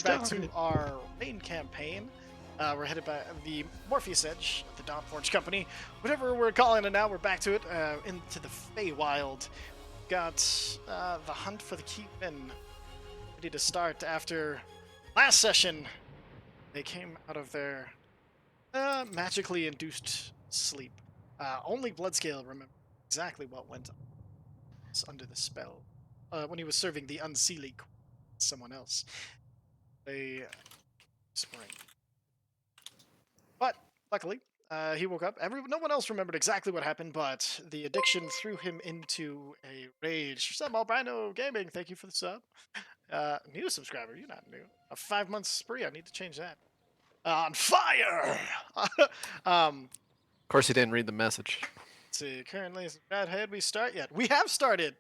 heading back to our main campaign. We're headed by the Morpheus Edge of the Dawnforged Company. Whatever we're calling it now, we're back to it. Into the Feywild. Got the hunt for the Ki-Rin ready to start after last session. They came out of their magically induced sleep. Only Bloodscale remembered exactly what went on under the spell when he was serving the unseelie someone else. They spring. But luckily, he woke up. No one else remembered exactly what happened, but the addiction threw him into a rage. Sub Albino Gaming, thank you for the sub. New subscriber, you're not new. A 5-month spree, I need to change that. On fire! Of course, he didn't read the message. Let's see, currently, bad head, we start yet. We have started!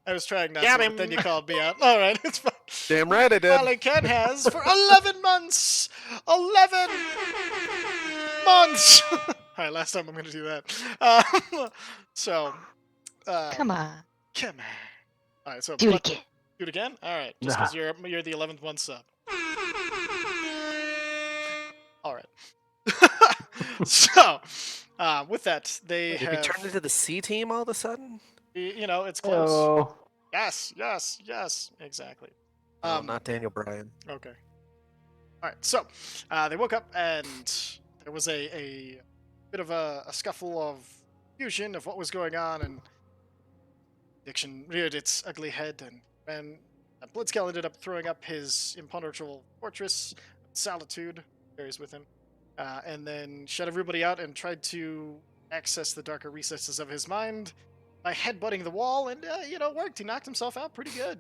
I was trying not to, but then you called me out. All right, it's fine. Damn right I did. Finally, Ken has for 11 months! 11 months! All right, last time I'm going to do that. Come on. Come on. All right, so Do it again. Do it again? All right, just because you're the 11th one sub. All right. So, with that, they Did we turn into the C team all of a sudden? You know, it's close. Hello. Yes, exactly. Not Daniel Bryan. Okay. All right, so they woke up and there was a bit of a scuffle of fusion of what was going on, and addiction reared its ugly head, and Bloodscale ended up throwing up his impenetrable fortress, Solitude, carries with him, and then shut everybody out and tried to access the darker recesses of his mind by headbutting the wall, and it worked. He knocked himself out pretty good.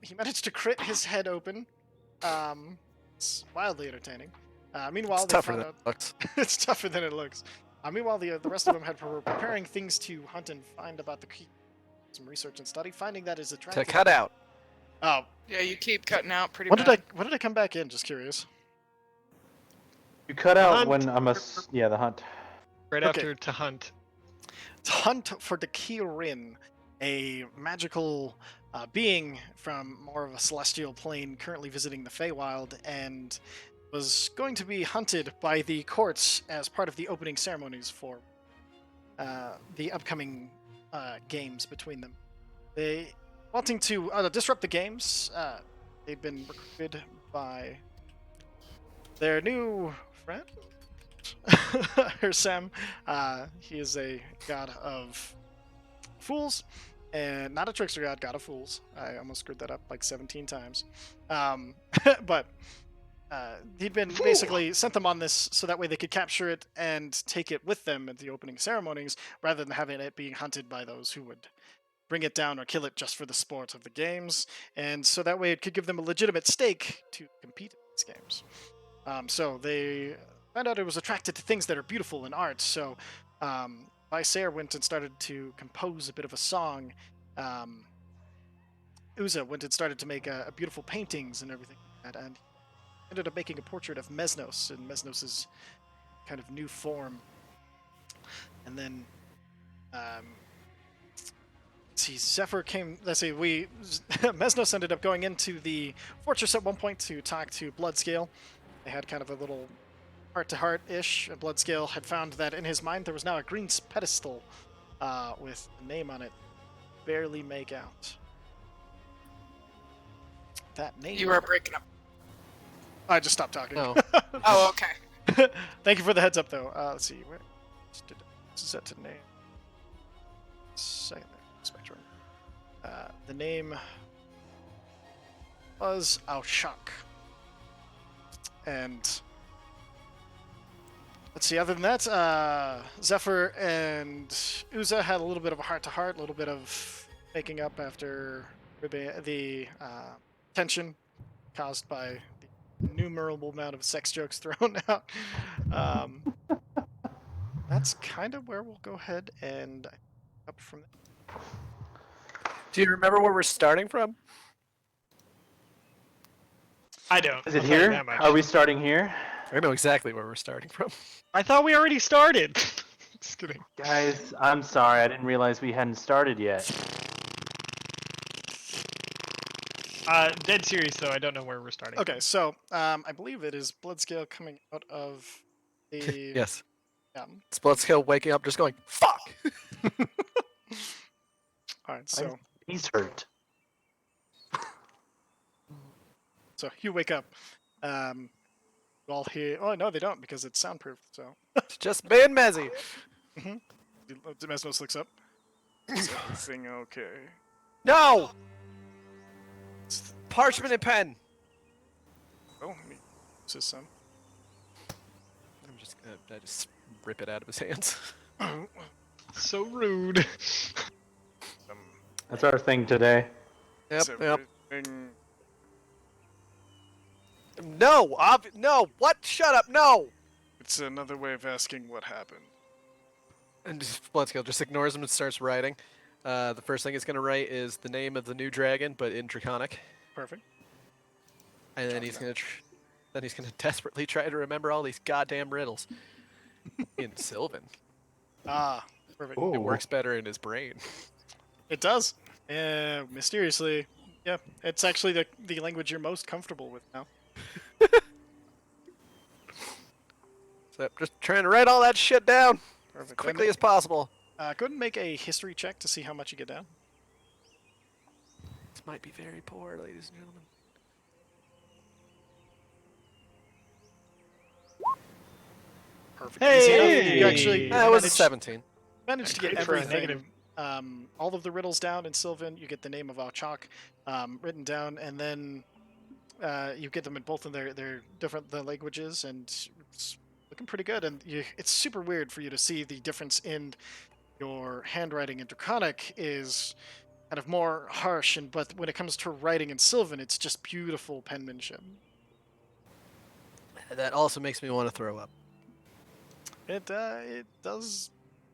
He managed to crit his head open. It's wildly entertaining. Meanwhile, It's tougher than it looks. It's tougher than it looks. Meanwhile, the rest of them were preparing things to hunt and find about the key. Some research and study, finding that is attractive. To cut out. Oh. Yeah, you keep cutting out pretty When bad. did I come back in? Just curious. You cut out Hunt. when the hunt. Right Okay. after to hunt. To hunt for the Ki-Rin, a magical being from more of a celestial plane currently visiting the Feywild, and was going to be hunted by the courts as part of the opening ceremonies for the upcoming games between them. They wanting to disrupt the games. They've been recruited by their new friend, Sam. He is a god of fools, and not a trickster god of fools. I almost screwed that up like 17 times. But he'd been basically sent them on this so that way they could capture it and take it with them at the opening ceremonies, rather than having it being hunted by those who would bring it down or kill it just for the sport of the games. And so that way it could give them a legitimate stake to compete in these games. So they found out it was attracted to things that are beautiful in art. So Visair went and started to compose a bit of a song. Uza went and started to make beautiful paintings and everything like that, and ended up making a portrait of Mesnos in Mesnos's kind of new form. And then, Zephyr came. Mesnos ended up going into the fortress at one point to talk to Bloodscale. They had kind of a little heart-to-heart-ish. Bloodscale had found that in his mind there was now a green pedestal with a name on it. Barely make out that name. You are breaking up. I just stopped talking. No. Oh, okay. Thank you for the heads up, though. Let's see. Where set to name? Second spectrum. The name was Aushak. And let's see. Other than that, Zephyr and Uza had a little bit of a heart-to-heart, a little bit of making up after the tension caused by the innumerable amount of sex jokes thrown out. That's kind of where we'll go ahead and up from there. Do you remember where we're starting from? I don't. Is it I'll tell you here? that much. Are we starting here? I know exactly where we're starting from. I thought we already started. Just kidding. Guys, I'm sorry. I didn't realize we hadn't started yet. Dead serious though. I don't know where we're starting. Okay, so I believe it is Bloodscale coming out of the. Yes. Yeah. It's Bloodskill waking up, just going, fuck! All right, so He's hurt. you wake up. You all hear. Oh no, they don't because it's soundproof. So It's just me and Mezzy. Mesnos looks up. Is everything okay? No! Parchment and pen. Oh, let me use his son. I just rip it out of his hands. So rude. That's our thing today. Yep, Is yep. everything- No! No! What? Shut up! No! It's another way of asking what happened. And Bloodskill just ignores him and starts writing. The first thing he's going to write is the name of the new dragon, but in Draconic. Perfect. And then he's going to desperately try to remember all these goddamn riddles in Sylvan. Ah, perfect. Ooh. It works better in his brain. It does. Mysteriously, yeah. It's actually the language you're most comfortable with now. So just trying to write all that shit down as Perfect. quickly as possible. Go ahead and make a history check to see how much you get down. This might be very poor, ladies and gentlemen. Perfect. Easy enough. You Hey! actually That was a managed- 17. managed to get Great for a everything. negative. All of the riddles down in Sylvan. You get the name of Chalk written down, and then you get them in both of their different languages, and it's looking pretty good. And it's super weird for you to see the difference in your handwriting in Draconic is kind of more harsh, but when it comes to writing in Sylvan, it's just beautiful penmanship. That also makes me want to throw up. It does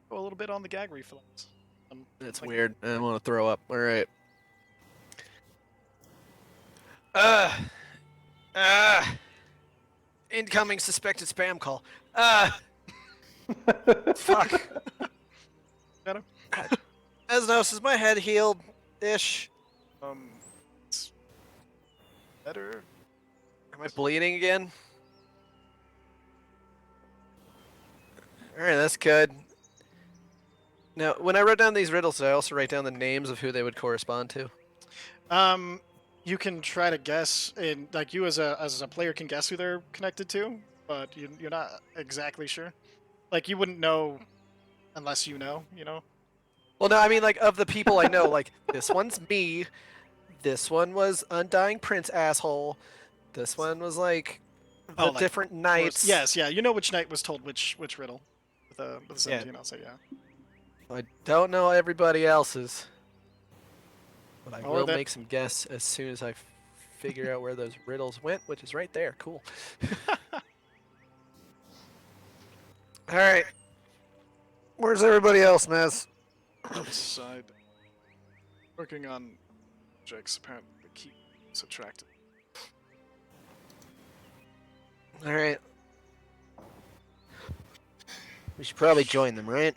go a little bit on the gag reflex. It's Like- weird. I want to throw up. All right. Incoming suspected spam call. Fuck. Got him? Esnos, is my head healed? Ish. It's better. Am I bleeding again? Alright, that's good. Now, when I wrote down these riddles, did I also write down the names of who they would correspond to? You can try to guess, and like you as a player can guess who they're connected to, but you're not exactly sure. Like you wouldn't know unless you know. Well, no, I mean, like, of the people I know, like, this one's me, this one was Undying Prince asshole, this one was, like, the Oh, like, different knights. Yes, yeah. You know which knight was told which riddle with the 17. I'll say yeah. I don't know everybody else's, but I Or will that- make some guess as soon as I figure out where those riddles went, which is right there. Cool. All right. Where's everybody else, Mez? Outside, working on projects. Apparently, the key subtracted. All right. We should probably join them, right?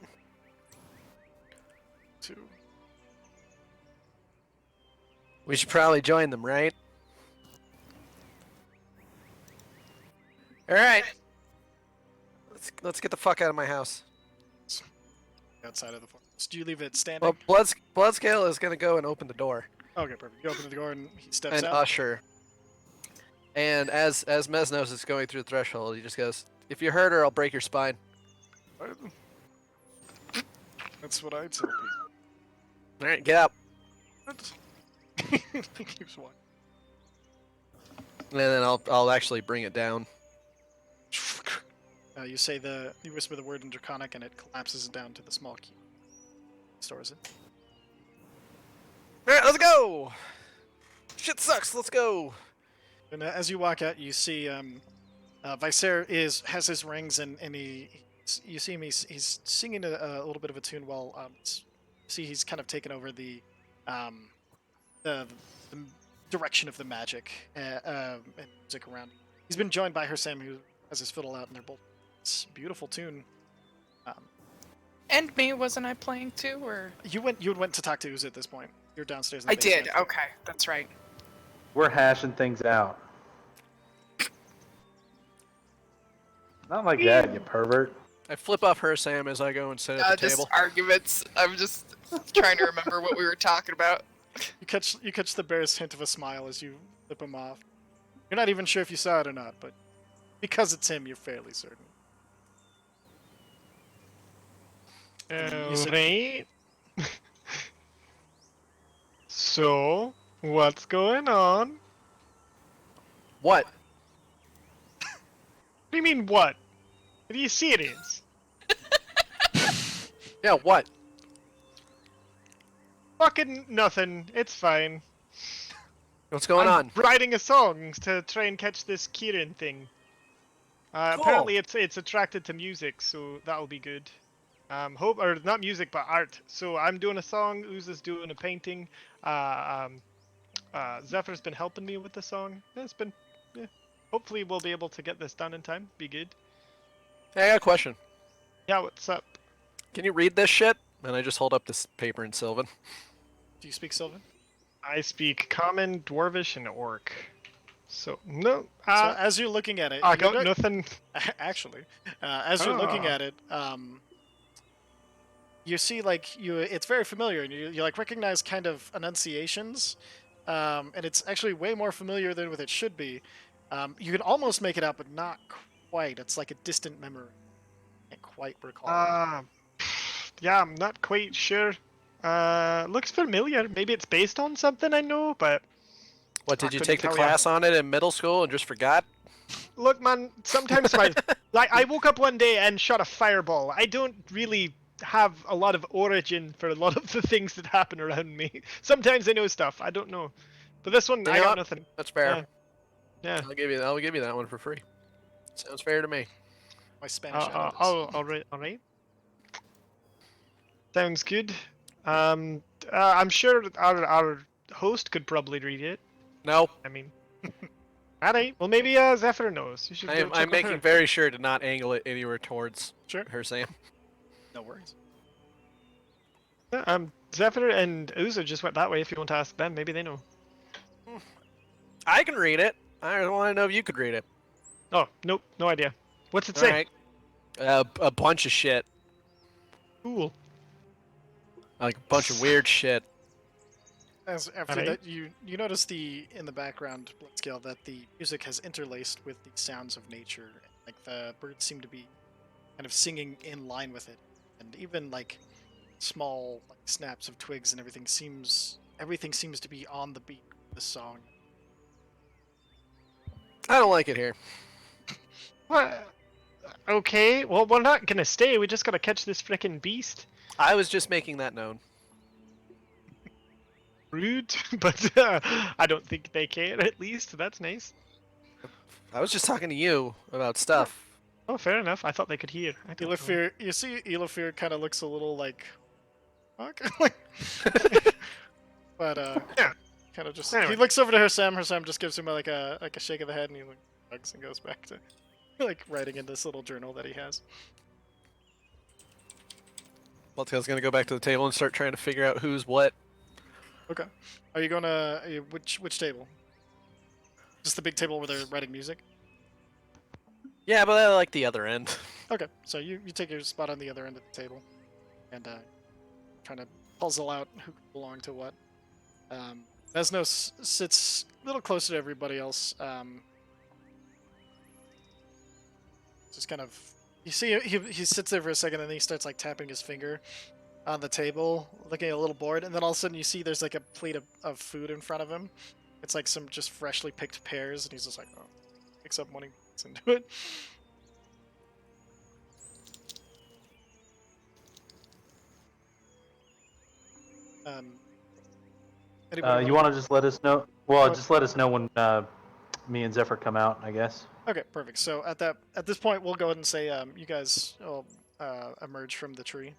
2. We should probably join them, right? All right. Let's get the fuck out of my house. Outside of the forest. Do you leave it standing? Well, Bloodscale is gonna go and open the door Okay, perfect. You open the door and he steps and out. usher. And as Mesnos is going through the threshold, he just goes, "If you hurt her, I'll break your spine." That's what I'd tell people. All right, get up. He keeps walking. And then I'll actually bring it down. You whisper the word in Draconic, and it collapses down to the small key. Stores it. All right, let's go. Shit sucks. Let's go. And as you walk out, you see Viser has his rings, and you see him. He's singing a little bit of a tune while see he's kind of taken over the direction of the magic and music around. He's been joined by Hersam, who has his fiddle out, and they're both this beautiful tune. And me, wasn't I playing too, or? You went to talk to Uz at this point. You're downstairs. In the I did. basement. Okay, that's right. We're hashing things out. Not like that, you pervert. I flip off her Sam as I go and sit at the Just table. arguments. I'm just trying to remember what we were talking about. You catch the barest hint of a smile as you flip him off. You're not even sure if you saw it or not, but because it's him, you're fairly certain. You said- Alright. So, what's going on? What? What do you mean, what? What do you see it is? Yeah, what? Fucking nothing. It's fine. What's going I'm on? writing a song to try and catch this Ki-Rin thing. Cool. Apparently it's attracted to music, so that'll be good. Hope or not music, but art. So I'm doing a song. Uza's doing a painting. Zephyr's been helping me with the song. It's been, yeah. Hopefully we'll be able to get this done in time. Be good. Hey, I got a question. Yeah, what's up? Can you read this shit? And I just hold up this paper in Sylvan. Do you speak Sylvan? I speak Common, Dwarvish, and Orc. So no. So as you're looking at it, I you got no- nothing. Actually, as you're looking Ah. at it, you see it's very familiar, and you like recognize kind of enunciations, and it's actually way more familiar than what it should be. You can almost make it out, but not quite. It's like a distant memory. Can't quite recall. Yeah, I'm not quite sure. Looks familiar. Maybe it's based on something I know, but What, I did you couldn't take the tell ya. class on it in middle school and just forgot? look, man. Sometimes like I woke up one day and shot a fireball. I don't really have a lot of origin for a lot of the things that happen around me. Sometimes I know stuff. I don't know, but this one You I know got what? nothing. That's fair. Yeah. I'll give you that one for free. Sounds fair to me. My Spanish. editors. All right. Sounds good. I'm sure our host could probably read it. No, I mean, alright. Well, maybe Zephyr knows. You should go check I'm with making her. very sure to not angle it anywhere towards Sure. her Sam. No worries. Zephyr and Uzo just went that way. If you want to ask them, maybe they know. I can read it. I want to know if you could read it. Oh, nope, no idea. What's it say? Alright. A bunch of shit. Cool. Like a bunch of weird shit. As after Alright. that, you notice in the background scale that the music has interlaced with the sounds of nature. Like the birds seem to be kind of singing in line with it, and even like small like snaps of twigs and everything seems to be on the beat of the song. I don't like it here. What? Okay, well, we're not gonna stay. We just gotta catch this frickin' beast. I was just making that known. Rude, but I don't think they care, at least. That's nice. I was just talking to you about stuff. Oh, fair enough. I thought they could hear. I don't know. Elifir, you see, Elifir kind of looks a little like, fuck, like, but Yeah. kind of just Anyway. he looks over to her Sam. Her Sam just gives him like a shake of the head, and he like shrugs and goes back to like writing in this little journal that he has. Bloodtail's gonna go back to the table and start trying to figure out who's what. Okay, are you gonna which table? Just the big table where they're writing music. Yeah, but I like the other end. Okay, so you take your spot on the other end of the table, and trying to puzzle out who belonged to what. Vesnos sits a little closer to everybody else. Just kind of, you see, he sits there for a second, and then he starts like tapping his finger on the table, looking a little bored, and then all of a sudden you see there's like a plate of food in front of him. It's like some just freshly picked pears, and he's just like, oh, picks up one and gets into it. Anybody You wanna- want to just let us know? Well, What? just let us know when me and Zephyr come out, I guess. Okay, perfect. So at this point, we'll go ahead and say you guys will emerge from the tree.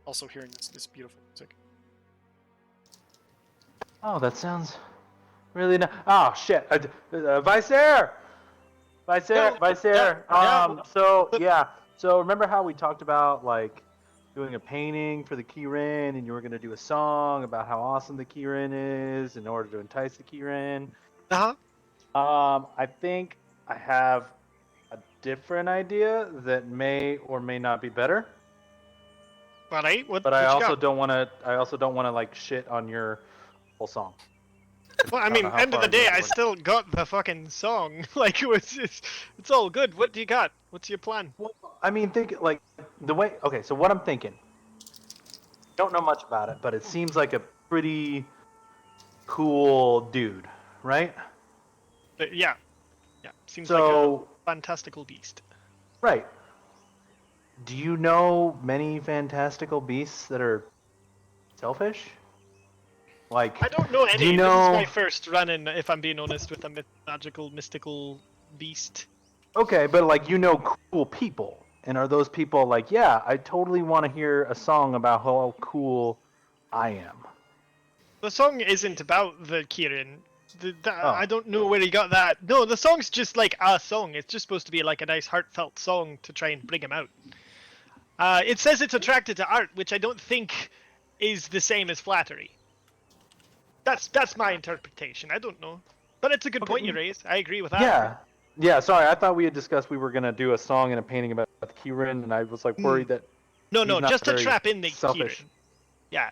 Also hearing this beautiful music. Oh, that sounds really nice. Oh shit! Vice Air, Vice Air, No, Vice Air. yeah. So yeah. So remember how we talked about like doing a painting for the Ki-Rin, and you were going to do a song about how awesome the Ki-Rin is in order to entice the Ki-Rin. Uh-huh. I think I have a different idea that may or may not be better. All right. What But you I also got? don't want to. I also don't want to like shit on your whole song. Well, I don't know mean, how end of the far you day, wanna I go. still got the fucking song. Like, it's all good. What do you got? What's your plan? Well, I mean, think like the way. Okay, so what I'm thinking. Don't know much about it, but it seems like a pretty cool dude, right? Yeah, yeah. Seems like a So, fantastical beast. right. Do you know many fantastical beasts that are selfish? Like, I don't know do you any. This is my know? first run-in, if I'm being honest, with a magical, mystical beast. Okay, but like you know cool people, and are those people like, yeah, I totally want to hear a song about how cool I am. The song isn't about the Ki-Rin. I Oh, don't know where he got that. No, the song's just like a song. It's just supposed to be like a nice, heartfelt song to try and bring him out. It says it's attracted to art, which I don't think is the same as flattery. That's my interpretation. I don't know, but it's a good point you raise. I agree with that. yeah, yeah. Sorry, I thought we had discussed we were gonna do a song and a painting about the Ki-Rin, and I was like worried that No, he's no, not just to very trap in the selfish. Ki-Rin. Yeah,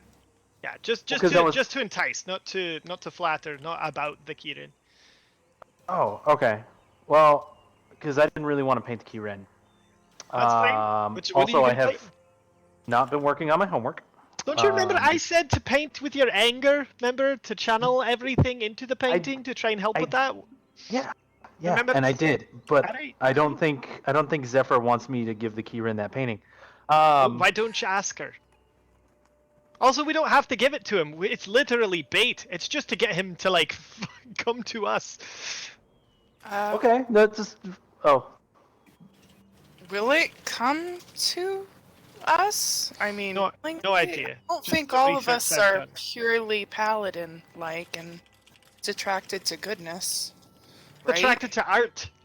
yeah, just Well, 'cause that was. just to entice, not to flatter, not about the Ki-Rin. Oh, okay. Well, because I didn't really want to paint the Ki-Rin. That's fine. What are you Also, I gonna have paint? not been working on my homework. Don't you remember I Be- said to paint with your anger? Remember to channel everything into the painting to try and help I, with that? yeah, yeah, Remember and I that? did, but Alright. I don't think Zephyr wants me to give the Ki-Rin that painting. Why don't you ask her? Also, we don't have to give it to him. It's literally bait. It's just to get him to like come to us. Okay, that's just. Oh, Will it come to us? I mean, No, like, no idea. I don't Just think the all of research us I've are done. purely paladin-like and it's attracted to goodness, right? Attracted to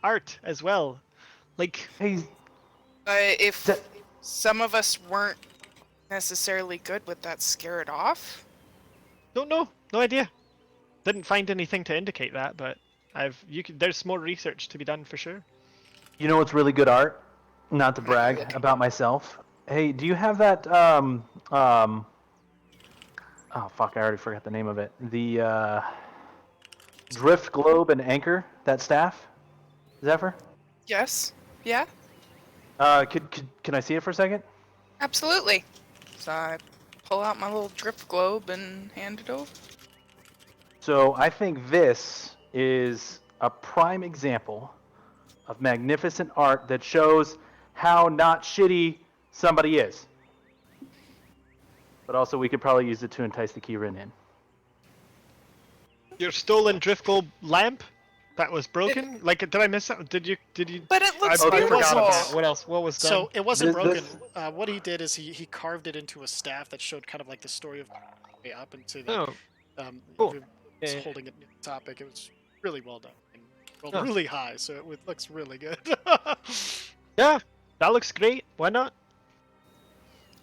art as well. Like, hey, But if Ze- some of us weren't necessarily good, would that scare it off? don't know, no idea. Didn't find anything to indicate that, but there's more research to be done for sure. you know what's really good art? Not to What are you brag looking about myself. Hey, do you have that oh fuck, I already forgot the name of it. The drift globe and anchor, that staff? Zephyr? Yes. Yeah. Can I see it for a second? Absolutely. So I pull out my little drift globe and hand it over. So I think this is a prime example of magnificent art that shows how not shitty somebody is. But also we could probably use it to entice the Ki-Rin in. Your stolen drift globe lamp that was broken. Like, did I miss that? Did you? But it looks I beautiful. forgot about it. What else? What was done? So it wasn't This- broken. this- What he did is he carved it into a staff that showed kind of like the story of way up into the Oh, cool. cool. Was Yeah. holding it near the topic. It was really well done and rolled Huh. really high, so it looks really good. Yeah, that looks great. Why not?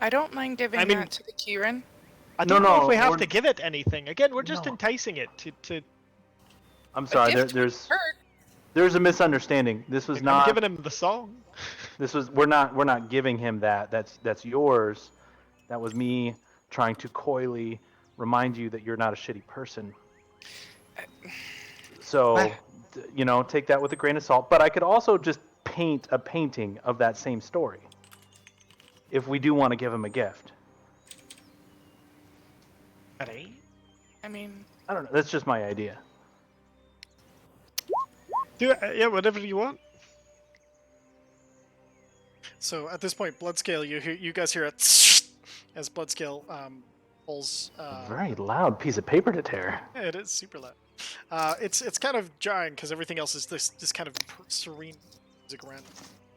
I don't mind giving I mean- that to the Ki-Rin. I No, don't know if no, we have we're- to give it anything. Again, we're just No. enticing it to. I'm sorry, A gift there's hurt. there's a misunderstanding. This was I'm not giving him the song. this was we're not giving him that. That's yours. That was me trying to coyly remind you that you're not a shitty person. So, What? take that with a grain of salt. But I could also just paint a painting of that same story. If we do want to give him a gift. Alright. I mean, I don't know. That's just my idea. Do it. Yeah, whatever you want. So at this point, Bloodscale, you guys hear it as Bloodscale pulls. Very loud piece of paper to tear. It is super loud. It's kind of jarring because everything else is this kind of serene music around.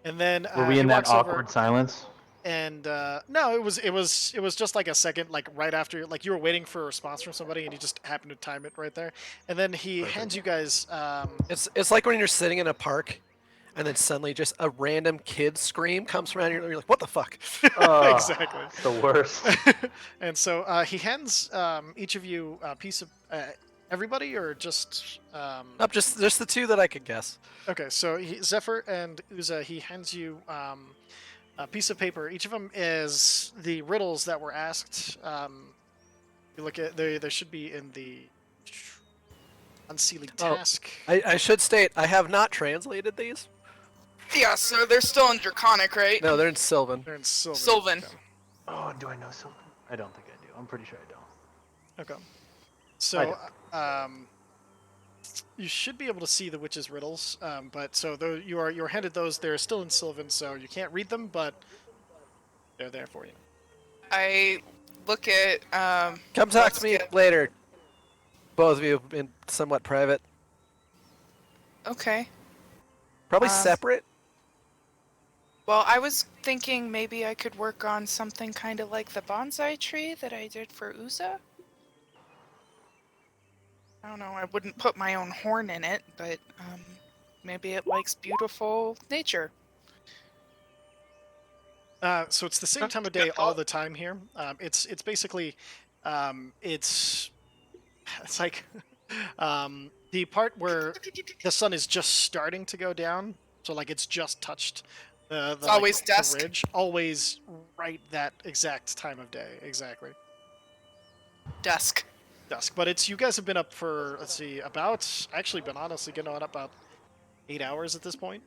And then Were we he in that walks over, awkward silence? and no, it was just like a second, like right after, like you were waiting for a response from somebody, and he just happened to time it right there. And then he hands you guys. It's like when you're sitting in a park and then suddenly just a random kid scream comes from out here, and you're like, what the fuck? Oh, Exactly. it's the worst. And so he hands each of you a piece of everybody, or just Nope, just the two that I could guess. okay. So Zephyr and Uza, he hands you a piece of paper. Each of them is the riddles that were asked. You look at they should be in the unsealing Oh. task. I should state, I have not translated these. Yeah, so they're still in Draconic, right? No, they're in Sylvan. They're in Sylvan. Sylvan. Okay. Oh, do I know something? I don't think I do. I'm pretty sure I don't. Okay. So, you should be able to see the witch's riddles, but so though you're handed those, they're still in Sylvan, so you can't read them, but they're there for you. I look at Come talk let's to me get- later. Both of you in somewhat private. Okay. Probably Um, separate. Well, I was thinking maybe I could work on something kind of like the bonsai tree that I did for Uza. I don't know, I wouldn't put my own horn in it, but maybe it likes beautiful nature. So it's the same time of day all the time here. It's basically it's like the part where the sun is just starting to go down. So like it's just touched the Always the dusk. ridge. Always right that exact time of day. Exactly. Dusk. Dusk. But it's you guys have been up for actually been honestly getting on about 8 hours at this point.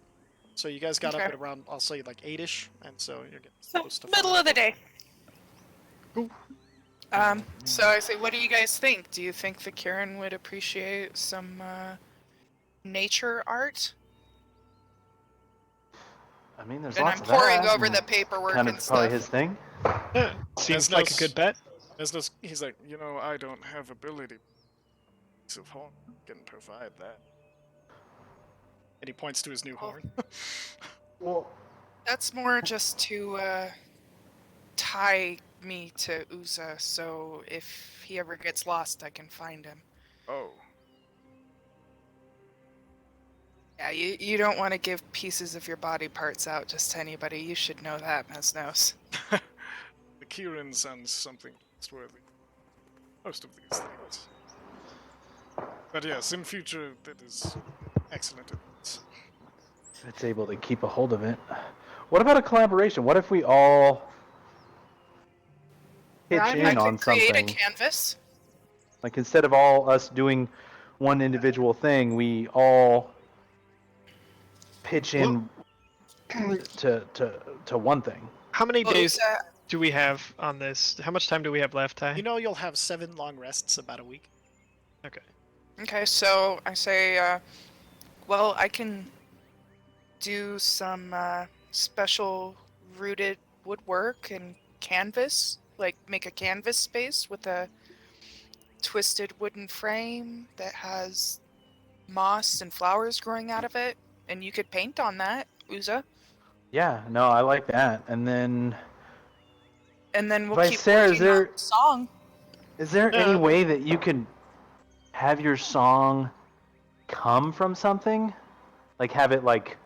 So you guys got up Okay. at around I'll say like 8ish, and so you're getting So, close to middle 5. of the day. So I say, what do you guys think? Do you think the Ki-Rin would appreciate some nature art? I mean, there's And lots I'm of pouring that, over and the paperwork kind and of probably stuff. his thing. Yeah, seems There's like no a good bet. He's like, I don't have ability to horn can provide that. And he points to his new horn. Well, That's more just to tie me to Uza, so if he ever gets lost, I can find him. Oh. Yeah, you don't want to give pieces of your body parts out just to anybody. You should know that, Mesnos. The Ki-Rin sounds something trustworthy. Most of these things. But yes, in future, that is excellent advice. it's able to keep a hold of it. What about a collaboration? What if we all pitch I I in could on create something? a canvas. Like instead of all us doing one individual thing, we all pitch in to one thing. How many Well, days Uza, do we have on this? How much time do we have left, Ty? You'll have 7 long rests about a week. okay, so I say, well, I can do some special rooted woodwork and canvas, like make a canvas space with a twisted wooden frame that has moss and flowers growing out of it, and you could paint on that, Uza. Yeah, no, I like that. And then, And then we'll Vice keep Sarah, working on the song. is there Yeah. any way that you can have your song come from something? Like have it like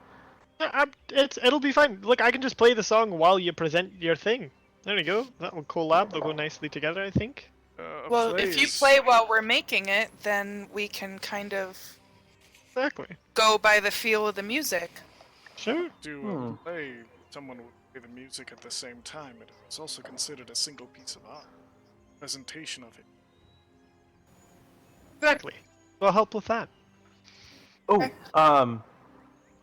It'll be fine. Look, I can just play the song while you present your thing. There you go. That will collab. They'll go nicely together, I think. Well, if you play while we're making it, then we can kind of Exactly. go by the feel of the music. Sure. To play, someone would play the music at the same time. It's also considered a single piece of art. Presentation of it. Exactly. We'll help with that.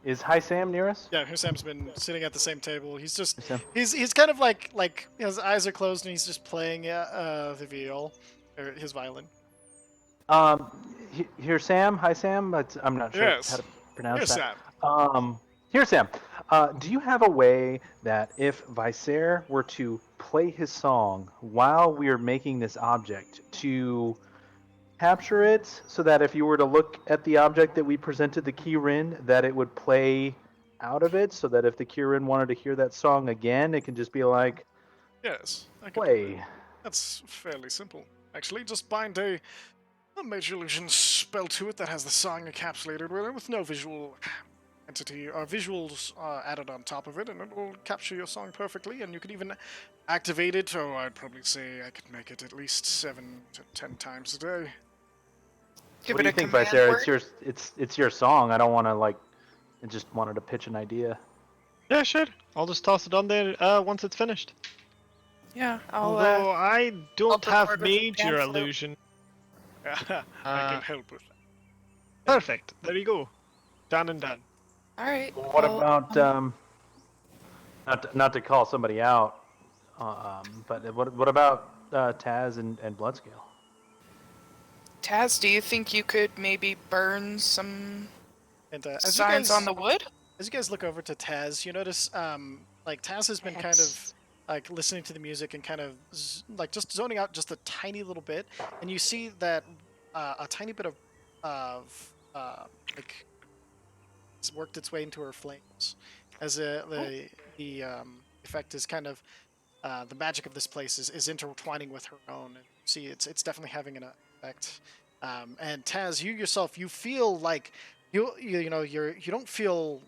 is Hi Sam near us? Yeah, Husam's been sitting at the same table. He's just Sam? he's kind of like his eyes are closed and he's just playing the viol or his violin. Here Sam, Hi Sam. I'm not sure Yes. how to pronounce Yes, that. Sam. Here Sam. Do you have a way that if Vicer were to play his song while we are making this object to capture it so that if you were to look at the object that we presented the Ki-Rin, that it would play out of it so that if the Ki-Rin wanted to hear that song again, it can just be like, Yes, I could do play. that. That's fairly simple. Actually, just bind a major illusion spell to it that has the song encapsulated with it with no visual entity or visuals added on top of it, and it will capture your song perfectly. And you can even activate it. Oh, I'd probably say I could make it at least 7 to 10 times a day. Give What it do you a think, command Vicer? word. It's your song. I don't want to like. I just wanted to pitch an idea. Yeah, sure. I'll just toss it on there once it's finished. Yeah, Although I don't help have record with the pan major flute. illusion. I Uh, can help with that. Perfect. There you go. Done and done. All right. What well, about not to call somebody out, but what about Taz and Bloodscale? Taz, do you think you could maybe burn some And as you signs guys on the wood? as you guys look over to Taz, you notice like Taz has been kind of like listening to the music and kind of like just zoning out just a tiny little bit, and you see that a tiny bit of it's worked its way into her flames, as the effect is kind of the magic of this place is intertwining with her own. And see, it's definitely having an effect. And Taz, you yourself, you feel like you know you don't feel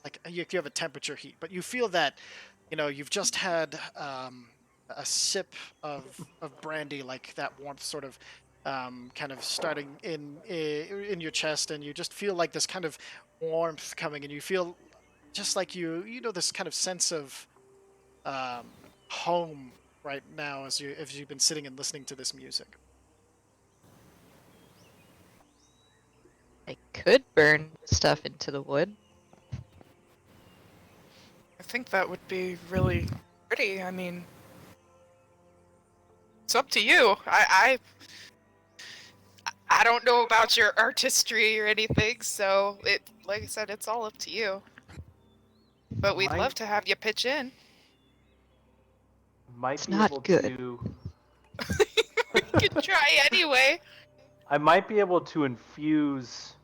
like you have a temperature heat, but you feel that you've just had a sip of brandy, like that warmth sort of kind of starting in your chest, and you just feel like this kind of warmth coming, and you feel just like this kind of sense of um, home right now as you've been sitting and listening to this music. I could burn stuff into the wood. I think that would be really pretty. I mean, it's up to you. I don't know about your artistry or anything, so like I said, it's all up to you. But we'd love to have you pitch in. Might It's be not able good. to. We could try anyway. I might be able to infuse.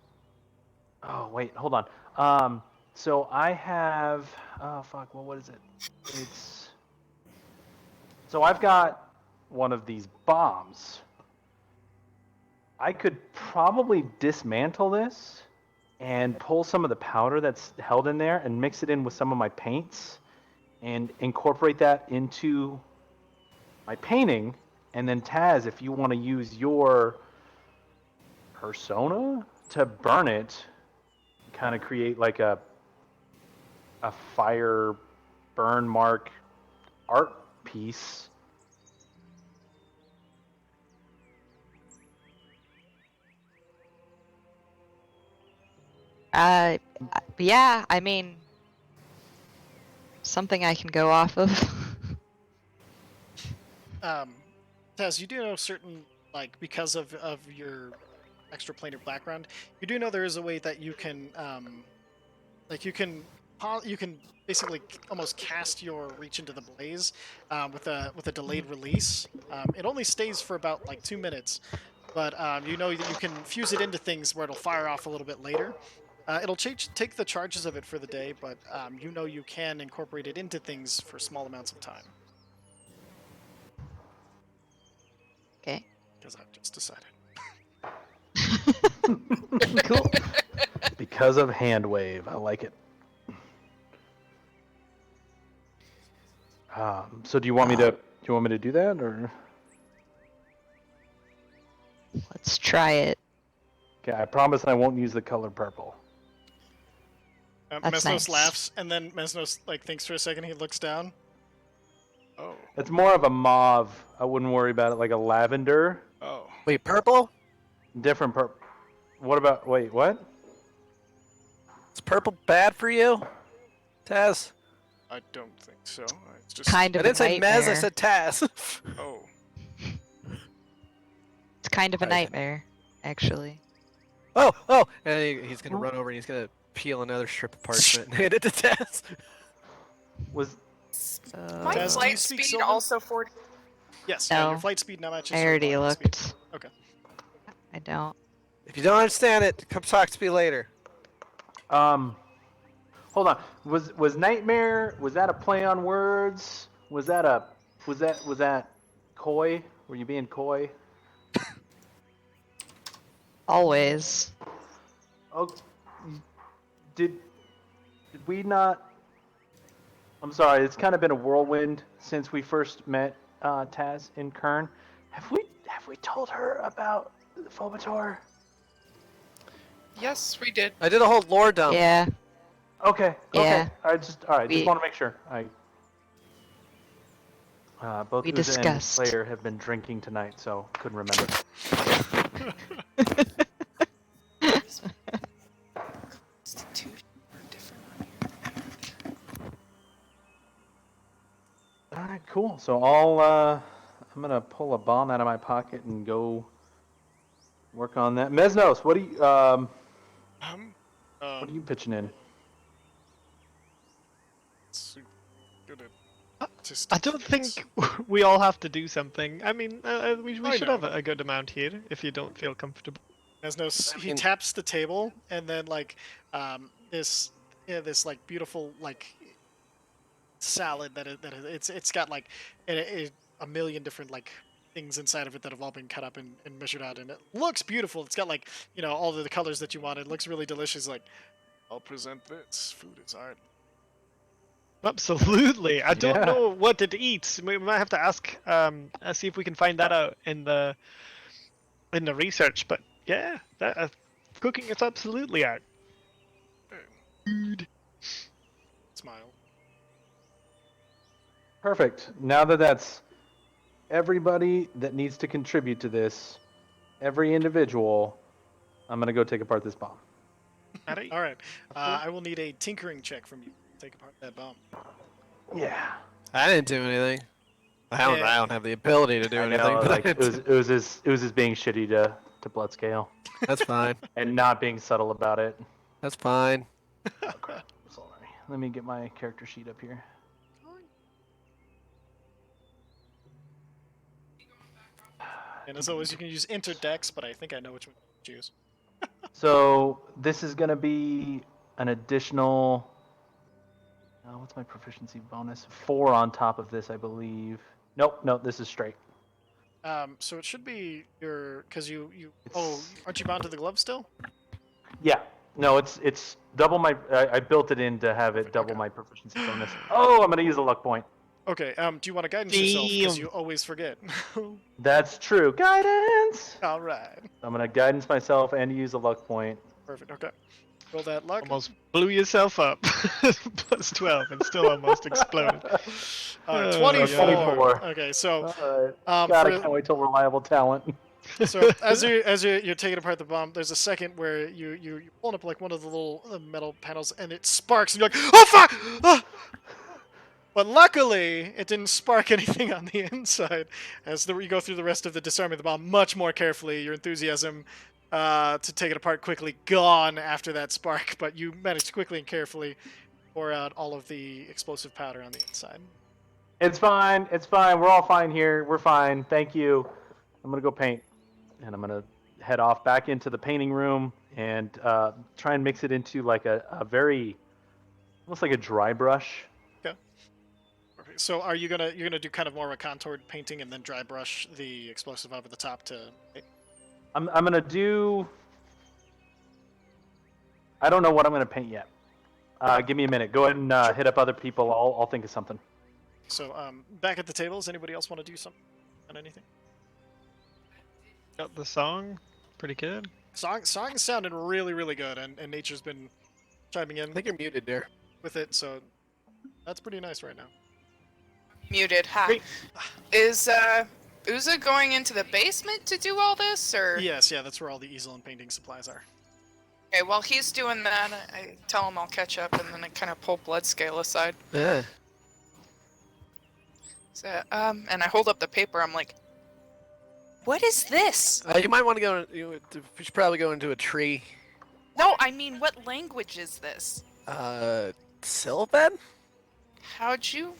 Oh wait, hold on. So I have. Oh fuck. Well, what is it? It's. So I've got one of these bombs. I could probably dismantle this and pull some of the powder that's held in there and mix it in with some of my paints and incorporate that into my painting. And then Taz, if you want to use your persona to burn it, kind of create like a fire burn mark art piece. Yeah, I mean, something I can go off of. Taz, you do know certain, like, because of your extraplanar background, you do know there is a way that you can like you can basically almost cast your reach into the blaze with a delayed release. It only stays for about like 2 minutes, but you know that you can fuse it into things where it'll fire off a little bit later. It'll take the charges of it for the day, but you know you can incorporate it into things for small amounts of time. Okay. Because I've just decided. Cool. Because of hand wave, I like it. So do you want me to do that, or? Let's try it. Okay, I promise I won't use the color purple. That's Mesnos nice. laughs, and then Mesnos like thinks for a second. He looks down. Oh. It's more of a mauve. I wouldn't worry about it, like a lavender. Oh. Wait, purple? Different purple. What about? Wait, what? Is purple bad for you, Taz? I don't think so. It's just Kind I of a didn't say Mez, nightmare. I said Taz. Oh. It's kind of a Right. nightmare, actually. Oh! And he's gonna run over and he's gonna peel another strip of parchment and hand it to Taz. Was My Taz, do flight you speak speed Sylvan? also 40. Yes. No. Your flight speed now matches. I your already walking speed. looked. Okay. I don't. If you don't understand it, come talk to me later. hold on. Was nightmare? Was that a play on words? Was that coy? Were you being coy? Always. Oh, did Did we not? I'm sorry. It's kind of been a whirlwind since we first met Taz in Kern. Have we told her about Phobator? Yes, we did. I did a whole lore dump. Yeah. Okay. Yeah. Okay. All right. Just We- want to make sure. Both We Uza and discussed. Slayer have been drinking tonight, so couldn't remember. Constitution are different on here. All right. Cool. So I'm gonna pull a bomb out of my pocket and go work on that. Mesnos, what are you pitching in? Super good at just I don't think we all have to do something. I mean, we I should know. have a good amount here if you don't feel comfortable. There's no. He mean- taps the table, and then like this like beautiful like salad it's got like a million different like things inside of it that have all been cut up and measured out, and it looks beautiful. It's got like all of the colors that you want. It looks really delicious. Like, I'll present this. Food is art. Absolutely. I don't Yeah. know what it eats. We might have to ask, see if we can find that out in the research. But yeah, cooking is absolutely art. Food. Smile. Perfect. Now that's everybody that needs to contribute to this, every individual, I'm gonna go take apart this bomb. Alright. All right. I will need a tinkering check from you. Take apart that bomb. Yeah. I didn't do anything. I Yeah. don't have the ability to do I anything, know, but like, I it was just being shitty to blood scale that's fine. and not being subtle about it. That's fine. Oh crap. Sorry. Let me get my character sheet up here. And as always, you can use interdex, but I think I know which one to choose. So this is gonna be an additional. What's my proficiency bonus? 4 on top of this, I believe. Nope, this is straight. So it should be because you It's- aren't you bound to the glove still? Yeah. No, it's double my. I built it in to have it Perfect, double okay. my proficiency bonus. Oh, I'm gonna use a luck point. Okay. Do you want to guidance yourself because Damn. you always forget? That's true. Guidance. All right. I'm gonna guidance myself and use a luck point. Perfect. Okay. Roll that luck. Almost blew yourself up. Plus 12 and still almost exploded. 24. 24. Okay. So Alright. um, God, I for- can't wait till reliable talent. so as you're taking apart the bomb, there's a second where you pull up like one of the little metal panels and it sparks and you're like, oh fuck! Ah! But luckily, it didn't spark anything on the inside. You go through the rest of the disarming the bomb much more carefully, your enthusiasm to take it apart quickly gone after that spark, but you managed to quickly and carefully pour out all of the explosive powder on the inside. It's fine. It's fine. We're all fine here. We're fine. Thank you. I'm gonna go paint, and I'm gonna head off back into the painting room and try and mix it into like a very, almost like a dry brush. Perfect. So are you're gonna do kind of more of a contoured painting and then dry brush the explosive over the top to? I'm gonna do. I don't know what I'm gonna paint yet. Give me a minute. Go ahead and hit up other people. I'll think of something. So back at the table, does anybody else want to do something on anything? Got the song. Pretty good. Song sounded really really good, and Nature's been chiming in I think you're muted there. with it, so that's pretty nice right now. Muted. Ha. Great. Is Uza going into the basement to do all this, or? Yes, yeah, that's where all the easel and painting supplies are. Okay, while he's doing that, I tell him I'll catch up, and then I kind of pull Bloodscale aside. Yeah. So, and I hold up the paper. I'm like, "What is this?" You might want to go. You should probably go into a tree. No, I mean, what language is this? Sylvan? How'd you?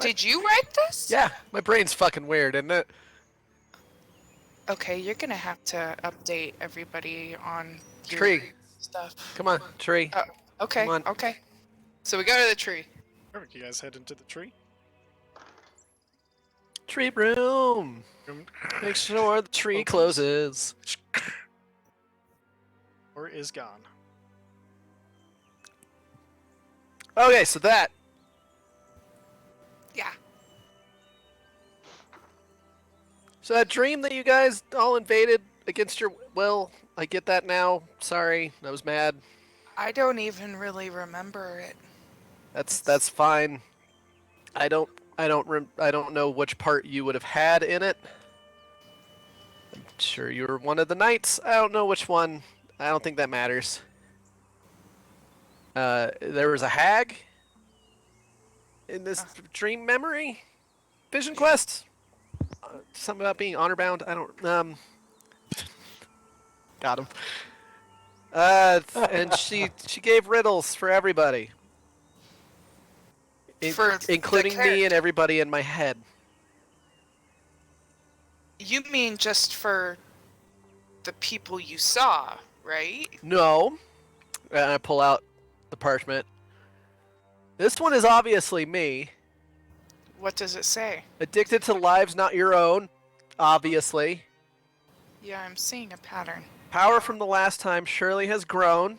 Did you write this? Yeah, my brain's fucking weird, isn't it? Okay, you're gonna have to update everybody on your Tree. stuff. Come on, tree. Okay, Come on. okay. So we go to the tree. Perfect. You guys head into the tree. Tree room. Make sure the tree Opens. closes. Or is gone. Okay, so that. Yeah. So that dream that you guys all invaded against your will, I get that now. Sorry, I was mad. I don't even really remember it. That's fine. I don't know which part you would have had in it. I'm sure you were one of the knights. I don't know which one. I don't think that matters. There was a hag in this dream memory, vision quest. Something about being honor bound. I don't. Got him. And she gave riddles for everybody, For the including me and everybody in my head. You mean just for the people you saw, right? No. And I pull out the parchment. This one is obviously me. What does it say? Addicted to lives not your own, obviously. Yeah, I'm seeing a pattern. Power from the last time surely has grown.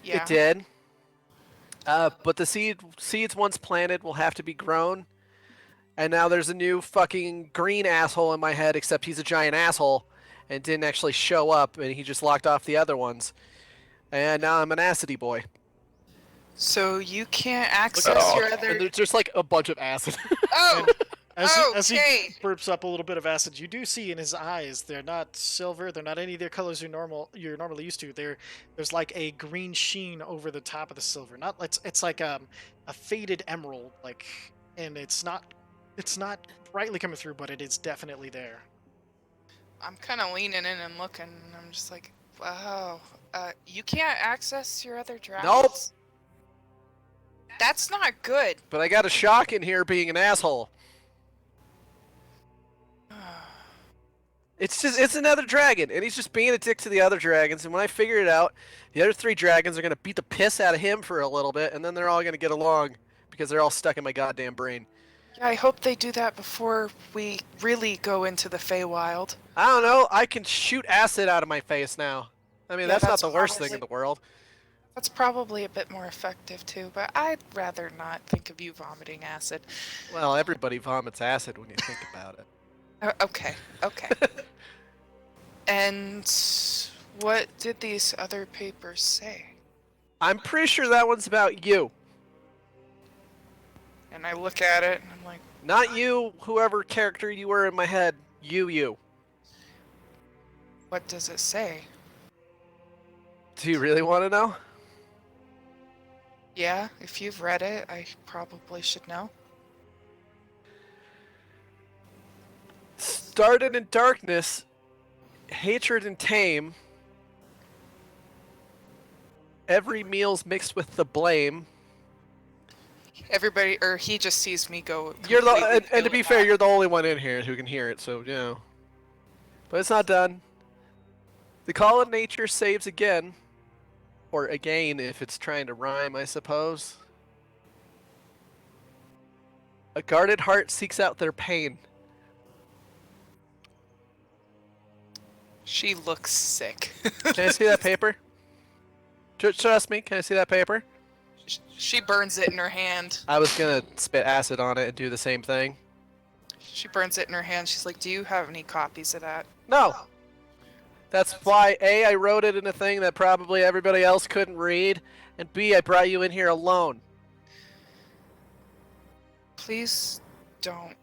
Yeah. It did. But the seeds once planted will have to be grown. And now there's a new fucking green asshole in my head, except he's a giant asshole and didn't actually show up, and he just locked off the other ones. And now I'm an acidy boy. So you can't access your other. And there's just like a bunch of acid. Oh, As he okay. burps up a little bit of acid, you do see in his eyes they're not silver, they're not any of the colors you're normally used to. There's like a green sheen over the top of the silver. Not it's like a faded emerald, like, and it's not brightly coming through, but it is definitely there. I'm kind of leaning in and looking, and I'm just like, wow. You can't access your other dragons. Nope. That's not good. But I got a shock in here being an asshole. It's another dragon, and he's just being a dick to the other dragons. And when I figure it out, the other 3 dragons are gonna beat the piss out of him for a little bit, and then they're all gonna get along because they're all stuck in my goddamn brain. Yeah, I hope they do that before we really go into the Feywild. I don't know. I can shoot acid out of my face now. I mean, Yeah, that's not that's the worst thing probably- in the world. That's probably a bit more effective too, but I'd rather not think of you vomiting acid. Well, everybody vomits acid when you think about it. Okay, okay. And what did these other papers say? I'm pretty sure that one's about you. And I look at it and I'm like, Not you, whoever character you were in my head. You. what does it say? Do you really want to know? Yeah, if you've read it, I probably should know. Started in darkness, hatred and tame. Every meal's mixed with the blame. Everybody, or he just sees me go. You're the, completely and to be feeling fair, that. you're the only one in here who can hear it, so you know. But it's not done. The call of nature saves again, or again if it's trying to rhyme, I suppose. A guarded heart seeks out their pain. She looks sick. Can I see that paper? Trust me, can I see that paper? She burns it in her hand. I was gonna spit acid on it and do the same thing. She burns it in her hand. She's like, "Do you have any copies of that?" No! That's why A, I wrote it in a thing that probably everybody else couldn't read, and B, I brought you in here alone. Please don't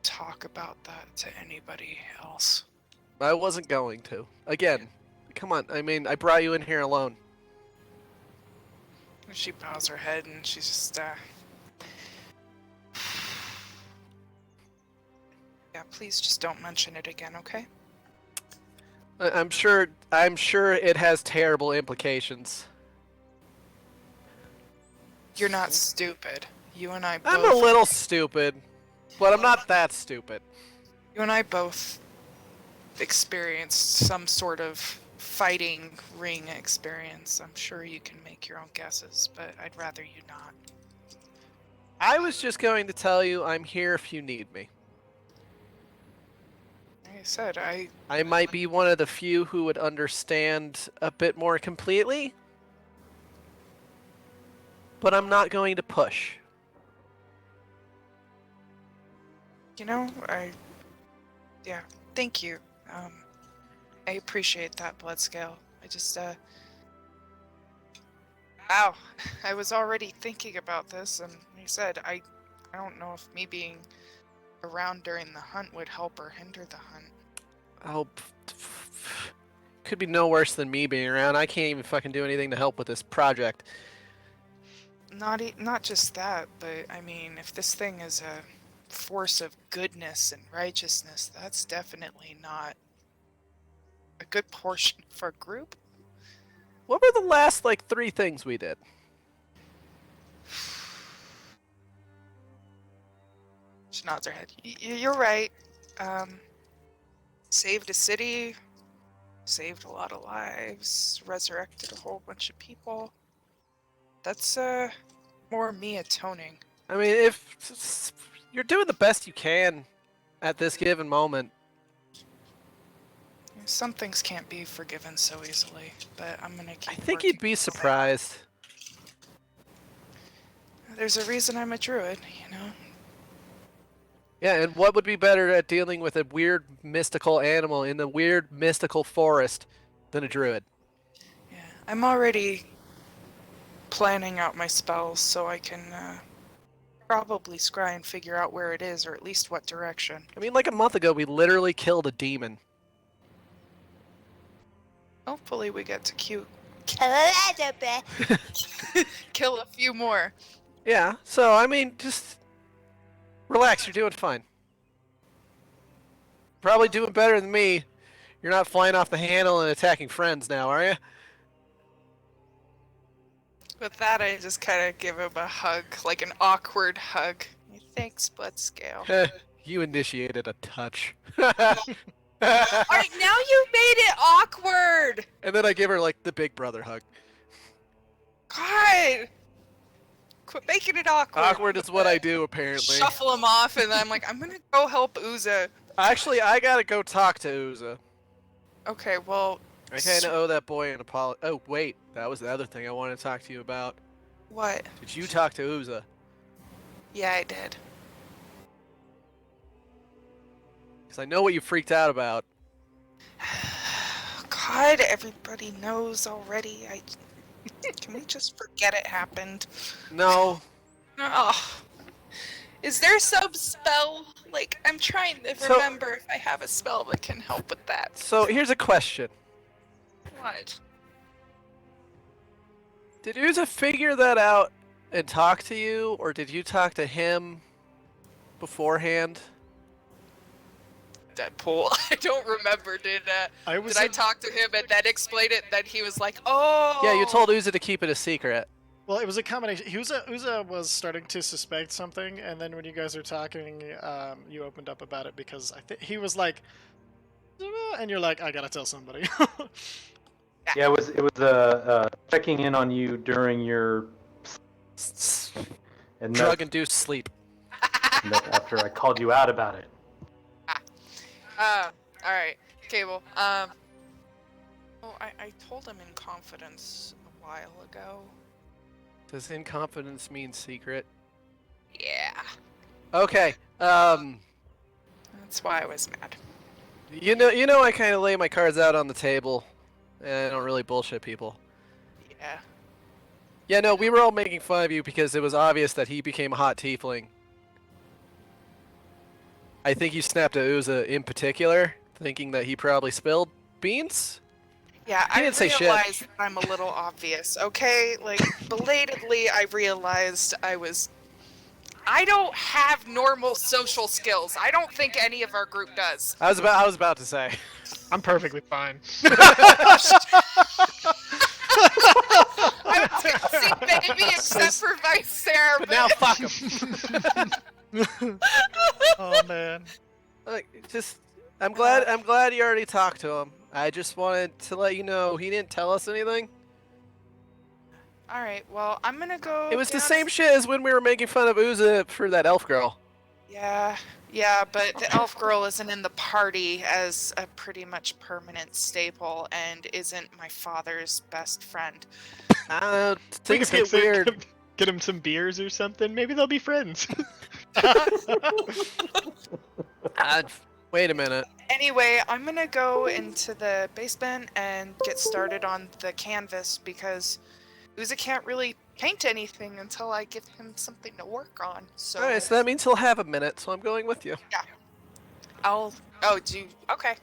talk about that to anybody else. I wasn't going to. Again, come on, I mean, I brought you in here alone. She bows her head and she's just, yeah, please just don't mention it again, okay? I'm sure it has terrible implications. You're not stupid. You and I both. I'm a little stupid, but I'm not that stupid. You and I both experienced some sort of fighting ring experience. I'm sure you can make your own guesses, but I'd rather you not. I was just going to tell you I'm here if you need me. Like I said, I might be one of the few who would understand a bit more completely. but I'm not going to push. You know, yeah, thank you. I appreciate that, Bloodscale. I just, wow, I was already thinking about this, and like I said, I don't know if me being around during the hunt would help or hinder the hunt. Oh, could be no worse than me being around. I can't even fucking do anything to help with this project. Not just that, but I mean, if this thing is a force of goodness and righteousness, that's definitely not a good portion for a group. What were the last, like, 3 things we did? She nods her head. You're right. Saved a city, saved a lot of lives, resurrected a whole bunch of people. That's more me atoning. I mean, if you're doing the best you can at this given moment. Some things can't be forgiven so easily, but I'm gonna keep I think you'd working be on that. surprised. There's a reason I'm a druid, you know? Yeah, and what would be better at dealing with a weird mystical animal in the weird mystical forest than a druid? Yeah, I'm already planning out my spells so I can probably scry and figure out where it is, or at least what direction. I mean, like a month ago, we literally killed a demon. Hopefully we get to kill a few more. Yeah, so, I mean, just relax, you're doing fine. Probably doing better than me. You're not flying off the handle and attacking friends now, are you? With that, I just kind of give him a hug, like an awkward hug. Thanks, Bloodscale. You initiated a touch. Alright, now you made it awkward! And then I give her, like, the big brother hug. God! Quit making it awkward. Awkward is what I do, apparently. Shuffle him off, and then I'm like, I'm gonna go help Uza. Actually, I gotta go talk to Uza. Okay, well... I kinda owe that boy an apology. Oh, wait. That was the other thing I wanted to talk to you about. What? Did you talk to Uza? Yeah, I did. Because I know what you freaked out about. God, everybody knows already. Can we just forget it happened? No. Oh. Is there some spell? Like, I'm trying to So- remember if I have a spell that can help with that. So, here's a question. What? Did Uza figure that out and talk to you, or did you talk to him beforehand? Deadpool. I don't remember. Did I in- talk to him and then explain it? Then he was like, "Oh." Yeah, you told Uza to keep it a secret. Well, it was a combination. Uza was starting to suspect something, and then when you guys were talking, you opened up about it because I think he was like, and you're like, I gotta tell somebody. Yeah, it was checking in on you during your and Drug-induced sleep. after I called you out about it. All right, Cable. Oh, I told him in confidence a while ago. Does in confidence mean secret? Yeah. Okay. That's why I was mad. You know, I kind of lay my cards out on the table, and I don't really bullshit people. Yeah. Yeah, no, we were all making fun of you because it was obvious that he became a hot tiefling. I think you snapped at Uza in particular, thinking that he probably spilled beans. Yeah, He I didn't say shit. realized that I'm a little obvious, okay? Like, belatedly, I realized I don't have normal social skills. I don't think any of our group does. I was about to say. I'm perfectly fine. I was gonna say baby except for Vice But now fuck him. Oh man. Like, I'm glad you already talked to him. I just wanted to let you know he didn't tell us anything. Alright, well, I'm gonna go It was the down- same shit as when we were making fun of Uza for that elf girl. Yeah, but the elf girl isn't in the party as a pretty much permanent staple and isn't my father's best friend. I don't know, We things can get fix it. weird. Get him some beers or something. Maybe they'll be friends. Wait a minute. Anyway, I'm gonna go into the basement and get started on the canvas because Uza can't really paint anything until I give him something to work on. So, Alright, so that means he'll have a minute, so I'm going with you. I'll. Oh, do you? Okay.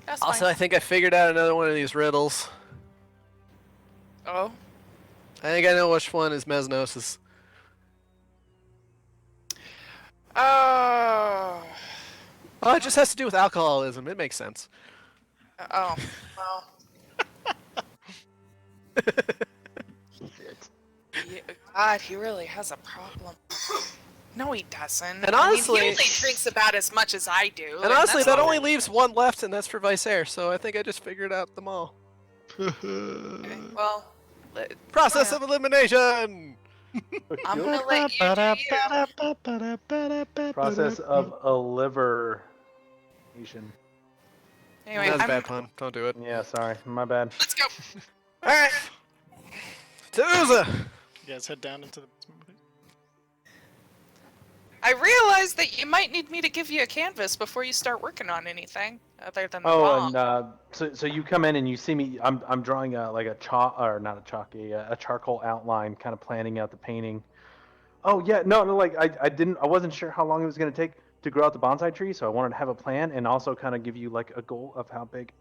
That's Also, fine. I think I figured out another one of these riddles. Oh. I think I know which one is Mesnos's. Oh. Oh, it just has to do with alcoholism. It makes sense. Oh. Well. Yeah, God, he really has a problem. No, he doesn't. And I honestly- mean, he only drinks about as much as I do. And honestly, that's that all only right. leaves one left, and that's for Visair, so I think I just figured out them all. Okay, well, Process Yeah. of elimination! I'm gonna let you do you. Process of elimination. Anyway, That was a I'm, bad pun. Don't do it. Yeah, sorry, my bad. let's go. Alright! To Uza! You guys head down into the basement. Please. I realized that you might need me to give you a canvas before you start working on anything other than the Oh, wall. and so you come in and you see me. I'm drawing a chalk, or not a chalk, a charcoal outline, kind of planning out the painting. Oh yeah, no, like I wasn't sure how long it was gonna take to grow out the bonsai tree, so I wanted to have a plan and also kind of give you like a goal of how big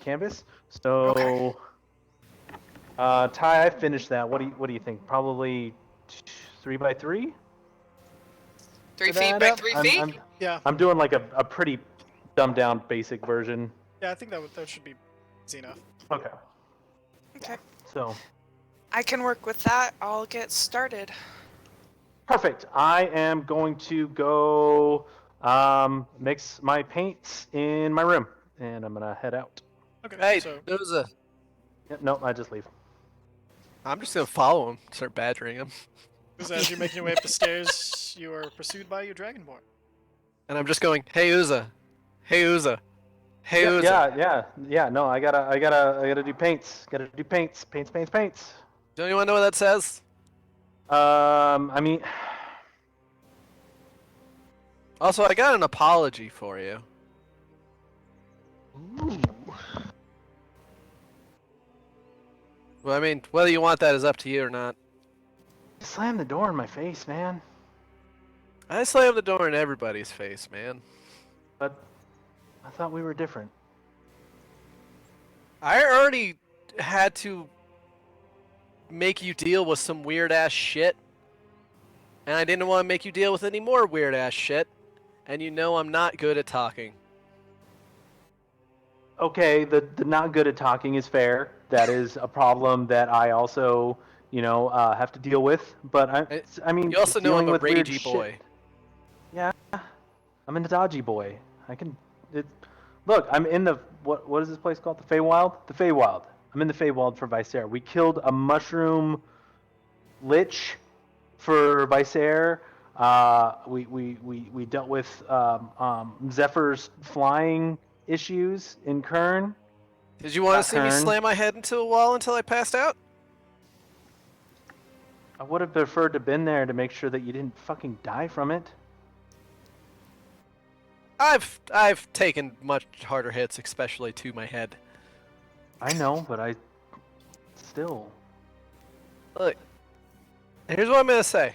canvas. So Okay. Ty, I finished that. What do you think? Probably 3 by 3. 3 For feet that by up? 3 I'm- feet? I'm, Yeah, I'm doing like a pretty dumbed down basic version. yeah, I think that should be easy enough. Okay. Okay. So I can work with that. I'll get started. perfect. I am going to go mix my paints in my room, and I'm gonna head out. Okay, Hey, so Uza. Yep, no, I just leave. I'm just gonna follow him, start badgering him. as you're making your way up the stairs, you are pursued by your dragonborn. And I'm just going, hey Uza. Hey Uza. Hey Yeah, Uza. yeah. No, I gotta do paints. Gotta do paints. Paints. Don't you want to know what that says? I mean, Also, I got an apology for you. Ooh. Well, I mean, whether you want that is up to you or not. slam the door in my face, man. I slammed the door in everybody's face, man. But I thought we were different. I already had to make you deal with some weird ass shit. And I didn't want to make you deal with any more weird ass shit. And you know I'm not good at talking. Okay, the not good at talking is fair. That is a problem that I also, have to deal with. But I mean, You also know dealing I'm a with weird ragey shit- boy. Yeah, I'm a dodgy boy. Look, I'm in the what is this place called? The Feywild. The Feywild. I'm in the Feywild for Visair. We killed a mushroom lich for Visair. We dealt with Zephyr's flying issues in Kern. Did you want to see me Kern. slam my head into a wall until I passed out? I would have preferred to been there to make sure that you didn't fucking die from it. I've taken much harder hits, especially to my head. I know, but I still. Look, here's what I'm gonna say.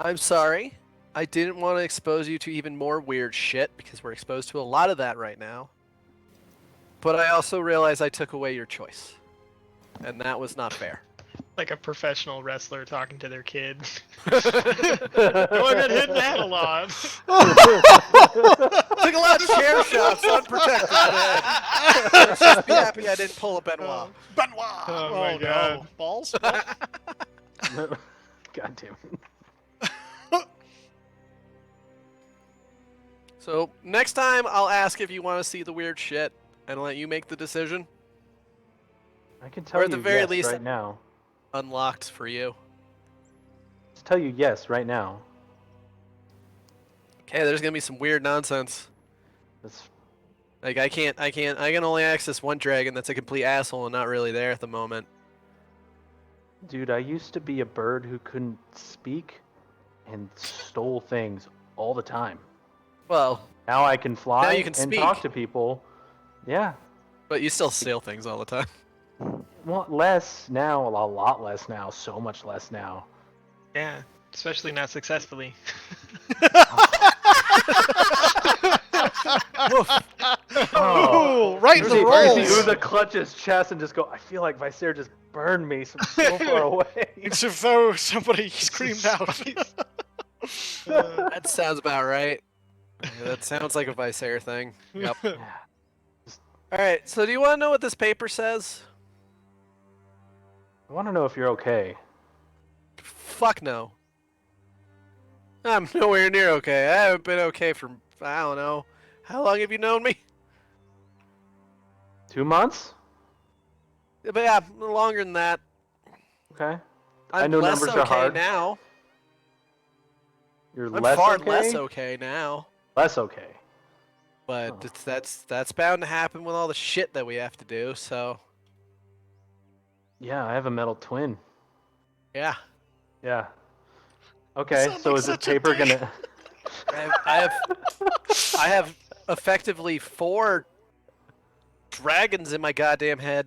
I'm sorry. I didn't want to expose you to even more weird shit because we're exposed to a lot of that right now. But I also realize I took away your choice. And that was not fair. Like a professional wrestler talking to their kid. No, I've been hitting that a lot. Took a lot of chair shots unprotected today. Let's just be happy I didn't pull a Benoit. Benoit! Oh my no. God. Balls? God damn it. So next time I'll ask if you want to see the weird shit and let you make the decision. I can tell Or at you the very yes least- right now. Unlocked for you. Just tell you yes right now. Okay, there's gonna be some weird nonsense. That's Like I can only access one dragon that's a complete asshole and not really there at the moment. Dude, I used to be a bird who couldn't speak and stole things all the time. Well, Now I can fly now you can and speak, talk to people. Yeah. but you still steal things all the time. Well, less now, a lot less now, so much less now. Yeah, especially not successfully. Woof. Oh. Ooh, right in the Usually rolls. Uza clutch his chest and just go, I feel like Visair just burned me so far away. It's as though somebody screamed out. That sounds about right. Yeah, that sounds like a Visair thing. Yep. Yeah. All right. So, do you want to know what this paper says? I want to know if you're okay. Fuck no. I'm nowhere near okay. I haven't been okay for, I don't know. How long have you known me? 2 months? But yeah, longer than that. Okay. I'm I know less numbers okay are hard. now. You're I'm less far okay? less okay now. Less okay. But Huh. that's bound to happen with all the shit that we have to do. So Yeah, I have a metal twin. yeah, Yeah. Okay, Sound so like is this such a paper dick. gonna... I have effectively 4 dragons in my goddamn head,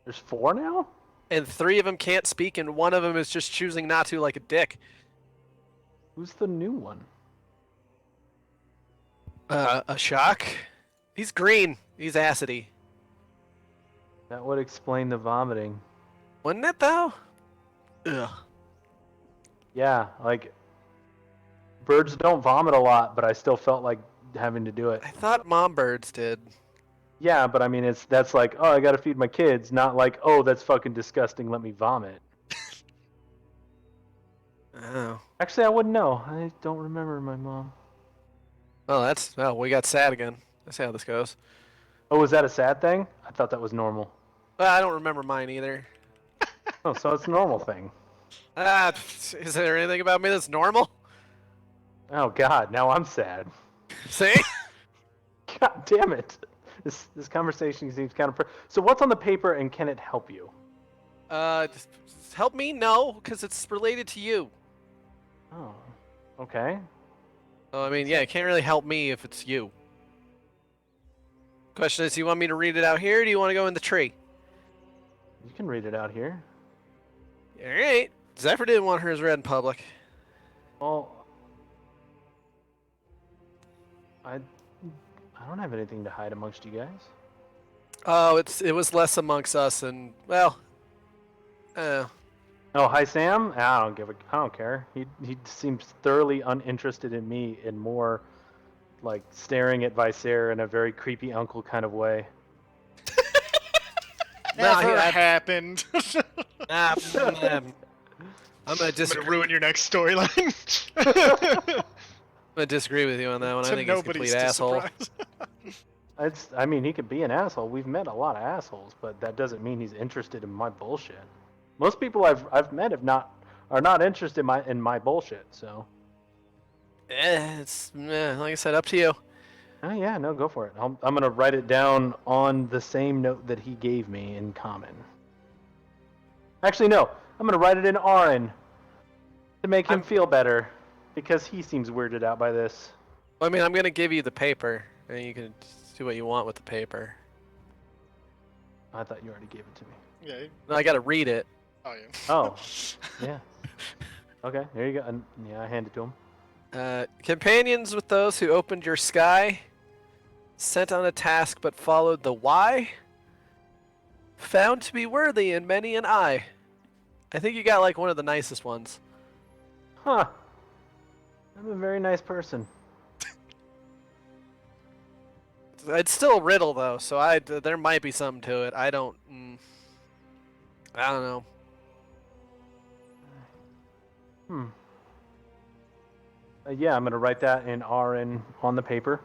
There's 4 now? and 3 of them can't speak, and 1 of them is just choosing not to, like a dick. Who's the new one? A shock. He's green. He's acidy. That would explain the vomiting. Wouldn't it though? Ugh. Yeah, like birds don't vomit a lot, but I still felt like having to do it. I thought mom birds did. Yeah, but I mean that's like, oh, I got to feed my kids, not like, oh, that's fucking disgusting, let me vomit. Oh. Actually, I wouldn't know. I don't remember my mom. Oh, we got sad again. That's how this goes. Oh, was that a sad thing? I thought that was normal. Well, I don't remember mine either. Oh, so it's a normal thing. Is there anything about me that's normal? Oh God, now I'm sad. See? God damn it. This conversation seems kind of... So what's on the paper and can it help you? Just help me? No, because it's related to you. Oh, okay. Oh, I mean, yeah, it can't really help me if it's you. Question is, do you want me to read it out here, or do you want to go in the tree? You can read it out here. All right. Zephyr didn't want hers read in public. Well, I don't have anything to hide amongst you guys. Oh, it was less amongst us, and well, Oh, hi Sam. I don't care. He seems thoroughly uninterested in me and more like staring at Visair in a very creepy uncle kind of way. Never happened. nah, I'm gonna I'm disagree. gonna ruin your next storyline. I'm gonna disagree with you on that one. I To think he's a nobody's complete asshole. surprise. I mean, he could be an asshole. We've met a lot of assholes, but that doesn't mean he's interested in my bullshit. Most people I've met are not interested in my bullshit. So, It's like I said, up to you. oh yeah, no, go for it. I'm gonna write it down on the same note that he gave me in common. Actually, no, I'm gonna write it in Arin to make him feel better because he seems weirded out by this. Well, I mean, I'm gonna give you the paper, and you can do what you want with the paper. I thought you already gave it to me. Yeah. No, I gotta read it. Oh yeah. Oh, yeah. Okay, there you go. And, yeah, I hand it to him. Companions with those who opened your sky, sent on a task but followed the why, found to be worthy in many an eye. I think you got like one of the nicest ones. Huh. I'm a very nice person. It's still a riddle though, so there might be something to it. I don't know. Yeah, I'm gonna write that in Arin on the paper.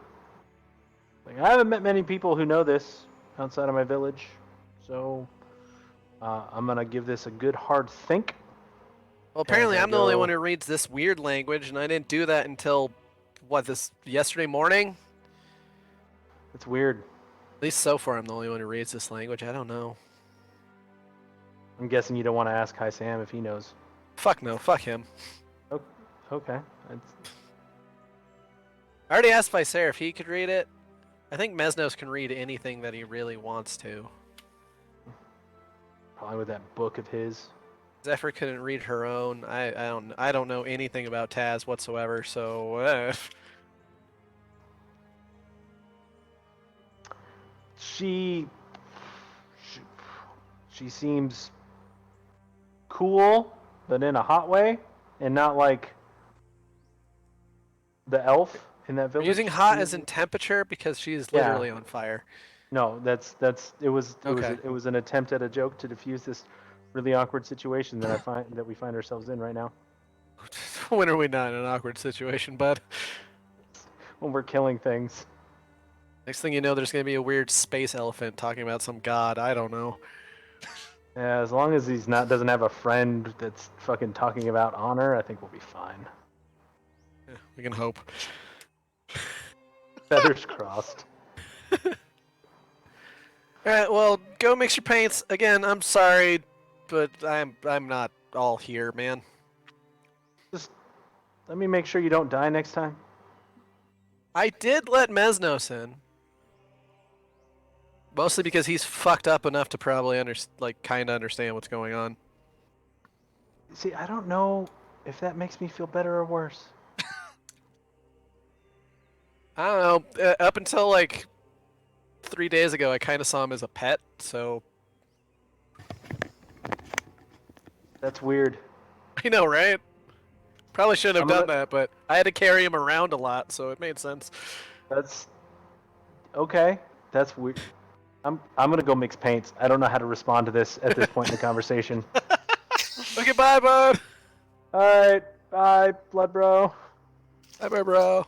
Like, I haven't met many people who know this outside of my village, so I'm gonna give this a good hard think. Well, apparently I I'm the only go- one who reads this weird language, and I didn't do that until yesterday morning. It's weird. At least so far, I'm the only one who reads this language. I don't know. I'm guessing you don't want to ask Hi Sam if he knows. Fuck no, fuck him. Okay. That's- I already asked Viser if he could read it. I think Mesnos can read anything that he really wants to. Probably with that book of his. Zephyr couldn't read her own. I don't know anything about Taz whatsoever, so She seems cool, but in a hot way, and not like the elf in that We're village. using hot as in temperature because she is Yeah. literally on fire. No, it was Okay. it was an attempt at a joke to diffuse this really awkward situation that we find ourselves in right now When are we not in an awkward situation, bud? when we're killing things. Next thing you know, there's gonna be a weird space elephant talking about some god. I don't know. Yeah, as long as he's not doesn't have a friend that's fucking talking about honor, I think we'll be fine. Yeah, we can hope. Feathers crossed. Alright, well, go mix your paints. Again, I'm sorry, but I'm not all here, man. Just let me make sure you don't die next time. I did let Mesnos in. Mostly because he's fucked up enough to probably kind of understand what's going on. See, I don't know if that makes me feel better or worse. I don't know. Up until like 3 days ago, I kind of saw him as a pet, so That's weird. I know, right? Probably shouldn't have I'm done gonna- that, but I had to carry him around a lot, so it made sense. That's okay. That's weird. I'm gonna go mix paints. I don't know how to respond to this at this point in the conversation. Okay, bye, bud. All right, bye, blood bro. Bye, bye, bro.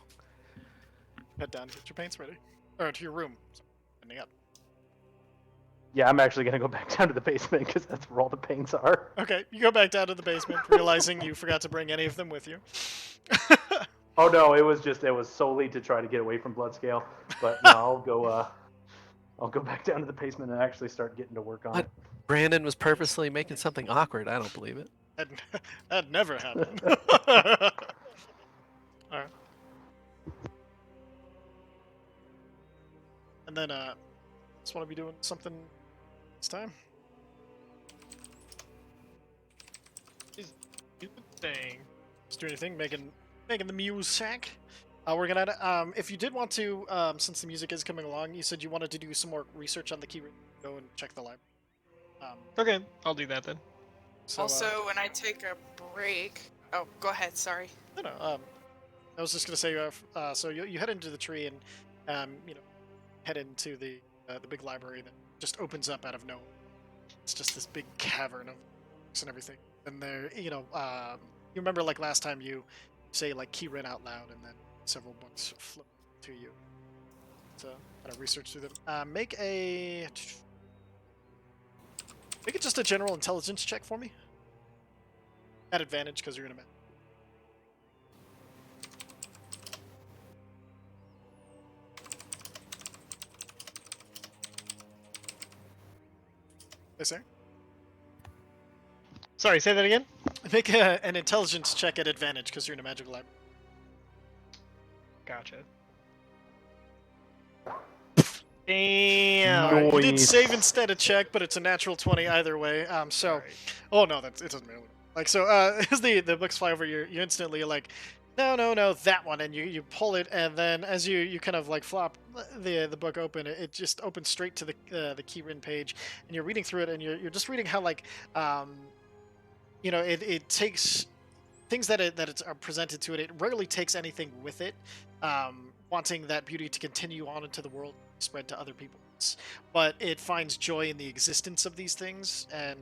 Head down, get your paints ready, or to your room. Sorry, ending up. Yeah, I'm actually gonna go back down to the basement because that's where all the paints are. Okay, you go back down to the basement, realizing you forgot to bring any of them with you. Oh no, it was solely to try to get away from Bloodscale. But no, I'll go back down to the basement and actually start getting to work on What? it. Brandon was purposely making something awkward. I don't believe it. That never happened. Alright. And then, just want to be doing something this time. Thing. Just do anything, making the music. We're gonna, if you did want to, since the music is coming along, you said you wanted to do some more research on the Ki-Rin. Go and check the library. Okay, I'll do that then. So, Also, when I take a break. Oh, go ahead. Sorry. no, I was just gonna say, so you head into the tree and, head into the big library that just opens up out of nowhere. It's just this big cavern of books and everything. And there, you remember like last time you say like Ki-Rin out loud, and then several books float to you. So kind of research through them. Make it just a general intelligence check for me. At advantage because you're in a map. Yes, sir. Sorry, say that again. Make an intelligence check at advantage because you're in a magical library. Gotcha. Damn. No. You did Nice. save instead of check, but it's a natural 20 either way. So, Alright. oh no, it doesn't matter. Like so, as the books fly over, you instantly like, no, that one, and you pull it, and then as you kind of like flop the book open, it just opens straight to the Ki-Rin page, and you're reading through it, and you're just reading how like, it takes things that are presented to it. It rarely takes anything with it, wanting that beauty to continue on into the world, spread to other people. But it finds joy in the existence of these things, and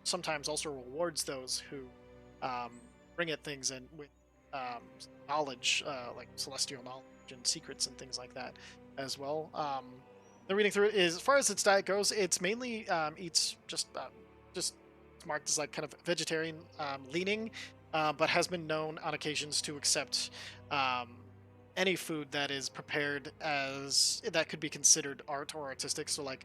sometimes also rewards those who bring it things in with knowledge, like celestial knowledge and secrets and things like that as well. The reading through it is, as far as its diet goes, it's mainly eats just marked as like kind of vegetarian leaning, but has been known on occasions to accept any food that is prepared as that could be considered art or artistic. So like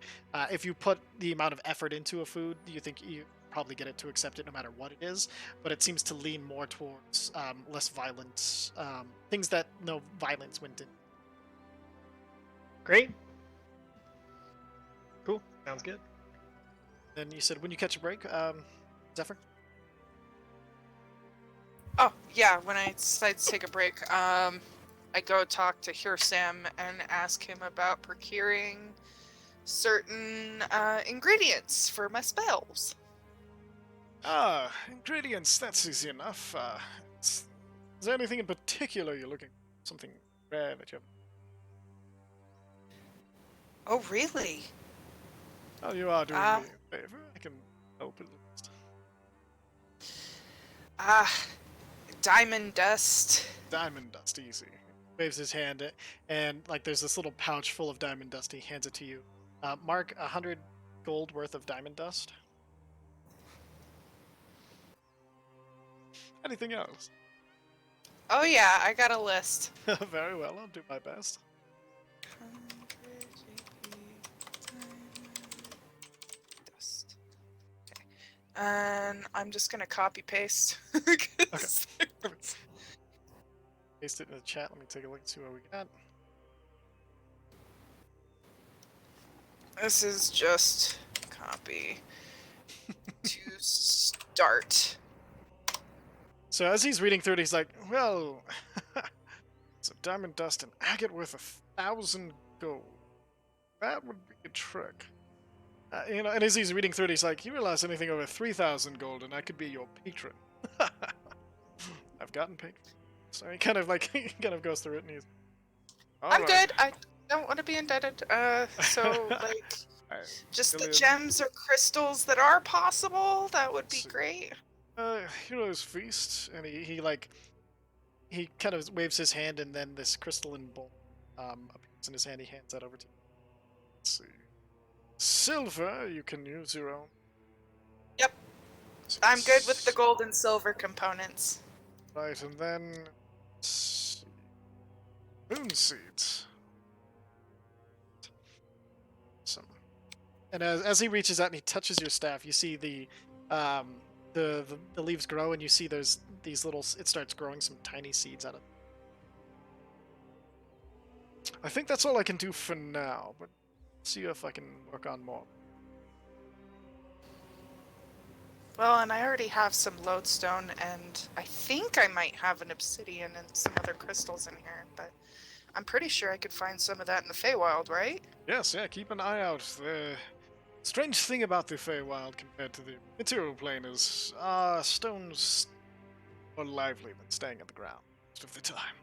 if you put the amount of effort into a food, you think you probably get it to accept it no matter what it is, but it seems to lean more towards less violent things that no violence went in. Great. Cool. Sounds good. Then you said when you catch a break, Zephyr? Oh, yeah, when I decide to take a break, I go talk to Hirsam and ask him about procuring certain ingredients for my spells. Ah, ingredients, that's easy enough. Is there anything in particular you're looking for? Something rare that you have? Oh, really? Oh, you are doing me a favor. I can help at least. Diamond dust. Diamond dust, easy. Waves his hand, and like there's this little pouch full of diamond dust. He hands it to you. Mark 100 gold worth of diamond dust. Anything else? Oh yeah, I got a list. Very well, I'll do my best. 100 dust. Okay. And I'm just gonna copy paste. Perfect. Paste it in the chat. Let me take a look and see what we got. This is just copy to start. So as he's reading through it, he's like, well, it's a diamond dust and agate worth 1,000 gold. That would be a trick. And as he's reading through it, he's like, you realize anything over 3,000 gold and I could be your patron. I've gotten paid. So he kind of goes through it and he's, I'm good. I don't want to be indebted. So like, Alright, just the Gillian. gems or crystals that are possible, that would be So- great. Hero's Feast, and he kind of waves his hand, and then this crystalline bowl appears in his hand. He hands that over to you. Let's see. Silver, you can use your own. Yep. I'm good with the gold and silver components. Right, and then let's see. Moon seeds. Some. And as he reaches out and he touches your staff, you see the leaves grow, and you see there's these little. It starts growing some tiny seeds out of. I think that's all I can do for now, but see if I can work on more. Well, and I already have some lodestone, and I think I might have an obsidian and some other crystals in here, but I'm pretty sure I could find some of that in the Feywild, right? Yes, yeah, keep an eye out. The strange thing about the Feywild compared to the material plane is stones more lively than staying on the ground most of the time.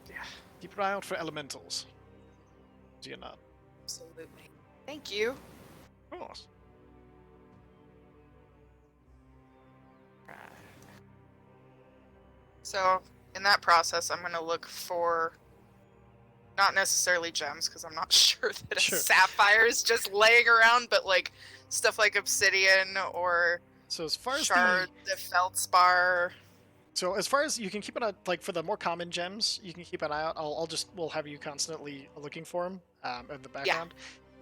Yeah, Keep your eye out for elementals. Do you not? absolutely. Thank you. Of course. So, in that process, I'm going to look for not necessarily gems, because I'm not sure that Sure. a sapphire is just laying around, but like stuff like obsidian or So as far as shard, the feldspar. So as far as you can keep an eye, like for the more common gems, you can keep an eye out. We'll have you constantly looking for them in the background.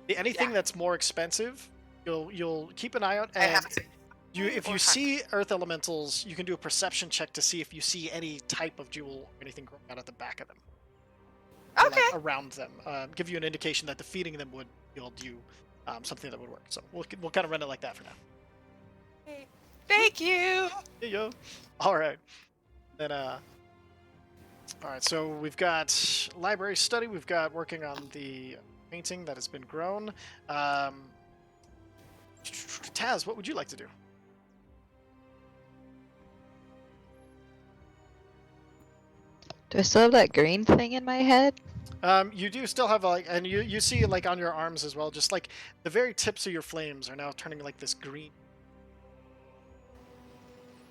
Anything Yeah. that's more expensive, you'll keep an eye out. I And have to. if or you hunt. see earth elementals, you can do a perception check to see if you see any type of jewel or anything growing out at the back of them. Or, Okay. like, around them, give you an indication that defeating them would yield you something that would work. So we'll kind of run it like that for now. Thank you. Yeah, yo. All right. Then, all right. So we've got library study. We've got working on the painting that has been grown. Taz, what would you like to do? Do I still have that green thing in my head? You do still have like, and you see like on your arms as well. Just like the very tips of your flames are now turning like this green.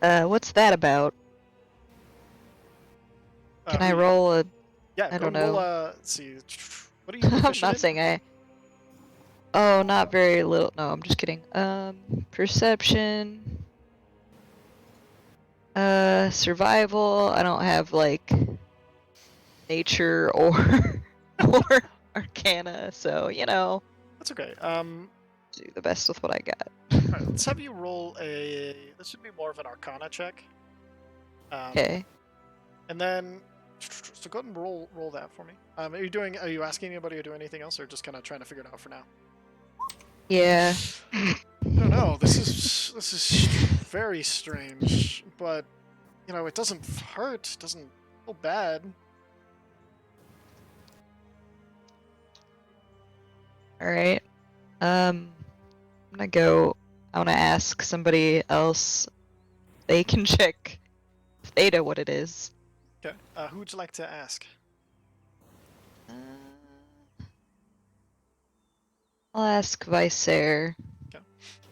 What's that about? Can I who- roll a? Yeah, I go don't and roll, know. let's see. What are you I'm proficient not in? saying I. Oh, not very little. No, I'm just kidding. Perception. Survival. I don't have like nature or or arcana, so That's okay. do the best with what I got. All right, let's have you roll a. This should be more of an Arcana check. Okay. And then, so go ahead and roll that for me. Are you asking anybody to do anything else, or just kind of trying to figure it out for now? Yeah. I don't know. This is very strange, but it doesn't hurt. It doesn't feel bad. All right. I'm gonna I want to ask somebody else. They can check if they know what it is. Okay. Who would you like to ask? Uh, I'll ask Visair.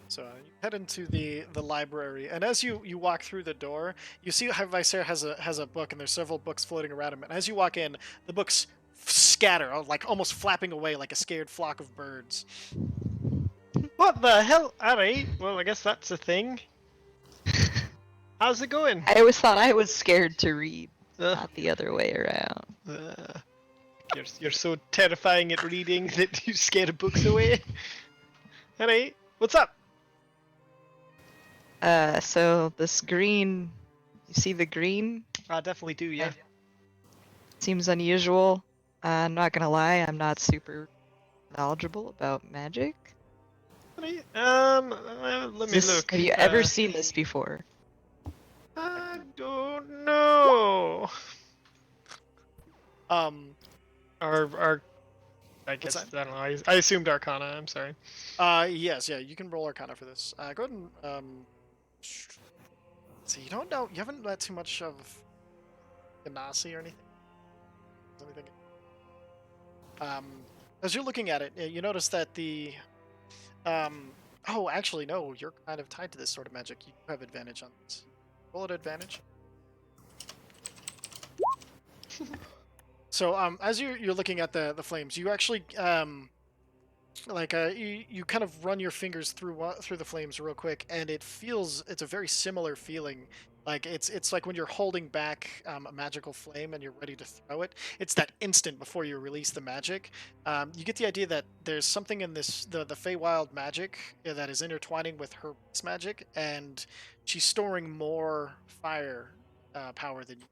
So you head into the library, and as you walk through the door, you see how Visair has a book, and there's several books floating around him. And as you walk in, the books scatter, like almost flapping away like a scared flock of birds. What the hell? Alright, well, I guess that's a thing. How's it going? I always thought I was scared to read, Uh, not the other way around. you're so terrifying at reading that you scare books away. Alright, what's up? So this green, you see the green? I definitely do, yeah. Seems unusual. I'm not gonna lie, I'm not super knowledgeable about magic. Alright, let me look. Have you ever seen this before? I don't know. Or I guess I that? don't know. I assumed Arcana. I'm sorry. Yes, yeah, you can roll Arcana for this. Go ahead and so you don't know, you haven't read too much of Ganassi or anything. As you're looking at it, you notice that the oh, actually no, you're kind of tied to this sort of magic. You have advantage on this. Roll at advantage. So as you're looking at the flames, you actually you kind of run your fingers through the flames real quick, and it's a very similar feeling. Like it's like when you're holding back a magical flame and you're ready to throw it. It's that instant before you release the magic. You get the idea that there's something in the Feywild magic that is intertwining with her magic, and she's storing more fire power than you.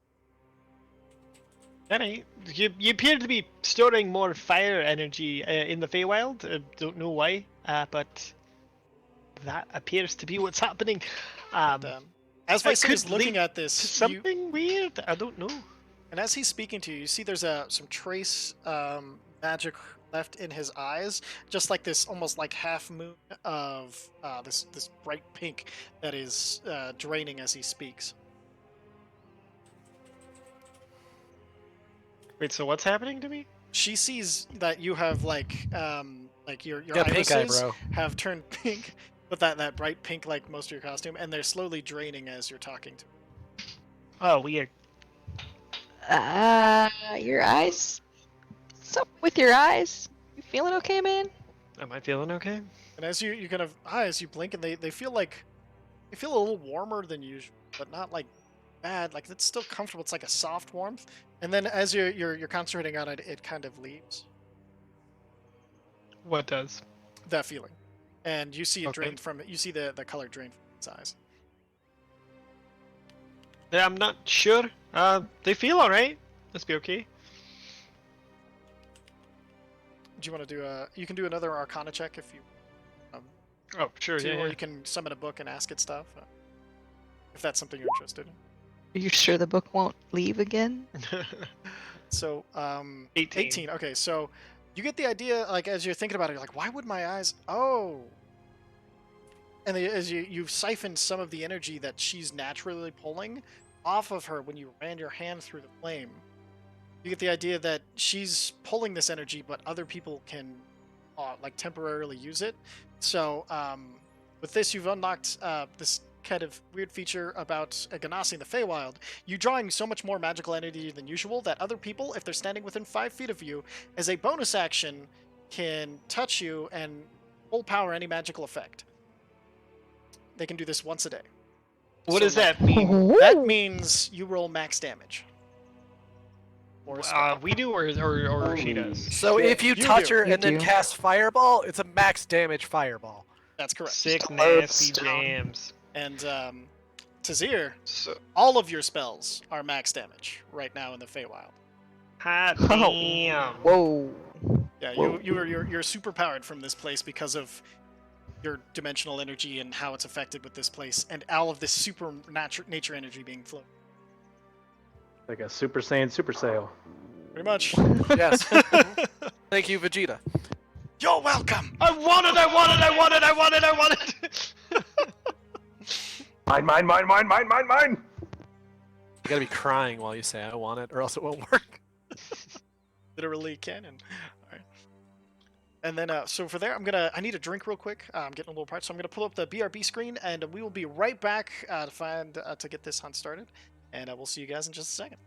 Alright, you appear to be storing more fire energy in the Feywild. Don't know why, but that appears to be what's happening. As That Visair is could looking lead at this, something weird. I don't know. and as he's speaking to you, you see there's some trace magic left in his eyes, just like this almost like half moon of this bright pink that is draining as he speaks. Wait, so what's happening to me? She sees that you have like your got pink eye, irises bro. have turned pink, but that bright pink like most of your costume, and they're slowly draining as you're talking to her. Oh, weird. Your eyes? What's up with your eyes? You feeling okay, man? Am I feeling okay? And as you kind of as you blink, and they feel a little warmer than usual, but not like bad. Like it's still comfortable. It's like a soft warmth. And then as you're concentrating on it, it kind of leaves What does? that feeling, and you see it Okay. drain from it. You see the color drain from its eyes. Yeah, I'm not sure. They feel alright. Must be okay. Do you want to do you can do another Arcana check if you Oh, sure. to, Yeah, or yeah. you can summon a book and ask it stuff, if that's something you're interested in. Are you sure the book won't leave again? So 18. 18. Okay, so you get the idea, like as you're thinking about it, you're like, why would my eyes? Oh. And as you siphon some of the energy that she's naturally pulling off of her when you ran your hand through the flame, you get the idea that she's pulling this energy, but other people can like temporarily use it. So with this, you've unlocked this kind of weird feature about Ganassi in the Feywild. You drawing so much more magical energy than usual that other people, if they're standing within 5 feet of you, as a bonus action, can touch you and full power any magical effect. They can do this once a day. What So, does like, that mean? That means you roll max damage. or a spell. We do, or she does. So if you You touch do. her You and then do. cast Fireball, it's a max damage Fireball. That's correct. Sick, Love nasty stone. jams. And Tazir, So, all of your spells are max damage right now in the Feywild. hot Oh. damn. Whoa. Yeah, Whoa. you're super powered from this place because of your dimensional energy and how it's affected with this place, and all of this super nature energy being flowed. Like a Super Saiyan Super Sale. Pretty much. Yes. Thank you, Vegeta. You're welcome. I want it. Mine. You gotta be crying while you say I want it, or else it won't work. Literally canon. All right. And then, so for there, I need a drink real quick. I'm getting a little parched, so I'm gonna pull up the BRB screen, and we will be right back to get this hunt started. And we'll see you guys in just a second.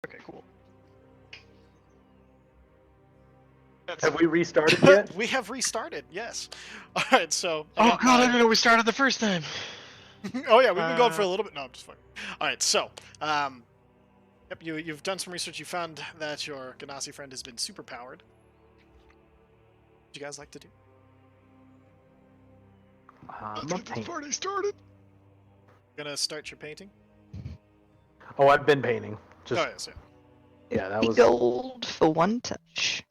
Okay, cool. Have we restarted yet? We have restarted. Yes. All right. So. Oh god, I didn't know we started the first time. Oh yeah, we've been going for a little bit. No, I'm just fucking. All right, so, yep, you've done some research. You found that your Ganassi friend has been super powered. What do you guys like to do? I'm Let's a get this paint. party started. Gonna start your painting? Oh, I've been painting. Just Oh yes, yeah. yeah, that Be was. gold for one touch.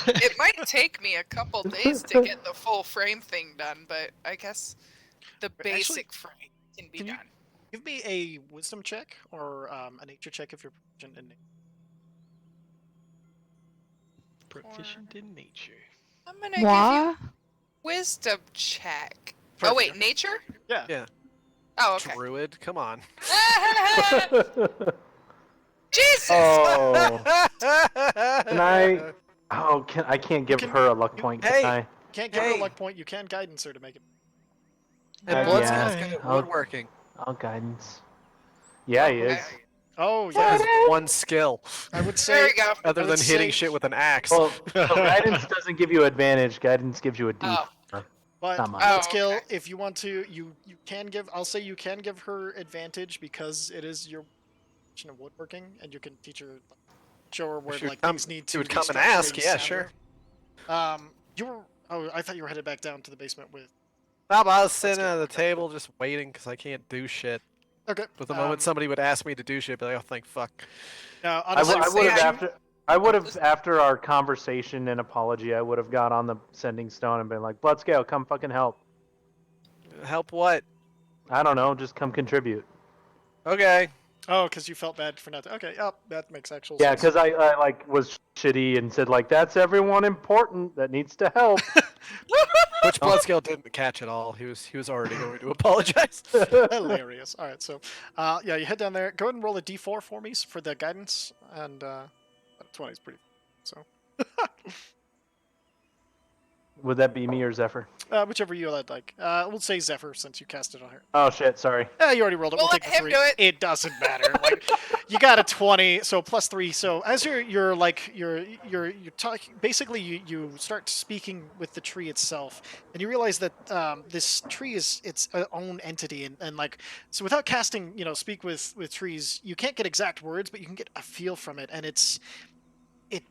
It might take me a couple days to get the full frame thing done, but I guess the Actually, basic frame can be can you- done. Give me a wisdom check or a nature check if you're proficient in nature. Proficient in nature. I'm gonna give you Moi? wisdom check. For- Oh wait, nature? Yeah. Yeah. Oh, okay. Druid, come on. Jesus! Oh, can I? Oh, I can't give her a luck point, can hey. I? Can't give her a Hey. luck point. You can guidance her to make it. And Blood's yeah. good at I'll- woodworking. I'll guidance. Yeah, he is. Oh That yeah. is one skill, I would There say. we go. other I than would hitting say- shit with an axe. Well, so guidance doesn't give you advantage. Guidance gives you a D. Oh. But Not mine. Oh, that skill, okay. if you want to, you can give. I'll say you can give her advantage because it is your of woodworking, and you can teach her, show her where She would like come- things need she to. would be come and structured ask, yeah, sounder. sure. You were. Oh, I thought you were headed back down to the basement with. No, but I was sitting good. at the table just waiting because I can't do shit. Okay. But the moment somebody would ask me to do shit, I'd be like, oh, thank fuck. Now, I honestly, would have yeah, after. I would have after our conversation and apology. I would have got on the sending stone and been like, "Bloodscale, come fucking help." Help what? I don't know, just come contribute. Okay. Oh, because you felt bad for not. Okay. Oh, that makes actual Yeah, sense. because I like was shitty and said like, "That's everyone important that needs to help." Which Bloodscale didn't catch at all. He was already going to apologize. Hilarious. All right, so yeah, you head down there. Go ahead and roll a d4 for me for the guidance, and 20 is pretty. So Would that be me or Zephyr? whichever you like. We'll say Zephyr since you cast it on her. Oh shit, sorry. You already rolled it. We'll We'll let take the him 3. do it. It doesn't matter. Like you got a 20, so plus 3. So as you're talking, basically you start speaking with the tree itself, and you realize that this tree is its own entity, and like so without casting, speak with trees, you can't get exact words, but you can get a feel from it, and it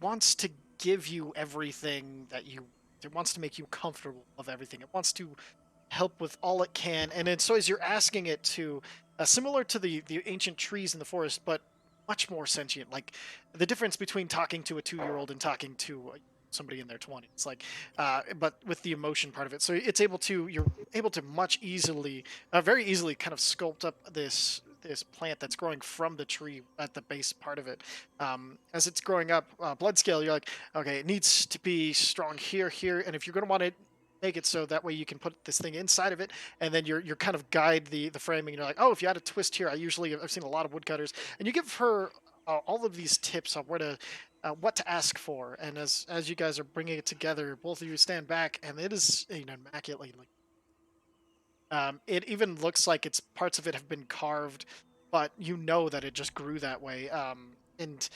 wants to give you everything that you. It wants to make you comfortable of everything. It wants to help with all it can, and then so as you're asking it to, similar to the ancient trees in the forest, but much more sentient. Like the difference between talking to a 2-year-old and talking to somebody in their 20s, like, but with the emotion part of it. So you're able to very easily, kind of sculpt up this plant that's growing from the tree at the base part of it. As it's growing up, blood scale, you're like, okay, it needs to be strong here, and if you're going to want to make it so that way you can put this thing inside of it, and then you're kind of guide the framing. You're like, oh, if you add a twist here, I've seen a lot of woodcutters, and you give her all of these tips on what to ask for. And as you guys are bringing it together, both of you stand back, and it is immaculately. It even looks like parts of it have been carved, but you know that it just grew that way. And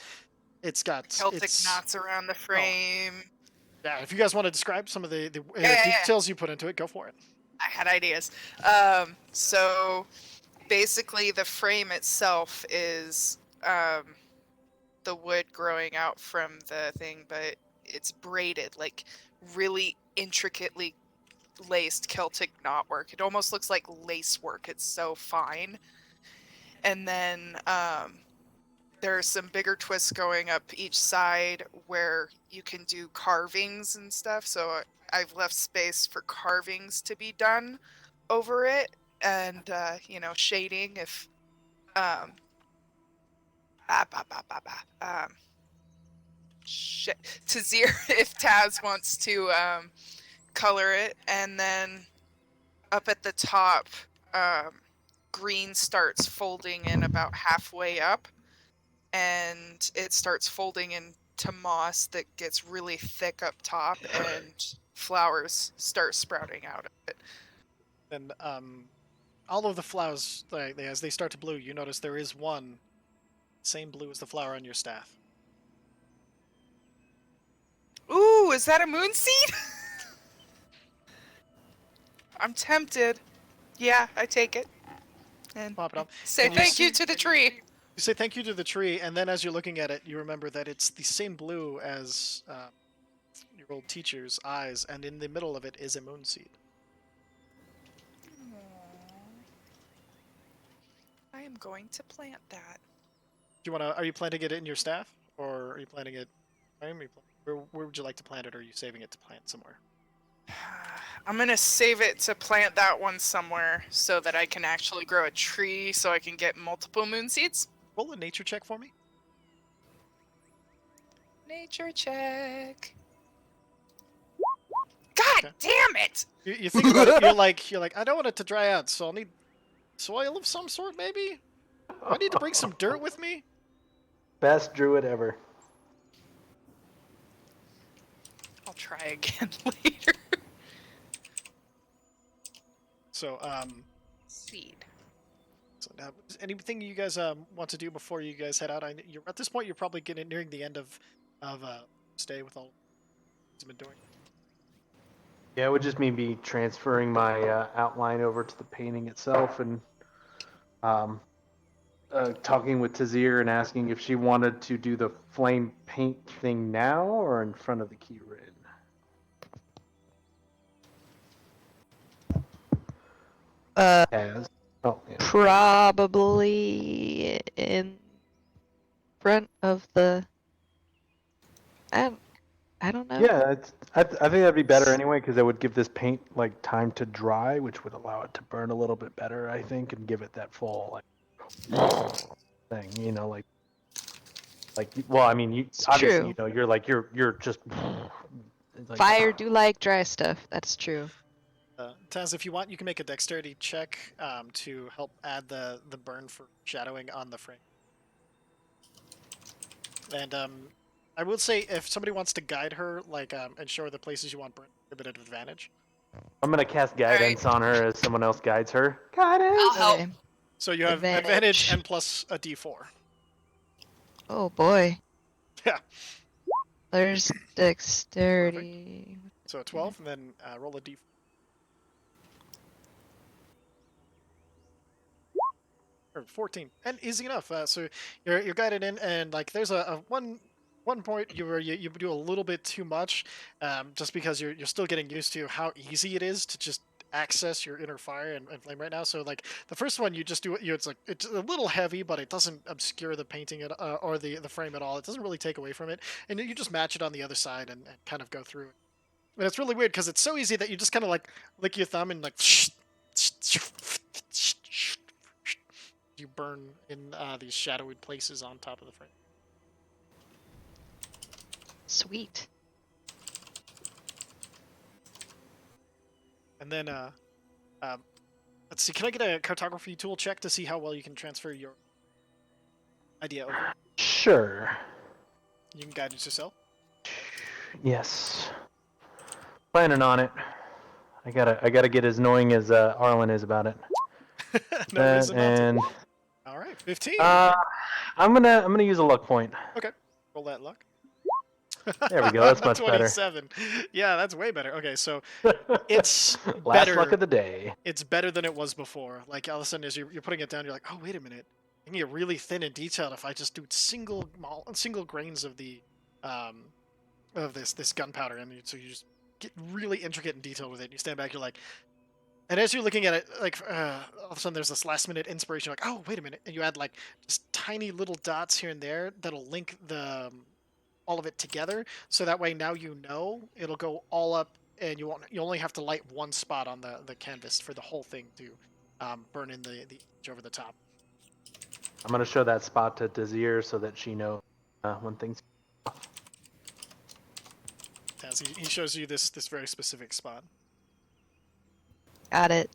it's got Celtic knots around the frame. Yeah, if you guys want to describe some of the Yeah. details you put into it, go for it. I had ideas. So basically, the frame itself is the wood growing out from the thing, but it's braided, like really intricately laced Celtic knotwork. It almost looks like lace work. It's so fine. And then there are some bigger twists going up each side where you can do carvings and stuff. So I've left space for carvings to be done over it, and shading if shit Tazir if Taz wants to color it. And then up at the top, green starts folding in about halfway up, and it starts folding into moss that gets really thick up top, and flowers start sprouting out of it. And all of the flowers, as they start to bloom, you notice there is one same blue as the flower on your staff. Ooh, is that a moon seed? I'm tempted. Yeah, I take it. And Pop it up. say And you thank you see- to the tree. You say thank you to the tree, and then as you're looking at it, you remember that it's the same blue as your old teacher's eyes, and in the middle of it is a moon seed. I am going to plant that. Are you planting it in your staff, or are you planting it? Where would you like to plant it, or are you saving it to plant somewhere? I'm gonna save it to plant that one somewhere so that I can actually grow a tree so I can get multiple moon seeds. Roll a nature check for me. Nature check. God Okay. damn it! You think about it, you're like, I don't want it to dry out, so I'll need soil of some sort, maybe? Do I need to bring some dirt with me? Best druid ever. I'll try again later. So, Seed. so now, anything you guys want to do before you guys head out? You're at this point, you're probably nearing the end of stay with all you've been doing. Yeah, it would just be transferring my outline over to the painting itself, and talking with Tazir and asking if she wanted to do the flame paint thing now or in front of the Ki-Rin. Taz. Oh, yeah. Probably in front of the. I don't know. Yeah, I think that'd be better anyway, because it would give this paint like time to dry, which would allow it to burn a little bit better, I think, and give it that full like thing. You know, well, I mean, you It's obviously true. you're just like, Fire do like dry stuff. That's true. Taz, if you want, you can make a dexterity check to help add the burn for shadowing on the frame. And I would say if somebody wants to guide her, like and show her the places you want burn, a bit of advantage. I'm gonna cast guidance on her as someone else guides her. Guidance. I'll help. Okay. So you have advantage and plus a d4. Oh boy. Yeah. There's dexterity. So a 12, and then roll a d4. Or 14, and easy enough. So you're guided in, and like there's a one point you do a little bit too much, just because you're still getting used to how easy it is to just access your inner fire and flame right now. So like the first one you just do it's like it's a little heavy, but it doesn't obscure the painting or the frame at all. It doesn't really take away from it, and you just match it on the other side and kind of go through it. And it's really weird because it's so easy that you just kind of like lick your thumb and like you burn in these shadowy places on top of the frame. Sweet. And then, let's see, can I get a cartography tool check to see how well you can transfer your idea over? Sure. You can guide it yourself. Yes. Planning on it. I gotta get as annoying as Arlen is about it. No reason not to. And All right, 15. I'm gonna use a luck point. Okay, roll that luck. There we go. That's much better. 27. Yeah, that's way better. Okay, so it's Last better. luck of the day. It's better than it was before. Like all of a sudden, as you're putting it down, you're like, oh wait a minute, I can get really thin and detailed if I just do single grains of the of this gunpowder, and so you just get really intricate and detailed with it. You stand back, you're like, and as you're looking at it, like all of a sudden there's this last minute inspiration, like, oh wait a minute, and you add like just tiny little dots here and there that'll link the all of it together, so that way now you know it'll go all up, and you only have to light one spot on the canvas for the whole thing to burn in the image over the top. I'm gonna show that spot to Desir so that she knows when things. As he shows you this very specific spot. Got it.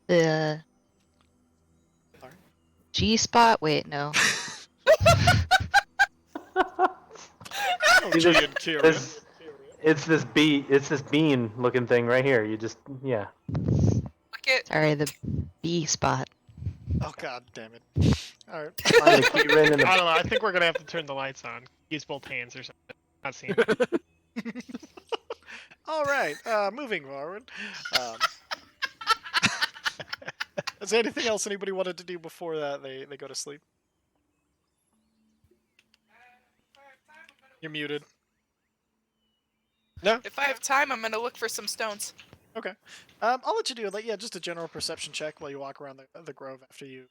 The Alright. G spot? Wait, no. Oh, gee, and Ki-Rin. It's this bean looking thing right here. You just Look at Sorry, the B spot. Oh god damn it! All right. find the Ki-Rin in I the. don't know. I think we're gonna have to turn the lights on. Use both hands or something. Not seeing it. All right. Moving forward. Is there anything else anybody wanted to do before that they go to sleep? You're muted. if I have time, I'm gonna look for some stones. Okay. I'll let you do like just a general perception check while you walk around the grove after you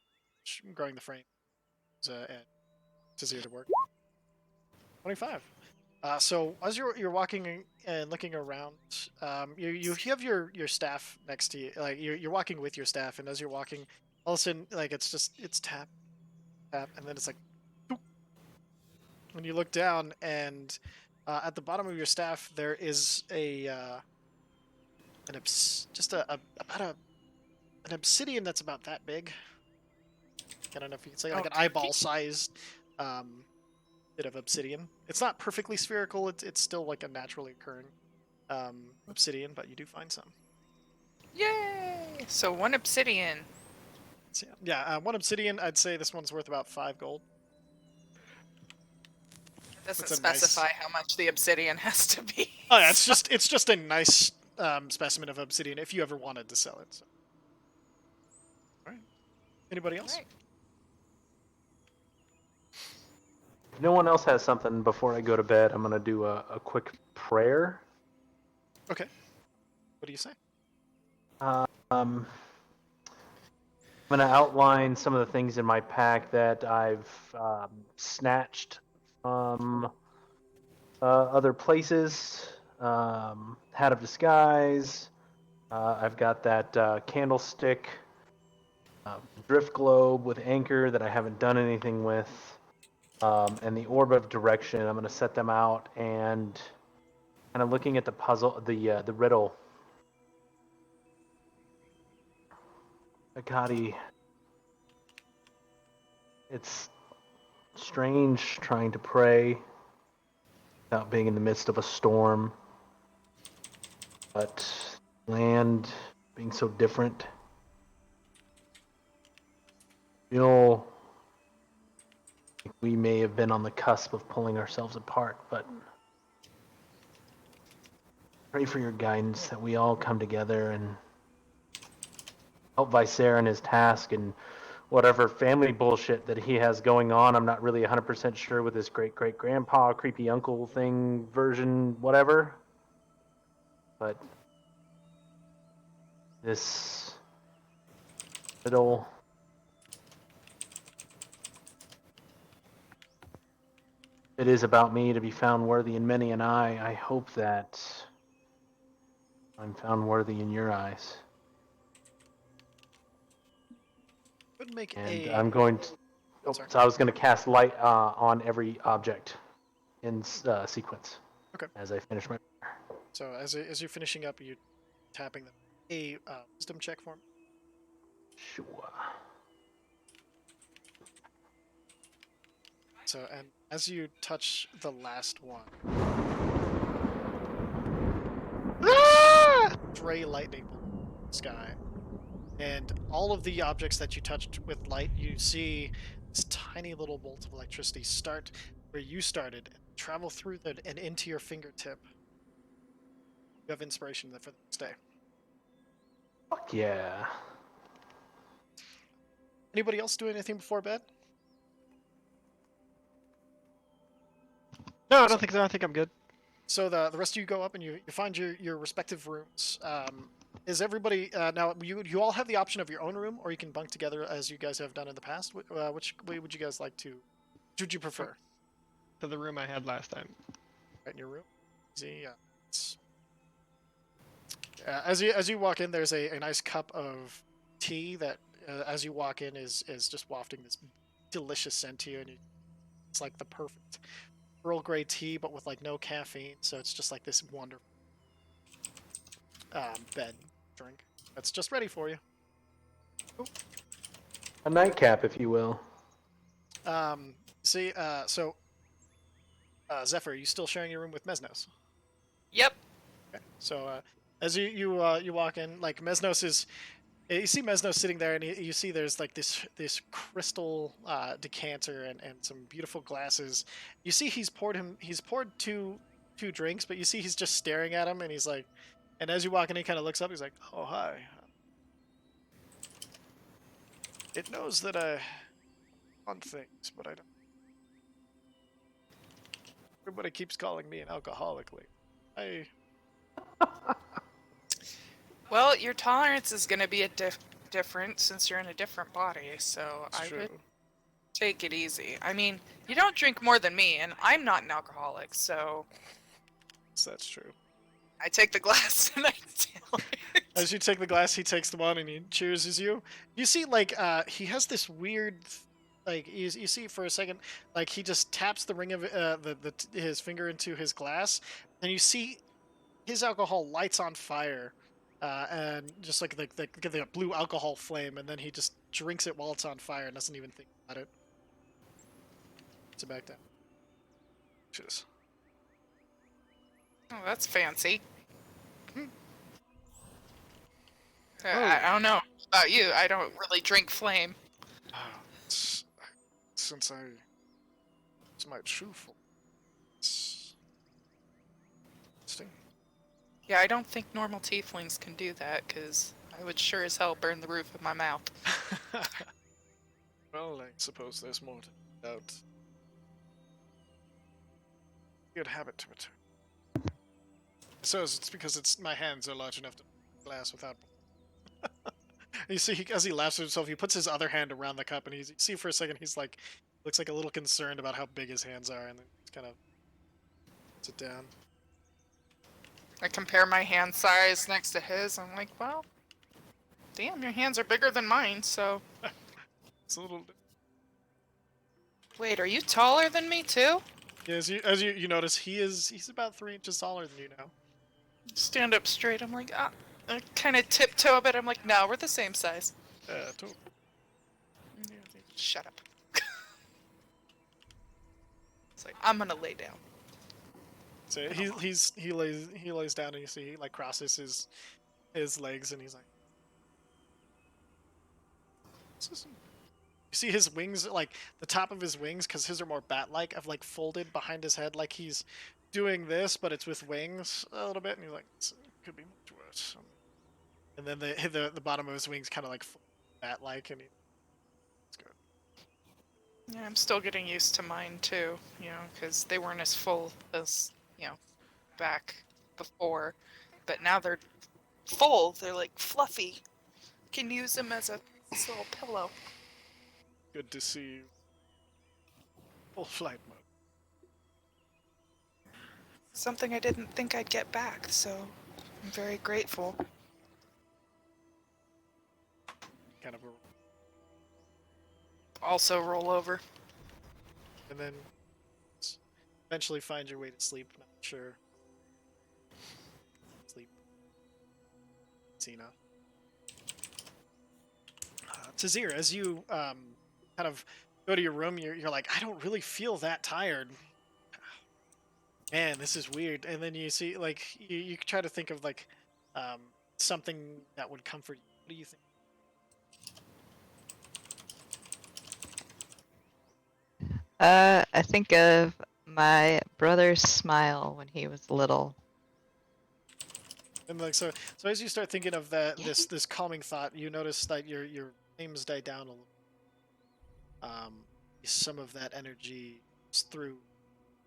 growing the frame. And it's easier to work. 25. So as you're walking and looking around, you have your staff next to you. Like you're walking with your staff, and as you're walking, all of a sudden like it's tap, tap, and then it's like, boop. When you look down, and at the bottom of your staff there is an obsidian that's about that big. I don't know if you can say like an eyeball-sized bit of obsidian. It's not perfectly spherical. It's still like a naturally occurring obsidian, but you do find some. Yay! So 1 obsidian. So, yeah, 1 obsidian. I'd say this one's worth about 5 gold. It doesn't That's a nice- specify how much the obsidian has to be. Oh yeah, it's just a nice specimen of obsidian if you ever wanted to sell it. So. All right. Anybody else? Alright. If no one else has something before I go to bed, I'm gonna do a quick prayer. Okay. What do you say? I'm going to outline some of the things in my pack that I've snatched from other places. Hat of Disguise. I've got that candlestick, drift globe with anchor that I haven't done anything with, and the orb of direction. I'm going to set them out and kind of looking at the puzzle, the riddle. Akati, it's strange trying to pray without being in the midst of a storm, but land being so different. Feel like we may have been on the cusp of pulling ourselves apart, but pray for your guidance that we all come together and help Viser in his task and whatever family bullshit that he has going on. I'm not really 100% sure with his great-great-grandpa, creepy uncle thing, version, whatever. But this riddle, it is about me to be found worthy in many an eye. I hope that I'm found worthy in your eyes. Would make And a. I'm going to. Oh, Sorry. so I was going to cast light on every object in sequence. Okay. As I finish my. So as you're finishing up, you tapping them. A wisdom check for me. Sure. So and as you touch the last one, Ah! stray lightning bolt in the sky, and all of the objects that you touched with light, you see this tiny little bolt of electricity start where you started, and travel through that and into your fingertip. You have inspiration for the next day. Fuck yeah. Anybody else do anything before bed? No, I don't think so. I think I'm good. So the rest of you go up and you find your respective rooms. Is everybody now? You all have the option of your own room, or you can bunk together as you guys have done in the past. Which way would you guys like to? Which would you prefer? To the room I had last time. Right in your room. Easy. As you walk in, there's a nice cup of tea that, as you walk in, is just wafting this delicious scent to you, and it's like the perfect Earl Grey tea, but with like no caffeine. So it's just like this wonderful bed drink that's just ready for you. A nightcap, if you will. See, Zephyr, are you still sharing your room with Mesnos? Yep. Okay. So as you walk in, like Mesnos is, you see Mesnos sitting there, and you see there's like this crystal decanter and some beautiful glasses. You see he's poured two drinks, but you see he's just staring at him, and he's like, and as you walk in, he kind of looks up. He's like, "Oh hi." It knows that I want things, but I don't. Everybody keeps calling me an alcoholic lately. Well, your tolerance is going to be different since you're in a different body, so It's I true. would take it easy. I mean, you don't drink more than me, and I'm not an alcoholic, so That's true. I take the glass and I down it. As you take the glass, he takes the one and he cheers you. You see, like, he has this weird, like, you see for a second, like, he just taps the ring of his finger into his glass, and you see his alcohol lights on fire, and just like the blue alcohol flame, and then he just drinks it while it's on fire and doesn't even think about it. Puts it back down. Cheers. Oh, that's fancy. Hmm. I don't know about you. I don't really drink flame. Since it's my true form. It's interesting. Yeah, I don't think normal tieflings can do that, because I would sure as hell burn the roof of my mouth. Well, I suppose there's more to doubt. Good habit to return. So it's because my hands are large enough to glass without. You see, as he laughs at himself, he puts his other hand around the cup, and you see for a second he's like, looks like a little concerned about how big his hands are, and then he's kind of puts it down. I compare my hand size next to his. I'm like, well, damn, your hands are bigger than mine. So, It's a little. wait, are you taller than me too? Yeah, as you notice, he's about 3 inches taller than you now. Stand up straight. I'm like, I kind of tiptoe a bit. I'm like, no, we're the same size. Totally. Shut up. It's like, I'm gonna lay down. So he lays down, and you see he like crosses his legs, and he's like. You see his wings, like the top of his wings, because his are more bat-like, have like folded behind his head, like he's doing this, but it's with wings a little bit, and he's like, it could be much worse. And then the bottom of his wings kind of like bat-like, and it's good. Yeah, I'm still getting used to mine too, because they weren't as full as, back before. But now they're full. They're like fluffy. Can use them as a little pillow. Good to see you. Full flight mode. Something I didn't think I'd get back, so I'm very grateful. Kind of Also roll over. and then eventually find your way to sleep. Not sure. Sleep. Cena. Tazir, as you kind of go to your room, you're like, I don't really feel that tired. Man, this is weird. And then you see, like, you try to think of like something that would comfort you. What do you think? I think of my brother's smile when he was little. And like so as you start thinking of that this calming thought, you notice that your flames die down a little. Some of that energy is through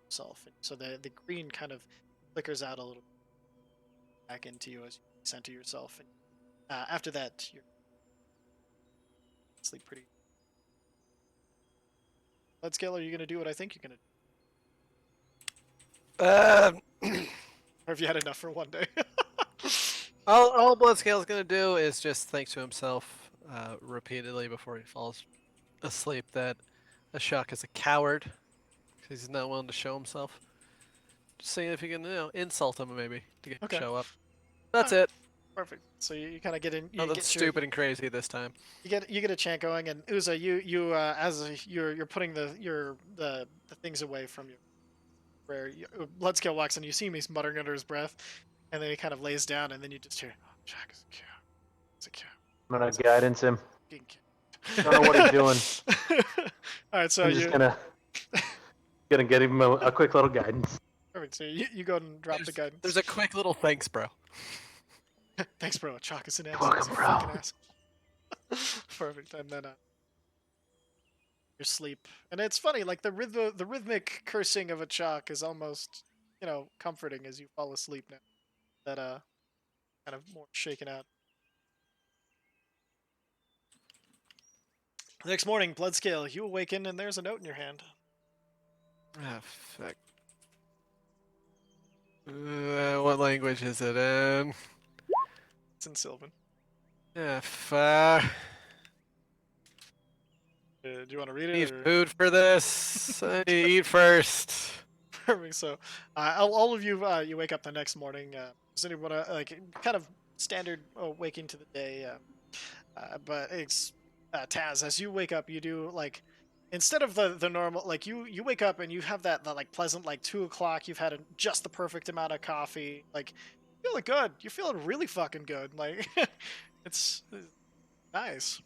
itself, so the green kind of flickers out a little back into you as you center yourself. And after that, you sleep pretty. Let's go. Are you gonna do what I think you're gonna do? Or have you had enough for one day? All Bloodscale's gonna do is just think to himself repeatedly before he falls asleep that Ashok is a coward because he's not willing to show himself. Just seeing if you can, insult him maybe to get him to Okay. show up. That's it. Perfect. So you kind of get in. You Nothing get stupid and crazy this time. You get a chant going, and Uza, as you're putting the things away from you, where Bloodscale walks in, you see him, he's muttering under his breath, and then he kind of lays down, and then you just hear, oh, Jack is a cow. It's a cow. I'm gonna guidance him. I don't know what he's doing. All right, so I'm you just gonna get him a quick little guidance. perfect. So you go and drop the guidance. There's a quick little thanks, bro. Thanks, bro. Chalk is an ass. Welcome, He's a bro. fucking asshole. Perfect. And then your sleep, and it's funny, like the rhythmic cursing of a chalk is almost, comforting as you fall asleep now. That kind of more shaken out. The next morning, Bloodscale, you awaken and there's a note in your hand. Ah, fuck. What language is it in? It's in Sylvan. Ah, fuck. Do you want to read Need it? Or... food for this. I need to eat first. Perfect. So, all of you, you wake up the next morning. Does anyone kind of standard waking to the day? But it's Taz. As you wake up, you do instead of the normal, you wake up and you have that pleasant 2 o'clock. You've had just the perfect amount of coffee. Feeling good. You're feeling really fucking good. It's nice.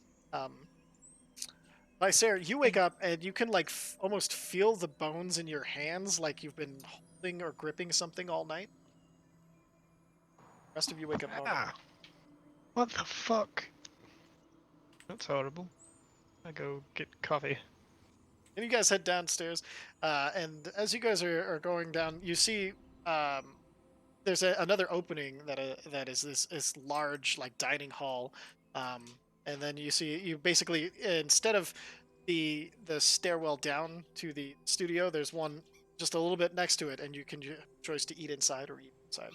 Sarah, you wake up and you can almost feel the bones in your hands, like you've been holding or gripping something all night. The rest of you wake up normal. What the fuck? That's horrible. I go get coffee. And you guys head downstairs, and as you guys are going down, you see there's another opening that is this large dining hall and then you basically, instead of the stairwell down to the studio, there's one just a little bit next to it, and you can choose to eat inside or eat outside.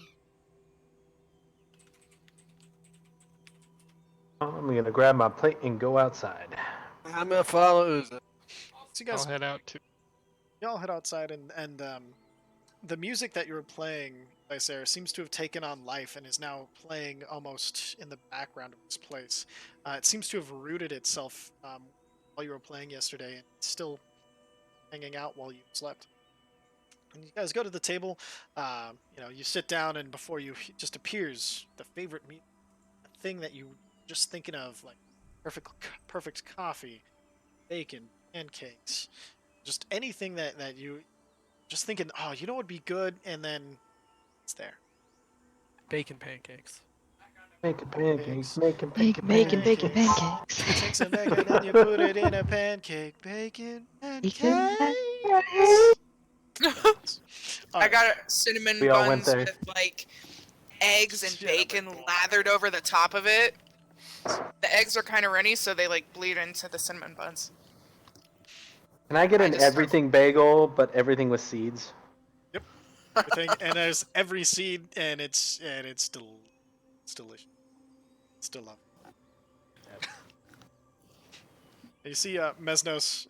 I'm gonna grab my plate and go outside. I'm gonna follow Uza. So you I'll guys, head out too. y'all head outside, and the music that you were playing, Lysair, seems to have taken on life and is now playing almost in the background of this place. It seems to have rooted itself while you were playing yesterday, and it's still hanging out while you slept. And you guys go to the table. You sit down, and before you just appears the favorite thing that you just thinking of, like perfect coffee, bacon, pancakes, just anything that you just thinking, oh, you know what would be good, and then it's there. Bacon pancakes. Making pancakes, making Making bacon pancakes. pancakes. You take some bacon and you put it in a pancake. Bacon Bacon pancakes. I got cinnamon We all went buns there. with like eggs and Shit, I'm bacon like, lathered over the top of it. The eggs are kind of runny, so they like bleed into the cinnamon buns. Can I get I an just start- everything bagel, but everything with seeds? Everything, and there's every seed, and it's delicious. Still love it. You see Mesnos,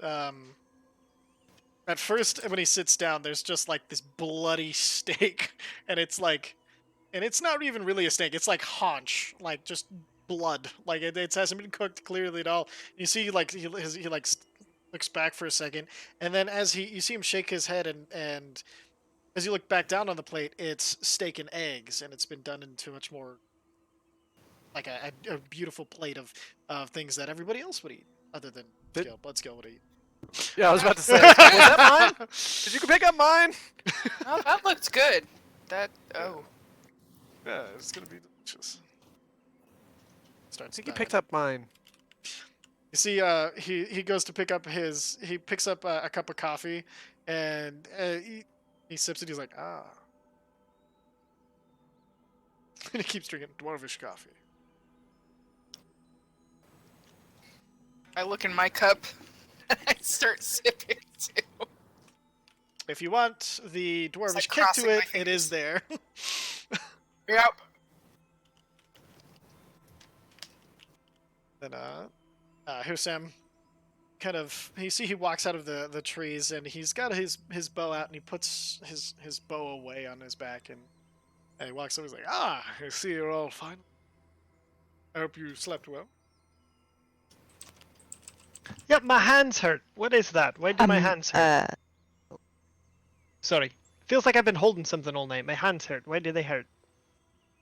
at first when he sits down, there's just like this bloody steak, and it's not even really a steak, it's like haunch, like just blood, like it hasn't been cooked clearly at all. You see like he looks back for a second, and then as you see him shake his head, and as you look back down on the plate, it's steak and eggs, and it's been done into much more like a beautiful plate of things that everybody else would eat, other than Bloodskill would eat. Yeah, I was about to say, was that mine? Did you pick up mine? Oh, that looked good. Yeah, it's gonna be delicious. I Starts. think you picked up mine. You see, he goes to pick up he picks up a cup of coffee, and he sips it. He's like, ah, and he keeps drinking dwarvish coffee. I look in my cup and I start sipping too. If you want the dwarvish like kick crossing to my it, it is fingers. there. Yep. Then Husam kind of he walks out of the trees, and he's got his bow out, and he puts his bow away on his back, and he walks over. He's like, ah, I see you're all fine. I hope you slept well. Yep, my hands hurt. What is that? Why do my hands hurt? Sorry. Feels like I've been holding something all night. My hands hurt. Why do they hurt?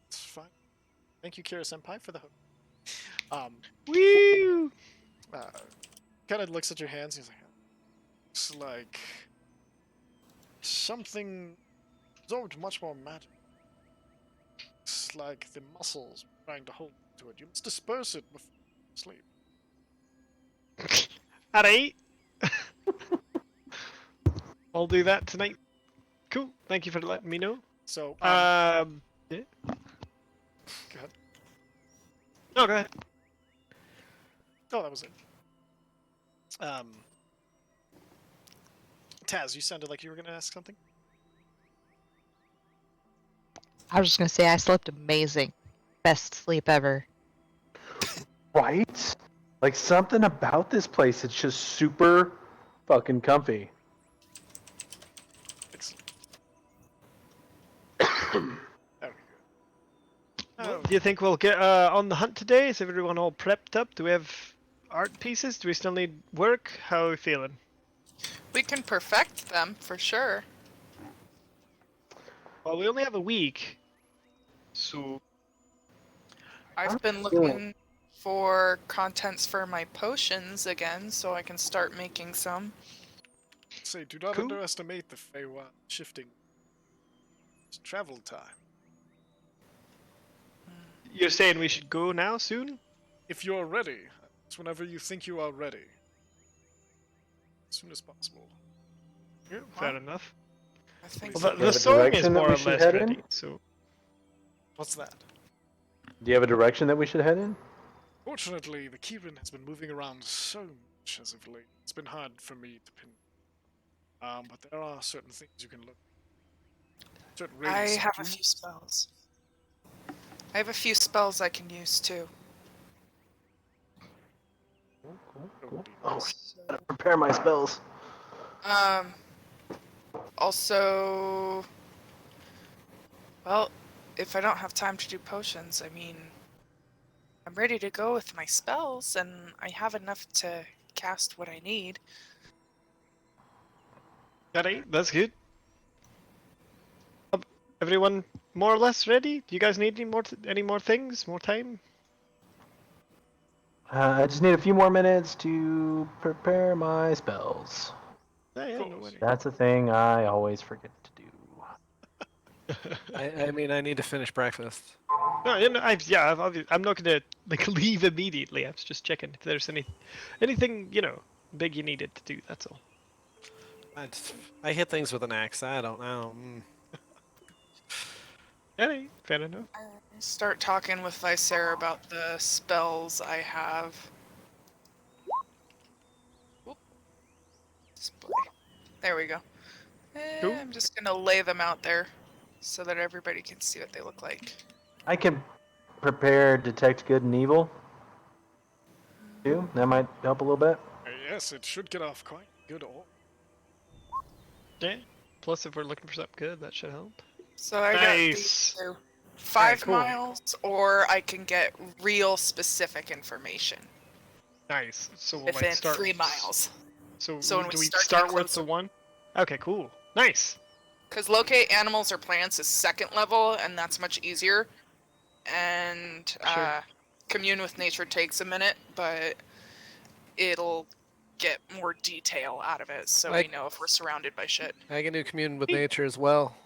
It's fine. Thank you, Kira Senpai, for the hook. Woo! Kind of looks at your hands. He's like, looks like something absorbed much more magic. Looks like the muscles trying to hold to it. You must disperse it before you sleep. Alright. I'll do that tonight. Cool. Thank you for letting me know. So, Yeah. go ahead. No, go ahead. Oh, that was it. Taz, you sounded like you were going to ask something. I was just gonna say I slept amazing. Best sleep ever. Right? Like something about this place, it's just super fucking comfy. Excellent. Okay, good. Oh, Do you think we'll get on the hunt today? Is everyone all prepped up? Do we have art pieces? Do we still need work? How are we feeling? We can perfect them for sure. Well, we only have a week. So, I've been looking for contents for my potions again, so I can start making some. say, do not Cool. underestimate the Feywild shifting travel time. you're saying we should go now, soon? If you're ready, it's whenever you think you are ready. As soon as possible. Yeah, fair enough. I think Well, so. the, Do you have the a song is direction that more we or should less head in? ready, so... What's that? Do you have a direction that we should head in? Fortunately, the Ki-Rin has been moving around so much as of late. It's been hard for me to pin. But there are certain things you can look. Certain I radius. have a few spells. I have a few spells I can use too. Cool. Oh, So, gotta prepare my spells. also, well, if I don't have time to do potions, I mean, I'm ready to go with my spells, and I have enough to cast what I need. Alright, that's good. Everyone more or less ready? Do you guys need any more things? More time? I just need a few more minutes to prepare my spells. Yeah, no course. worries. That's a thing I always forget to do. I mean, I need to finish breakfast. No, I'm not gonna like leave immediately. I was just checking if there's anything big you needed to do. That's all. I hit things with an axe. I don't know. Alright, fair enough. Start talking with Visera about the spells I have. Oop. Display. There we go. Cool. I'm just gonna lay them out there so that everybody can see what they look like. I can prepare detect good and evil too. That might help a little bit. Yes, it should get off quite good. Yeah. Plus, if we're looking for something good, that should help. So I got these Nice. two. 5 cool. miles, or I can get real specific information Nice. So we'll within like start 3 miles. So, So when do we we start start getting with the closer- one? Okay, cool. Nice. Because locate animals or plants is 2nd level, and that's much easier. And Sure. commune with nature takes a minute, but it'll get more detail out of it, so we know if we're surrounded by shit. I can do commune with nature as well.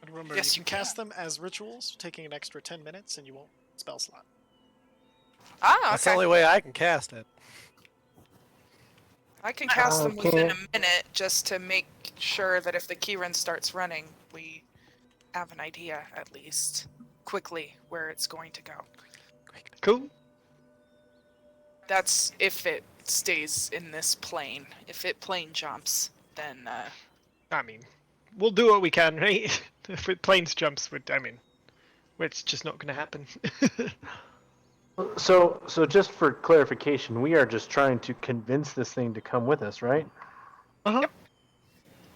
And remember, Yes, you can cast them as rituals, taking an extra 10 minutes, and you won't spell slot. Ah, That's the okay. only way I can cast it. I can cast them Okay. within a minute just to make sure that if the Ki-Rin starts running, we have an idea, at least, quickly, where it's going to go. Cool. That's if it stays in this plane. If it plane jumps, then I mean, we'll do what we can, right? If it planes jumps, it's just not gonna happen. So just for clarification, we are just trying to convince this thing to come with us, right? Uh-huh.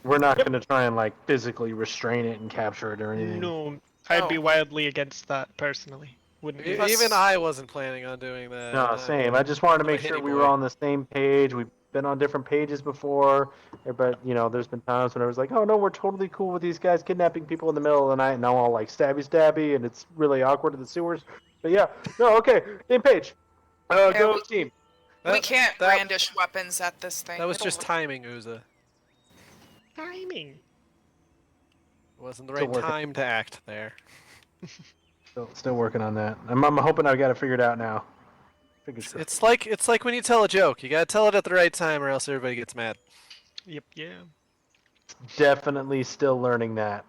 We're not Yep. going to try and like physically restrain it and capture it or anything. No, I'd be Oh. wildly against that personally. Wouldn't do it. Plus- Even I wasn't planning on doing that. No, same. I just wanted to I'm a make sure hitty we boy. were on the same page. We've been on different pages before, but there's been times when I was like, "Oh no, we're totally cool with these guys kidnapping people in the middle of the night," and now all like stabby, and it's really awkward in the sewers. But yeah, no, okay, same page. Go we- team. we can't that- brandish weapons at this thing. That was It'll just work. timing, Uza. Timing. It wasn't the Still right working. time to act there. Still working on that. I'm hoping I've got it figured out now. Fingers crossed. It's like when you tell a joke. You gotta tell it at the right time, or else everybody gets mad. Yep. Yeah. Definitely still learning that.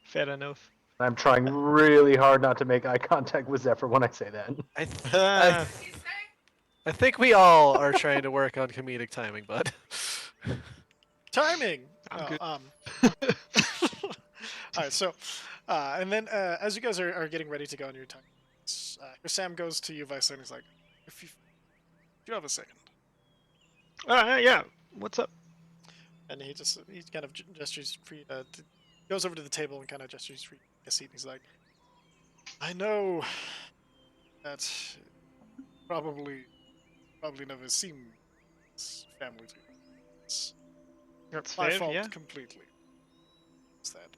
Fair enough. I'm trying really hard not to make eye contact with Zephyr when I say that. I think we all are trying to work on comedic timing, bud. Timing! I'm good. Alright, so, and then as you guys are getting ready to go on your time, Sam goes to you, Vice, and he's like, if you have a second. Yeah. What's up? And he kind of gestures for you goes over to the table and kind of gestures for you to take a seat. And he's like, I know that probably never seen this family to you. It's That's my fair. fault Yeah. completely. It's that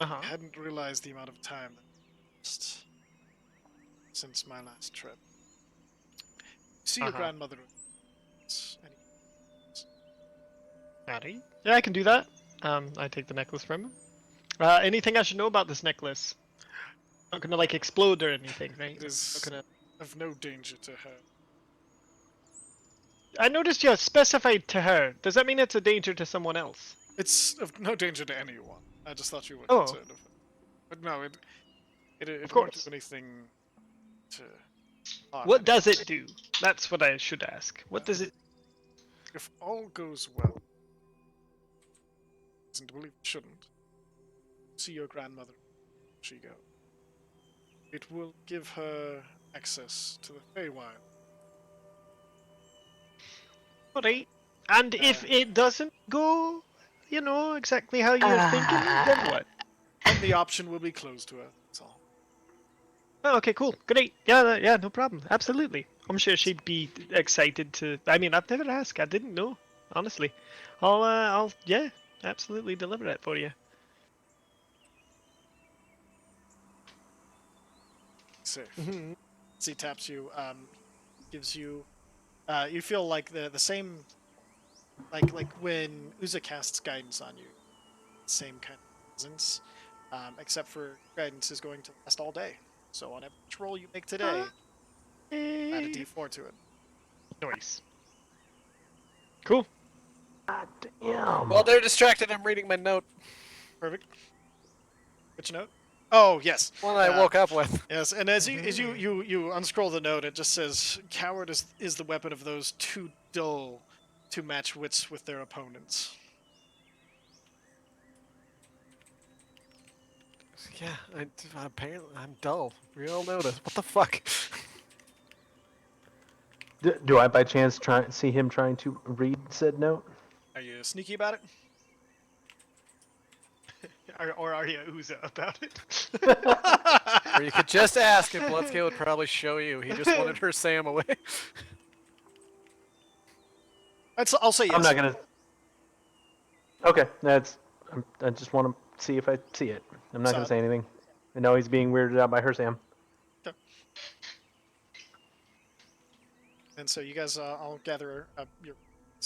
Uh-huh. I hadn't realized the amount of time that passed since my last trip. See your Uh-huh. grandmother. Alright. Yeah, I can do that. I take the necklace from him. Anything I should know about this necklace? Not gonna like explode or anything, right? It is Not gonna... of no danger to her. I noticed you specified to her. Does that mean it's a danger to someone else? It's of no danger to anyone. I just thought you were Oh. concerned of it. But no, it Of won't course. do anything to All What right. does it do? That's what I should ask. What does it? If all goes well, reason to believe it shouldn't. See your grandmother. She go. It will give her access to the Feywild. Alright. And if it doesn't go, exactly how you're thinking, then what? And the option will be closed to her. That's all. Oh, okay, cool, great. Yeah, yeah, no problem. Absolutely. I'm sure she'd be excited to. I mean, I've never asked. I didn't know, honestly. Yeah, absolutely deliver it for you. Safe. Mm-hmm. As he taps you, gives you. You feel like the same, like when Uza casts guidance on you, same kind of presence, except for guidance is going to last all day. So on every roll you make today, add a D4 to it. Nice. Cool. God damn. While they're distracted, I'm reading my note. Perfect. Which note? Oh yes. One I woke up with. Yes, and as you unscroll the note, it just says, "Coward is the weapon of those too dull to match wits with their opponents." Yeah, apparently I'm dull. We all know this. What the fuck? Do I by chance see him trying to read said note? Are you sneaky about it? Or are you Uza about it? Or you could just ask, and Bloodscale would probably show you. He just wanted her Sam away. I'll say yes. I'm not gonna. Okay, I just want to see if I see it. I'm not gonna Solid. say anything. I know he's being weirded out by her Sam. And so you guys all gather up your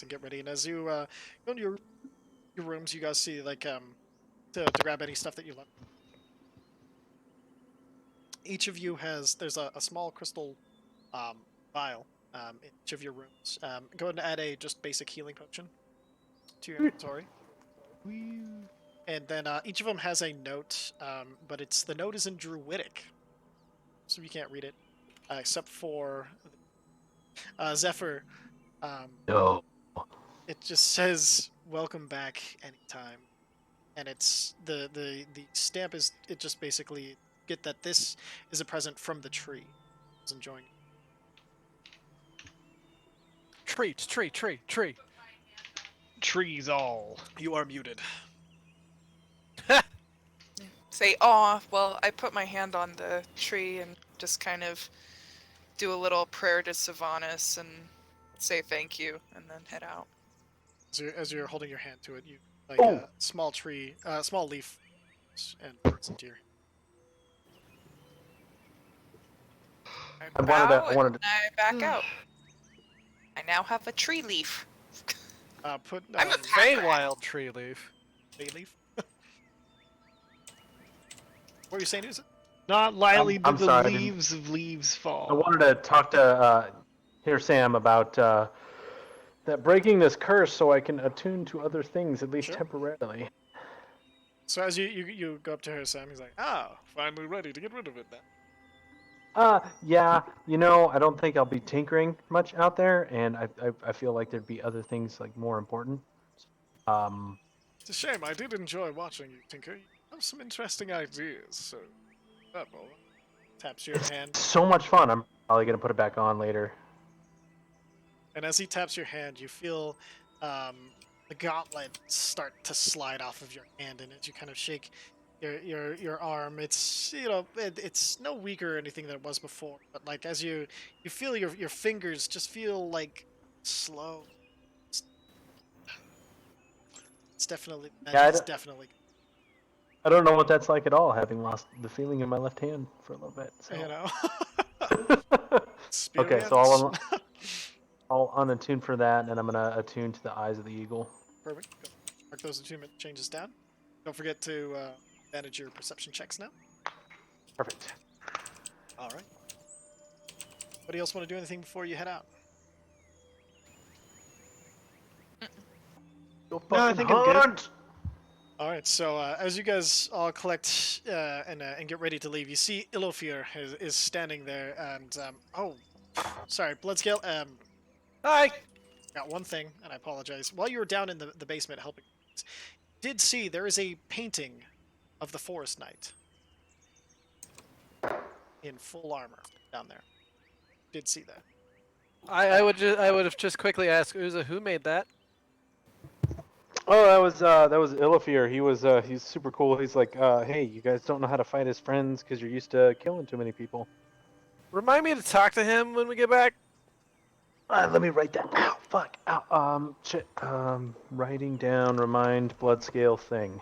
and get ready. And as you go into your rooms, you guys see like to grab any stuff that you left. Each of you there's a small crystal vial in each of your rooms. Go ahead and add a just basic healing potion to your inventory. And then each of them has a note, but the note is in Druidic, so you can't read it, except for Zephyr. No. It just says "Welcome back anytime," and it's the stamp is it just basically get that this is a present from the tree. Is enjoying. Tree. Trees all. You are muted. Say, "Aw." Well, I put my hand on the tree and just kind of do a little prayer to Sylvanas and say thank you, and then head out. As you're holding your hand to it, you like a small tree, small leaf, and burns into your. I I wanted to. and I back out. I now have a tree leaf. Put I'm a Feywild tree leaf. bay leaf. What were you saying? Is it? Not lightly do I'm the sorry, I didn't- leaves of leaves fall. I wanted to talk to here Sam about that breaking this curse so I can attune to other things at least Sure. temporarily. So as you go up to her, Sam, he's like, finally ready to get rid of it then. Yeah, I don't think I'll be tinkering much out there, and I feel like there'd be other things like more important. It's a shame. I did enjoy watching you, Tinker. You have some interesting ideas. So, purple taps your hand, So much fun. I'm probably gonna put it back on later. and as he taps your hand, you feel the gauntlet start to slide off of your hand, and as you kind of shake your arm, it's it's no weaker or anything than it was before, but like as you feel your fingers just feel like slow. It's definitely Yeah, definitely I don't know what that's like at all, having lost the feeling in my left hand for a little bit. So. Okay, so I'll unattune for that, and I'm gonna attune to the eyes of the eagle. Perfect. Go. Mark those attunement changes down. Don't forget to manage your perception checks now. Perfect. All right. Anybody else want to do anything before you head out? Go No, I fucking think I'm good. hunt! All right. So as you guys all collect and get ready to leave, you see Ilofir is standing there, and oh, sorry, Bloodscale. Hi. Got one thing, and I apologize. While you were down in the basement helping, did see there is a painting of the Forest Knight in full armor down there. Did see that. I would have just quickly asked Uza who made that. Oh, that was Ilifir. He's super cool. He's like, hey, you guys don't know how to fight as friends because you're used to killing too many people. Remind me to talk to him when we get back. Let me write that. Ow, fuck. Ow. Shit. Writing down. Remind Bloodscale thing.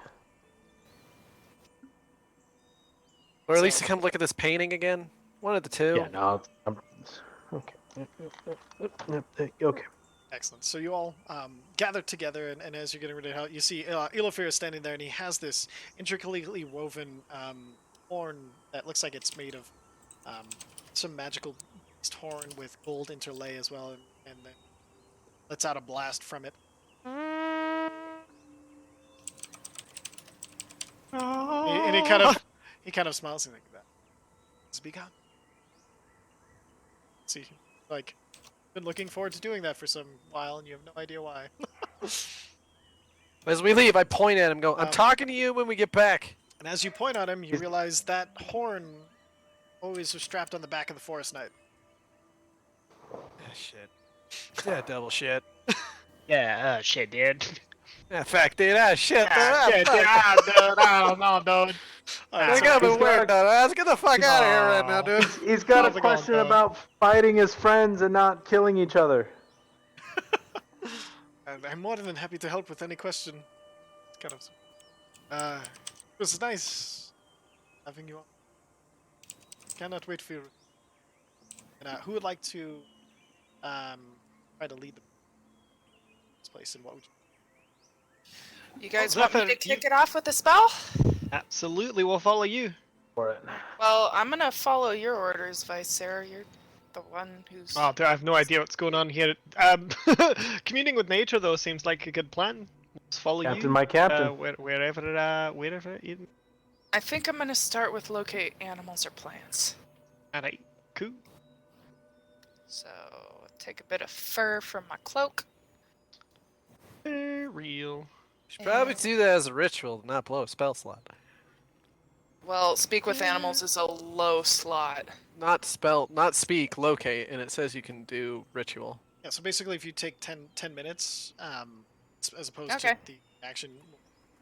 Or at least to come look at this painting again. One of the two. Yeah. No. Okay. Okay. Excellent. So you all gather together, and as you're getting ready to help, you see Ilofir is standing there, and he has this intricately woven horn that looks like it's made of some magical horn with gold interlay as well, and then lets out a blast from it. And he kind of smiles and like that. It's begun. See, like, been looking forward to doing that for some while, and you have no idea why. As we leave, I point at him, go, I'm Um, talking to you when we get back. And as you point at him, you realize that horn always was strapped on the back of the Forest Knight. Ah, shit. Yeah, double shit. Yeah, shit, dude. Yeah, fact, dude. Ah, shit. Ah, shit, dude. Fuck. Ah, dude. I don't know, dude. I got he's me weird, got- dude. Let's get the fuck out of here right now, dude. He's got How's a it going, question dog? about fighting as friends and not killing each other. And I'm more than happy to help with any question. It's kind of. It was nice having you on. Cannot wait for you. And who would like to try to lead this place, and what would you? You guys Oh, want me Zephyr, to kick it off with a spell? Absolutely, we'll follow you. For it. Well, I'm gonna follow your orders, Viceroy. You're the one who's. Oh, dude, I have no idea what's going on here. Communing with nature, though, seems like a good plan. Let's follow Captain, you. my captain. Wherever. I think I'm gonna start with locate animals or plants. Alright, cool. So take a bit of fur from my cloak. Real. Should probably do that as a ritual, not blow a spell slot. Well, speak with animals is a low slot. Not speak, locate, and it says you can do ritual. Yeah. So basically, if you take 10 minutes, as opposed Okay. to the action,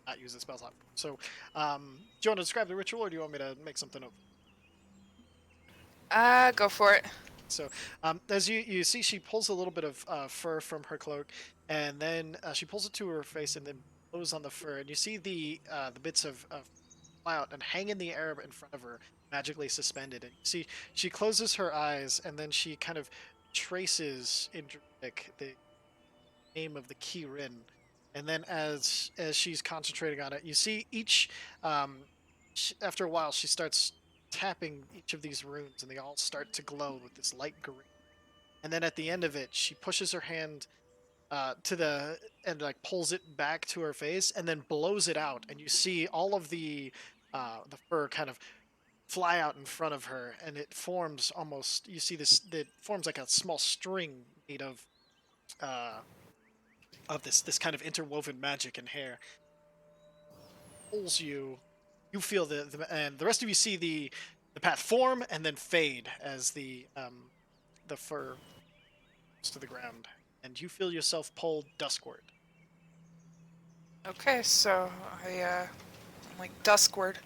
not use the spell slot. So, do you want to describe the ritual, or do you want me to make something up? Go for it. So, as you see, she pulls a little bit of fur from her cloak, and then she pulls it to her face, and then blows on the fur, and you see the bits of fly out and hang in the air in front of her, magically suspended. And you see, she closes her eyes, and then she kind of traces in Druidic the name of the Ki-Rin, and then as she's concentrating on it, you see each. After a while, she starts tapping each of these runes, and they all start to glow with this light green. And then at the end of it, she pushes her hand to the and like pulls it back to her face, and then blows it out, and you see all of the fur kind of fly out in front of her, and it forms almost. You see this. It forms like a small string made of this kind of interwoven magic and hair. Pulls you. You feel and the rest of you see the path form and then fade as the fur goes to the ground, and you feel yourself pulled duskward. Okay, so I'm like duskward.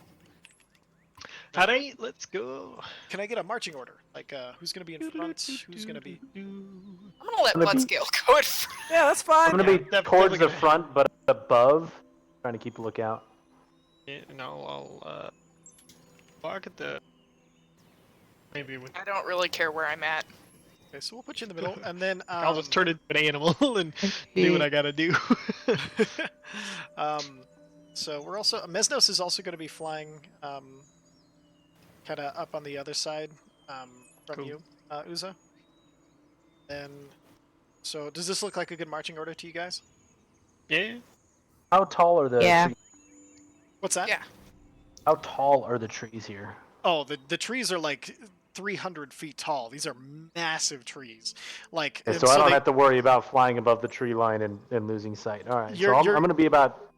Alright, let's go. Can I get a marching order? Like who's gonna be in front? Who's gonna be? I'm gonna let Gonna be- Bloodscale go in front. Yeah, that's fine. I'm gonna be definitely towards the gonna- front, but above, trying to keep a lookout. Yeah, no, I'll bark at the. Maybe I don't really care where I'm at. Okay, so we'll put you in the middle, and then I'll just turn into an animal and do what I gotta do. So we're also Mesnos is also going to be flying, kind of up on the other side, from Cool. you, Uza. And so, does this look like a good marching order to you guys? Yeah. How tall are the Yeah. trees? What's that? Yeah. How tall are the trees here? Oh, the trees are like 300 feet tall. These are massive trees. Like, Okay, and so I so don't they have to worry about flying above the tree line and losing sight. All right, so I'm you're going to be about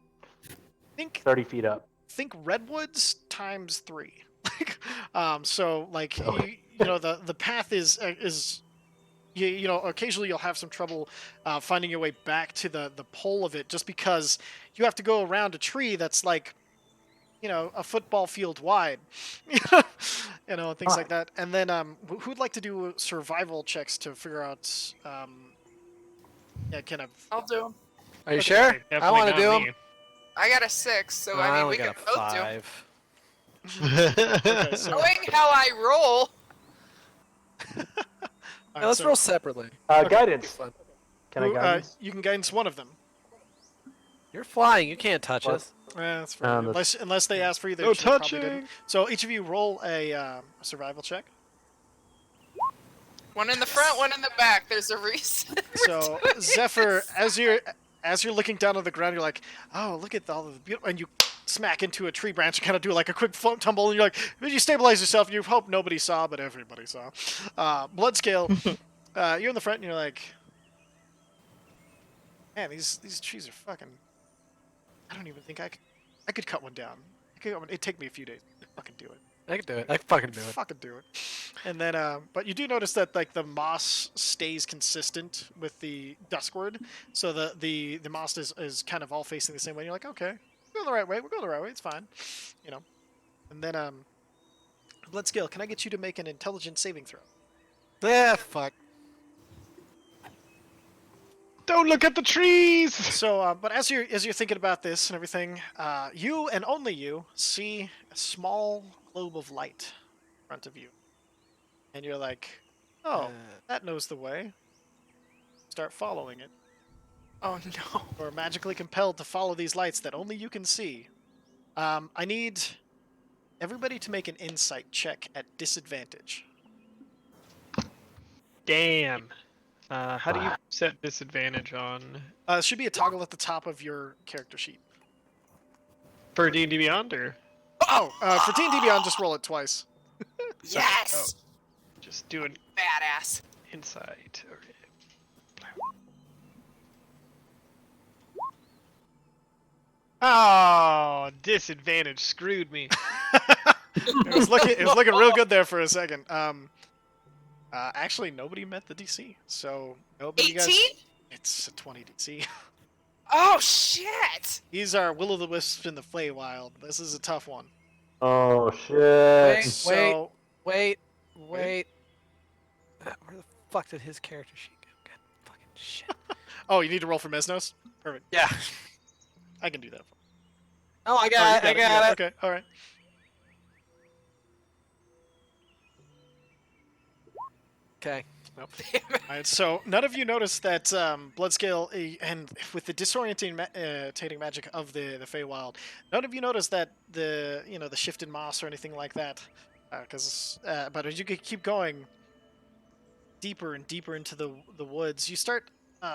think 30 feet up. think redwoods times 3. So like Okay. you know the path is you know occasionally you'll have some trouble finding your way back to the pole of it just because you have to go around a tree that's like a football field wide. Things like Alright. that. And then who'd like to do survival checks to figure out yeah, kind of. I'll do 'em. Are you Okay. sure? I Definitely want to not do me. them. I got a 6, so I I mean only we got could a both do 'em. 5. Okay, so Knowing how I roll, all Yeah, right, let's so roll separately. Guidance. Fun. Can I guidance? you can guidance one of them. You're flying. You can't touch What? us. That's fair. That's- Unless they ask for you, they No probably touching. didn't. So each of you roll a survival check. one in the front, one in the back. There's a reason. we're So doing Zephyr, this. as you're looking down on the ground, you're like, oh, look at all of the beautiful, and you smack into a tree branch and kind of do like a quick tumble, and you're like, you stabilize yourself. You hope nobody saw, but everybody saw. Bloodscale, you're in the front, and you're like, man, these trees are fucking. I don't even think I could cut one down. It'd take me a few days to fucking do it. I can do it. I can fucking do it. Fucking do it. And then, but you do notice that like the moss stays consistent with the duskward, so the moss is kind of all facing the same way. And you're like, okay, we're going the right way. We're going the right way. It's fine, you know. And then, Bloodscale, can I get you to make an intelligence saving throw? Yeah, fuck. Don't look at the trees. So, but as you're thinking about this and everything, you and only you see a small globe of light in front of you, and you're like, "Oh, that knows the way." Start following it. Oh no. Or magically compelled to follow these lights that only you can see. I need everybody to make an insight check at disadvantage. Damn. How do you set disadvantage on It should be a toggle at the top of your character sheet. for D&D Beyond or Oh, for D&D Beyond, just roll it twice. Yes. just doing Badass. insight? Okay. Oh, disadvantage screwed me. It was looking real good there for a second. Actually, nobody met the DC, so nobody. 18? It's a 20 DC. Oh shit. These are will-o'-the-wisps in the Feywild. This is a tough one. Oh shit! Wait. So, Wait. Where the fuck did his character sheet go? God fucking shit. oh, you need to roll for Mesnos? Perfect. Yeah. I can do that. Oh, I Oh, got you it. I got it. Okay, all right. Okay. All right, so none of you noticed that Bloodscale, and with the disorientating magic of the Feywild, none of you noticed that the shifted moss or anything like that, but as you keep going deeper and deeper into the woods, you start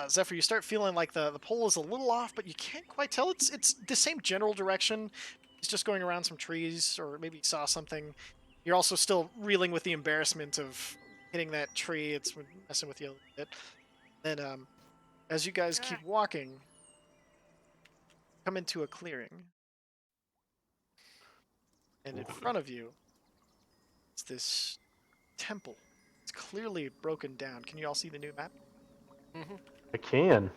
Zephyr, you start feeling like the pole is a little off, but you can't quite tell. It's the same general direction. It's just going around some trees, or maybe you saw something. You're also still reeling with the embarrassment of hitting that tree. It's messing with you a little bit. Then, as you guys keep walking, come into a clearing, and in front of you, it's this temple. It's clearly broken down. Can you all see the new map? I can.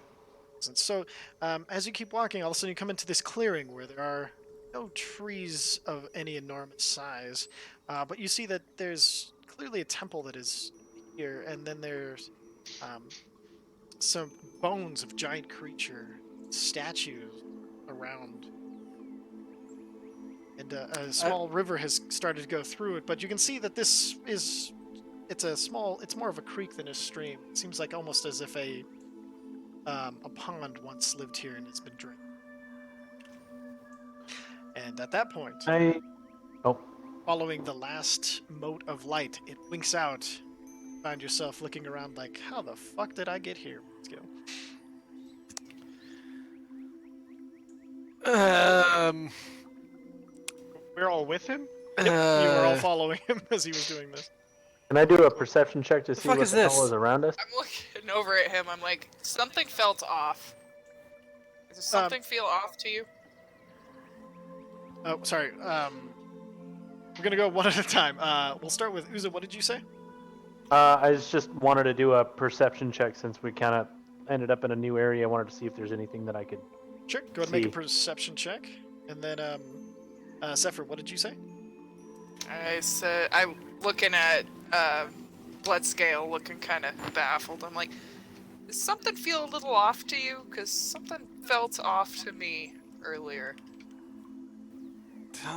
And so, as you keep walking, all of a sudden you come into this clearing where there are no trees of any enormous size, but you see that there's clearly a temple that is here, and then there's some bones of giant creature statues around, and a small river has started to go through it. But you can see that this is it's more of a creek than a stream. It seems like almost as if a pond once lived here and it's been drained. And at that point, following the last mote of light, it winks out. Find yourself looking around like, how the fuck did I get here? Let's go. We're all with him? You were all Uh, following him as he was doing this. Can I do a perception check to see fuck what is the hell this? is around us? I'm looking over at him. I'm like, something felt off. Does something feel off to you? Oh, sorry. We're gonna go one at a time. We'll start with Uza. What did you say? I just wanted to do a perception check since we kind of ended up in a new area. I wanted to see if there's anything that I could. Sure. Go ahead and make a See. perception check, and then Zephyr, what did you say? I said, I'm looking at Bloodscale, looking kind of baffled. I'm like, does something feel a little off to you? Because something felt off to me earlier.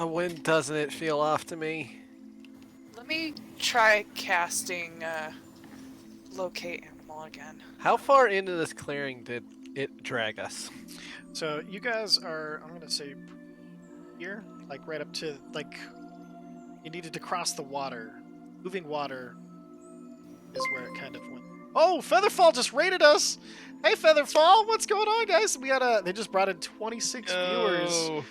When doesn't it feel off to me? Let me try casting Locate Animal again. How far into this clearing did it drag us? So you guys are, I'm gonna say, here, like right up to like, you needed to cross the water. Moving water is where it kind of went. Oh, Featherfall just raided us. Hey, Featherfall, what's going on, guys? We got they just brought in 26 viewers. Oh.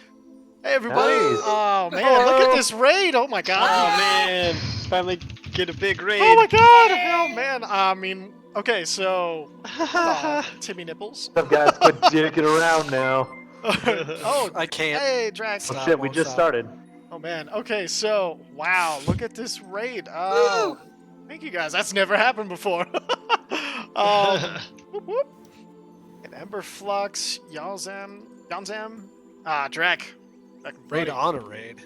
Hey, everybody. Nice. Oh man, look at this raid. Oh my god. Oh man, finally get a big raid. Oh my god! Oh man, I mean, okay, so Timmy Nipples. What's up, guys? Quit dicking around now. Oh, I can't. hey, Drax. Oh Stop, shit, we won't just stop. started. Oh man, okay, so wow, look at this raid. Oh, thank you guys. That's never happened before. Whoop, whoop. And Ember Flux, Yalzam, Drek. Raid on a raid.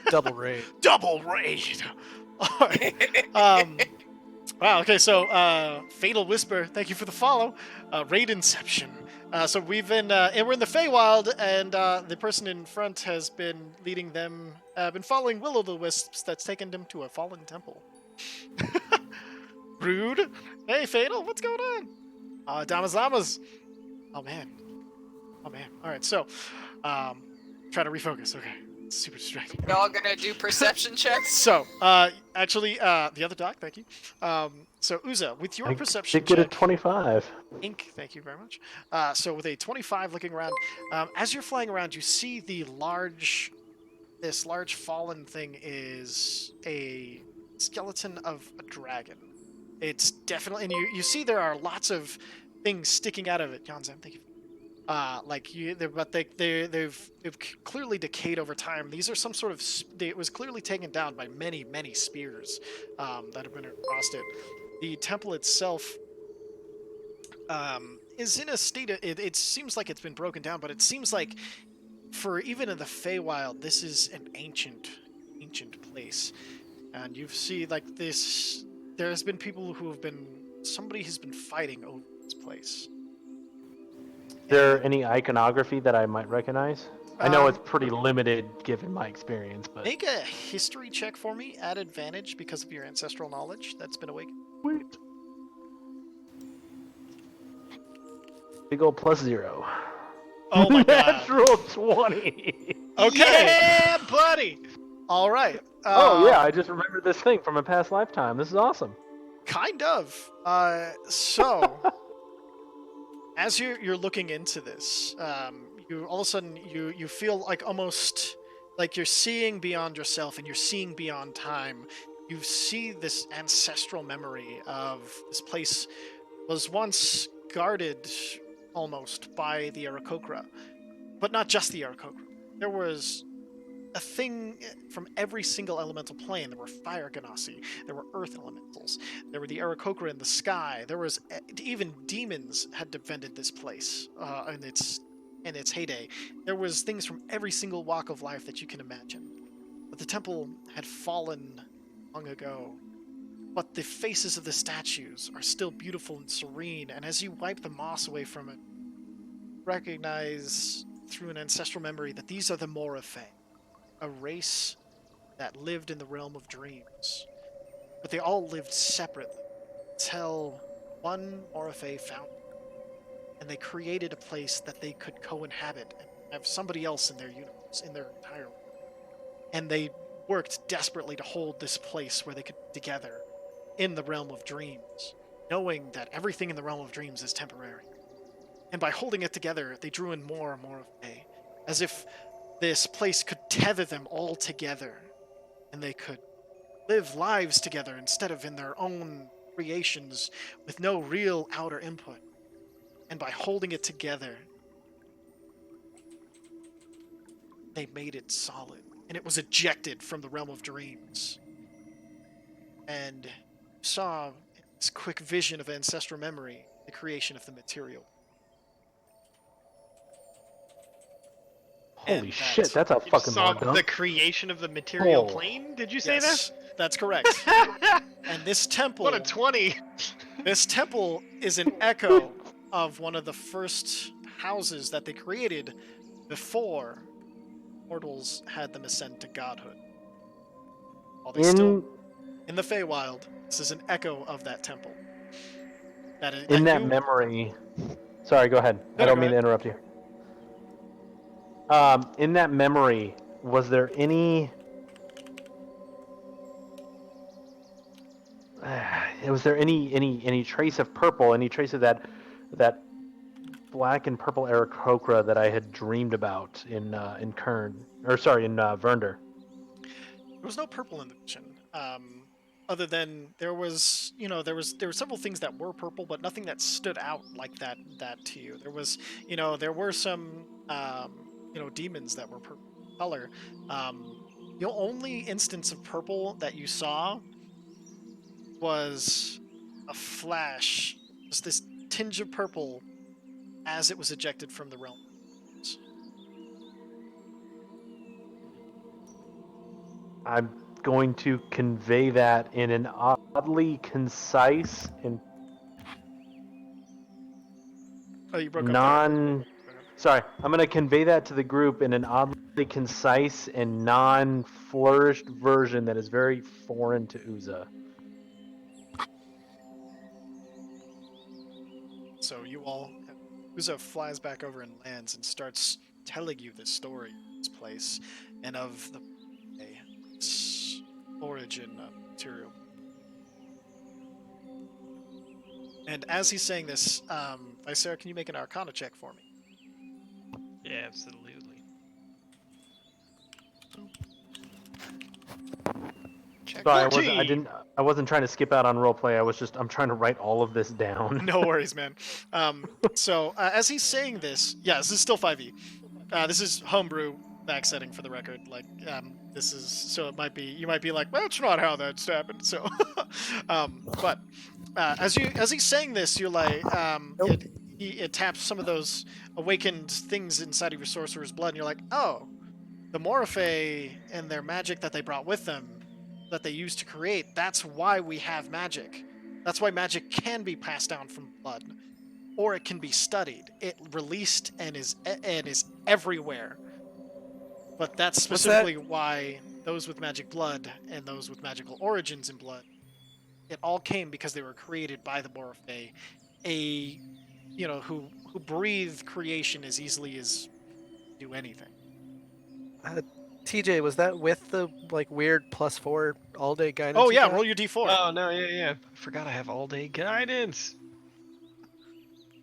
Double raid. Double raid. All right. Wow. Okay. So, Fatal Whisper. Thank you for the follow. Raid Inception. So we've been, and we're in the Feywild, and the person in front has been leading them, been following Will-o'-the-Wisps that's taken them to a fallen temple. Rude. Hey, Fatal. What's going on? Damas Lamas. Oh man. Oh man. All right. So, try to refocus. Okay. It's super distracting. We're all gonna do perception checks. So, actually, the other doc, thank you. So, Uza, with your I perception did get a check, 25. Ink, thank you very much. So, with a 25 looking around, as you're flying around, you see this large fallen thing is a skeleton of a dragon. It's definitely, and you see there are lots of things sticking out of it. Janzam, thank you. They've clearly decayed over time. These are some sort of. It was clearly taken down by many spears that have been across it. The temple itself is in a state of. It seems like it's been broken down, but it seems like, for even in the Feywild, this is an ancient place, and you see like this. There has been people who have been. Somebody has been fighting over this place. Is there any iconography that I might recognize? I know Um, it's pretty limited given my experience, but Make a history check for me at advantage because of your ancestral knowledge that's been awakened. Sweet. Big ol' +0. Oh my god. Natural 20. Okay. Yeah, buddy. All right. Oh yeah, I just remembered this thing from a past lifetime. This is awesome. Kind of. So, as you're looking into this, you all of a sudden you feel like almost like you're seeing beyond yourself and you're seeing beyond time. You see this ancestral memory of this place was once guarded almost by the Aarakocra, but not just the Aarakocra. There was a thing from every single elemental plane. There were fire Ganassi, there were earth elementals, there were the Aarakocra in the sky, there was even demons had defended this place in its heyday. There was things from every single walk of life that you can imagine. But the temple had fallen long ago. But the faces of the statues are still beautiful and serene, and as you wipe the moss away from it, recognize through an ancestral memory that these are the Morafe, a race that lived in the realm of dreams. But they all lived separately until one Morafe found them, and they created a place that they could co-inhabit and have somebody else in their universe, in their entire world. And they worked desperately to hold this place where they could be together in the realm of dreams, knowing that everything in the realm of dreams is temporary. And by holding it together, they drew in more and more of Fae, as if this place could tether them all together, and they could live lives together instead of in their own creations with no real outer input. And by holding it together, they made it solid. And it was ejected from the realm of dreams. And saw this quick vision of ancestral memory, the creation of the material. Holy And shit, that's a You fucking saw long the creation of the material Oh. plane? Did you say Yes, that's correct. that? And this temple, What a 20! this temple is an echo of one of the first houses that they created before mortals had them ascend to godhood. While they still in the Feywild, this is an echo of that temple. In that memory. Sorry, go ahead. No, I no, don't go mean to ahead. interrupt you. In that memory, was there any? Was there any trace of purple? Any trace of that black and purple Aarakocra that I had dreamed about in Kern, or sorry, in Vernder? There was no purple in the vision. Other than there was, there were several things that were purple, but nothing that stood out like that to you. There was, there were some, demons that were purple color. The only instance of purple that you saw was a flash, just this tinge of purple as it was ejected from the realm. I'm going to convey that in an oddly concise and Oh, you broke up there. non. Sorry, I'm going to convey that to the group in an oddly concise and non-flourished version that is very foreign to Uza. So you all, Uzo flies back over and lands and starts telling you this story of this place and of the origin of material. And as he's saying this, Visera, can you make an Arcana check for me? Yeah, absolutely. Check. Sorry, I wasn't trying to skip out on roleplay. I'm trying to write all of this down. No worries, man. So as he's saying this, yeah, this is still 5e. This is homebrew back setting for the record. Like, this is, so it might be, you might be like, well, that's not how that's happened. So, but as he's saying this, you're like, it taps some of those awakened things inside of your sorcerer's blood, and you're like, oh, the Morphe and their magic that they brought with them, that they used to create, that's why we have magic. That's why magic can be passed down from blood, or it can be studied. It released and is everywhere. But that's specifically why those with magic blood and those with magical origins in blood, it all came because they were created by the Morphe, who breathe creation as easily as do anything. TJ, was that with the weird +4 all day guidance? Oh you yeah, got? roll your d4. Oh no, yeah. I forgot I have all day guidance.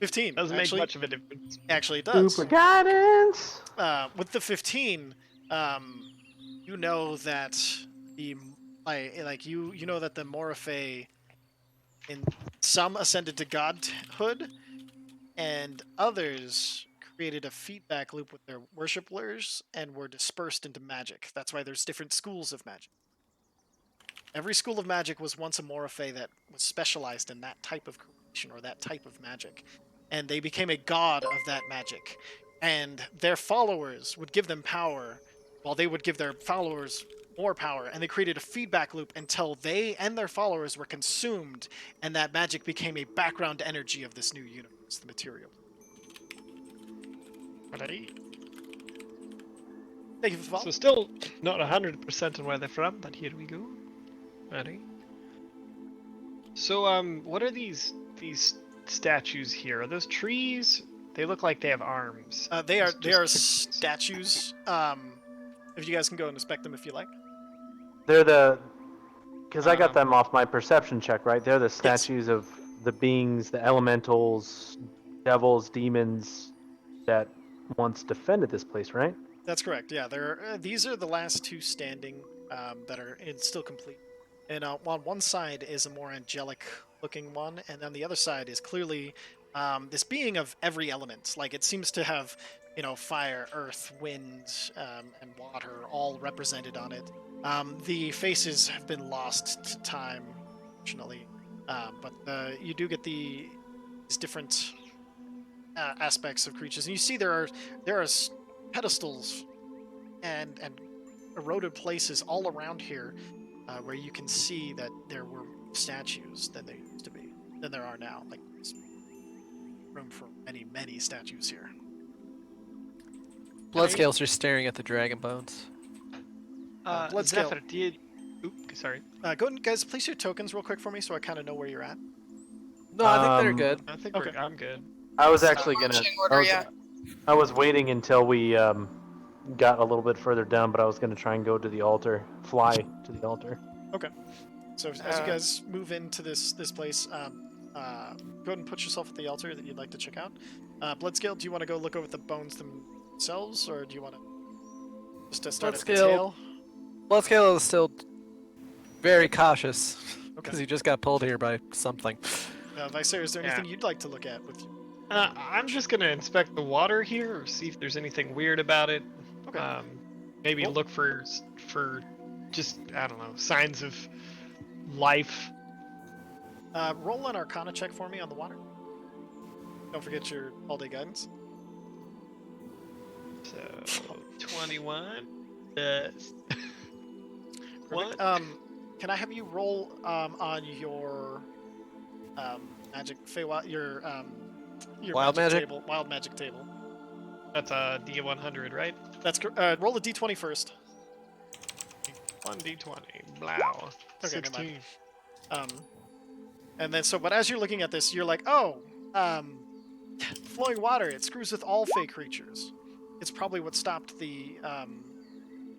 15. Doesn't actually, make much of a difference. Actually, it does. Super guidance. With the 15, you know that the you know that the Morphe, in some ascended to godhood, and others created a feedback loop with their worshippers and were dispersed into magic. That's why there's different schools of magic. Every school of magic was once a Morphe that was specialized in that type of creation or that type of magic. And they became a god of that magic. And their followers would give them power, while they would give their followers more power. And they created a feedback loop until they and their followers were consumed, and that magic became a background energy of this new universe, the material. Alright. Thank you for the follow. So still not 100% on where they're from, but here we go. Alright. So what are these statues here? Are those trees? They look like they have arms. They are statues. If you guys can go and inspect them if you like. They're because I got them off my perception check, right? They're the statues of the beings, the elementals, devils, demons that once defended this place, right? That's correct. Yeah, these are the last two standing that are still complete. And on one side is a more angelic-looking one, and on the other side is clearly this being of every element. Like it seems to have, fire, earth, wind, and water all represented on it. The faces have been lost to time, unfortunately, but you do get these different aspects of creatures, and you see there are pedestals and eroded places all around here where you can see that there were statues than there used to be than there are now. Like there's room for many statues here. Bloodscale's just staring at the dragon bones. Bloodscale. Zephyr, do you... Oop, sorry. Go ahead and guys, place your tokens real quick for me so I kind of know where you're at. No, I think they're good. I think Okay. I'm good. I was actually gonna. Marching I order, was, yeah. I was waiting until we got a little bit further down, but I was gonna try and go to the altar, fly to the altar. So as you guys move into this place, go ahead and put yourself at the altar that you'd like to check out. Bloodscale, do you want to go look over the bones themselves, or do you want to just to start at the Bloodscale. tail? Bloodscale is still very cautious because Okay. he just got pulled here by something. Vicer, is there anything Yeah. you'd like to look at with you? I'm just gonna inspect the water here, or see if there's anything weird about it. Okay. Maybe Cool. look for just, I don't know, signs of life. Roll an Arcana check for me on the water. Don't forget your all-day guidance. So 21. Yes. Perfect. What? Can I have you roll on your magic your Wild magic? table, wild magic table? That's a D100, right? That's roll a d20 first. 1d20. Blow. Okay, never mind. 16. And then but as you're looking at this, you're like, oh, flowing water. It screws with all fey creatures. It's probably what stopped the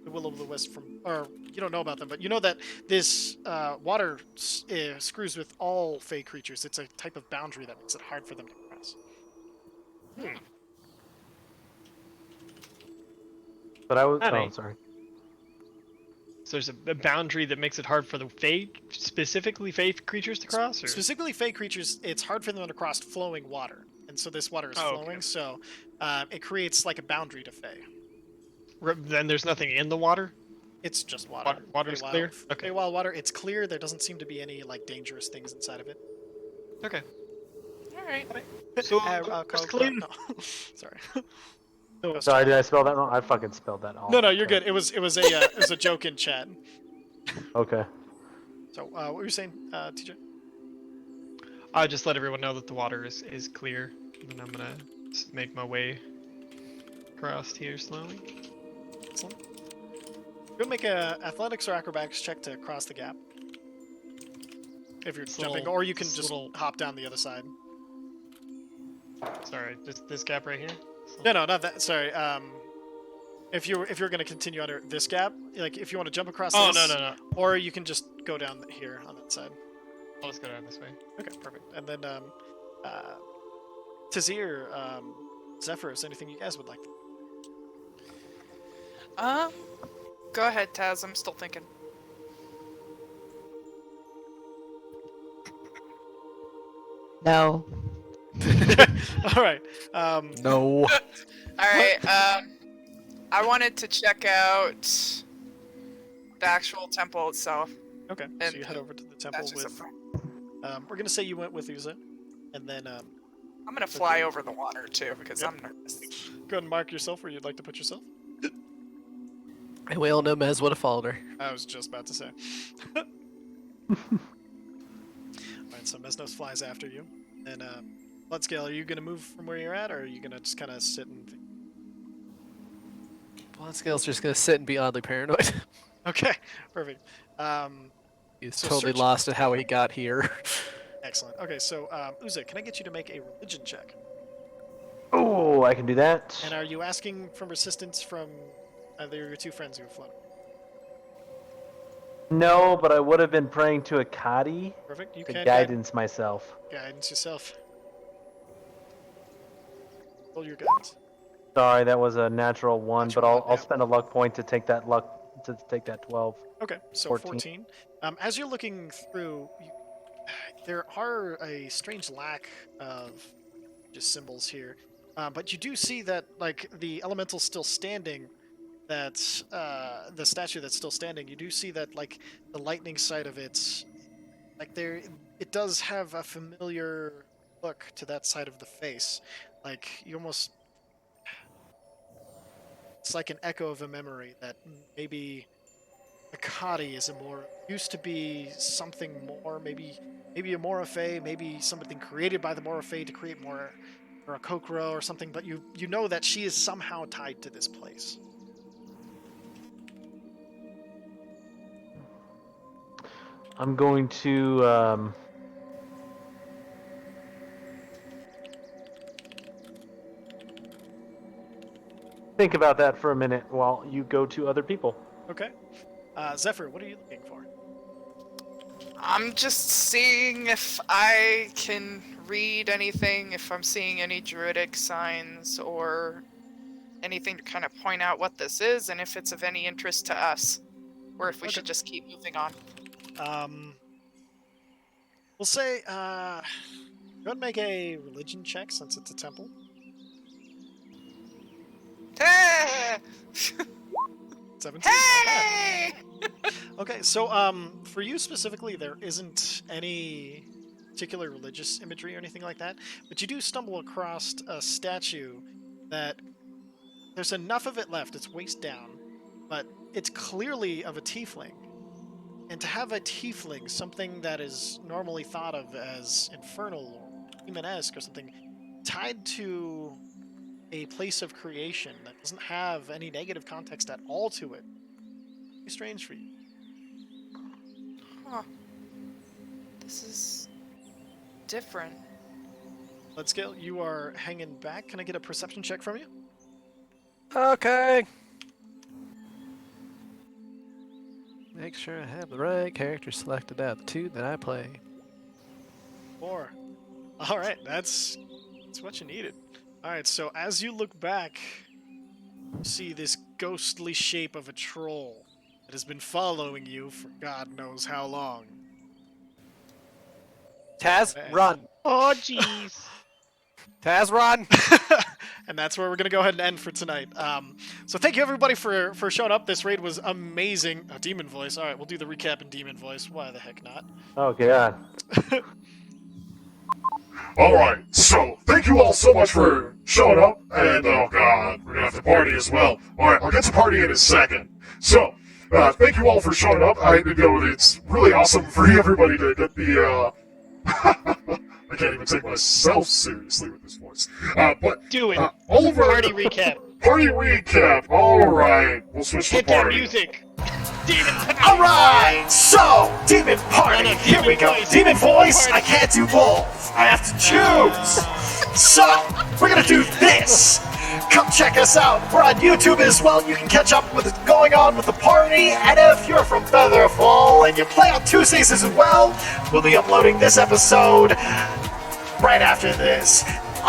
Will-o'-the-Wisp from, or you don't know about them, but you know that this water screws with all fey creatures. It's a type of boundary that makes it hard for them to cross. But I was. That Oh, ain't- sorry. So there's a boundary that makes it hard for the Fey, specifically Fey creatures to cross? Or? Specifically, fey creatures, it's hard for them to cross flowing water, and so this water is Oh, okay. flowing, so it creates like a boundary to fey. Then there's nothing in the water? It's just water. Water's Feywild- clear? Okay. Feywild water, it's clear. There doesn't seem to be any like dangerous things inside of it. Okay. Alright. So, Call- clean. no. Sorry. Sorry, did I spell that wrong? I fucking spelled that all. No, you're good. It was a joke in chat. Okay. So what were you saying, TJ? I just let everyone know that the water is clear, and then I'm gonna make my way across here slowly. Excellent. Go make a athletics or acrobatics check to cross the gap. If you're This jumping, little- or you can this just little- hop down the other side. Sorry, just this gap right here. No, not that. Sorry. If you're gonna continue under this gap, like if you want to jump across Oh this, no. or you can just go down here on that side. I'll just go down this way. Okay, perfect. And then Tazir, Zephyr, is there anything you guys would like? Go ahead, Taz. I'm still thinking. No. All right. No. All right. I wanted to check out the actual temple itself. Okay. So And you head over to the temple That's just with. a- We're gonna say you went with Uza, and then I'm gonna fly over the water too because Yep. I'm nervous. go ahead and mark yourself where you'd like to put yourself. And we all know Mez would have followed her. I was just about to say. Alright, so Mesnos flies after you. And Bloodscale, are you gonna move from where you're at, or are you gonna just kind of sit and? Bloodscale's just gonna sit and be oddly paranoid. Okay, perfect. He's So totally search- lost at how he got here. Excellent. Okay, so Uza, can I get you to make a religion check? Oh, I can do that. And are you asking for assistance from either of your two friends who have flown? No, but I would have been praying to Akadi Perfect. You to can guidance myself. guidance yourself. Roll your guidance. Sorry, that was a natural 1, but Natural I'll one, yeah. spend a luck point to take that 12. Okay, so 14. As you're looking through, there are a strange lack of just symbols here, but you do see that like the elemental's still standing. That the statue that's still standing. You do see that like the lightning side of it, like there, it does have a familiar look to that side of the face. Like you almost, it's like an echo of a memory that maybe Akati is a more used to be something more, maybe a Moraphe, maybe something created by the Moraphe to create more, or a Kokoro or something. But you know that she is somehow tied to this place. I'm going to think about that for a minute while you go to other people. Okay, Zephyr, what are you looking for? I'm just seeing if I can read anything, if I'm seeing any druidic signs or anything to kind of point out what this is and if it's of any interest to us, or if we should just keep moving on. We'll say, go ahead and make a religion check since it's a temple. Hey! 17. Hey! Okay, so for you specifically, there isn't any particular religious imagery or anything like that, but you do stumble across a statue that there's enough of it left. It's waist down, but it's clearly of a tiefling. And to have a tiefling, something that is normally thought of as infernal or demon-esque or something, tied to a place of creation that doesn't have any negative context at all to it, it's strange for you. Huh. This is different. Let's go. You are hanging back. Can I get a perception check from you? Okay. Make sure I have the right character selected out of the 2 that I play. 4. All right, that's what you needed. All right, so as you look back, you see this ghostly shape of a troll that has been following you for God knows how long. Taz, run. Oh, jeez. Taz, run. And that's where we're going to go ahead and end for tonight. So thank you, everybody, for showing up. This raid was amazing. Oh, demon voice. All right, we'll do the recap in demon voice. Why the heck not? Oh, God. Alright, so thank you all so much for showing up, and oh god, we're gonna have to party as well. Alright, I'll get to party in a second. So, thank you all for showing up. It's really awesome for everybody to get the, I can't even take myself seriously with this voice. But, Do it. all of our... Party recap. Party recap, alright. We'll switch to Hit that party. music. Demon party. All right, so demon party. No, Here we demon go. voice. Demon voice. Party. I can't do both. I have to choose. So we're gonna do this. Come check us out. We're on YouTube as well. You can catch up with what's going on with the party. And if you're from Featherfall and you play on Tuesdays as well, we'll be uploading this episode right after this.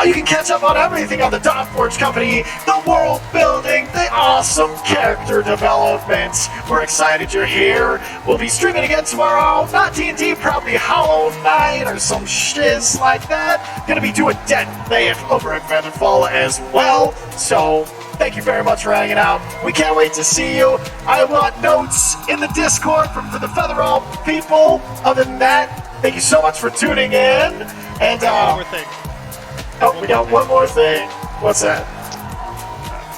You can catch up on everything on the Dawnforged company, the world building, the awesome character development. We're excited you're here. We'll be streaming again tomorrow. Not D&D, probably Hollow Knight or some shiz like that. Gonna be doing Dead Day over at Featherfall as well. So thank you very much for hanging out. We can't wait to see you. I want notes in the Discord from the Featherfall people. Other than that, thank you so much for tuning in. And One more thing. oh, we got one more thing. What's that?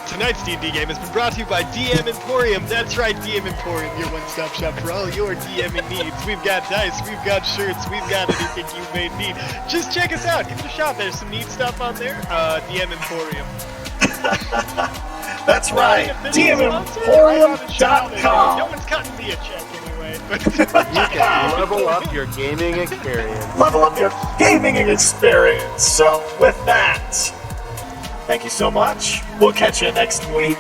Tonight's D&D game has been brought to you by DM Emporium. That's right, DM Emporium, your one-stop shop for all your DMing needs. We've got dice, we've got shirts, we've got anything you may need. Just check us out. Give it a shot. There's some neat stuff on there. DM Emporium. That's right. No DMEmporium.com. one's cutting me a check anyway. You can level up your gaming experience. Level up your gaming experience. So with that, thank you so much. We'll catch you next week.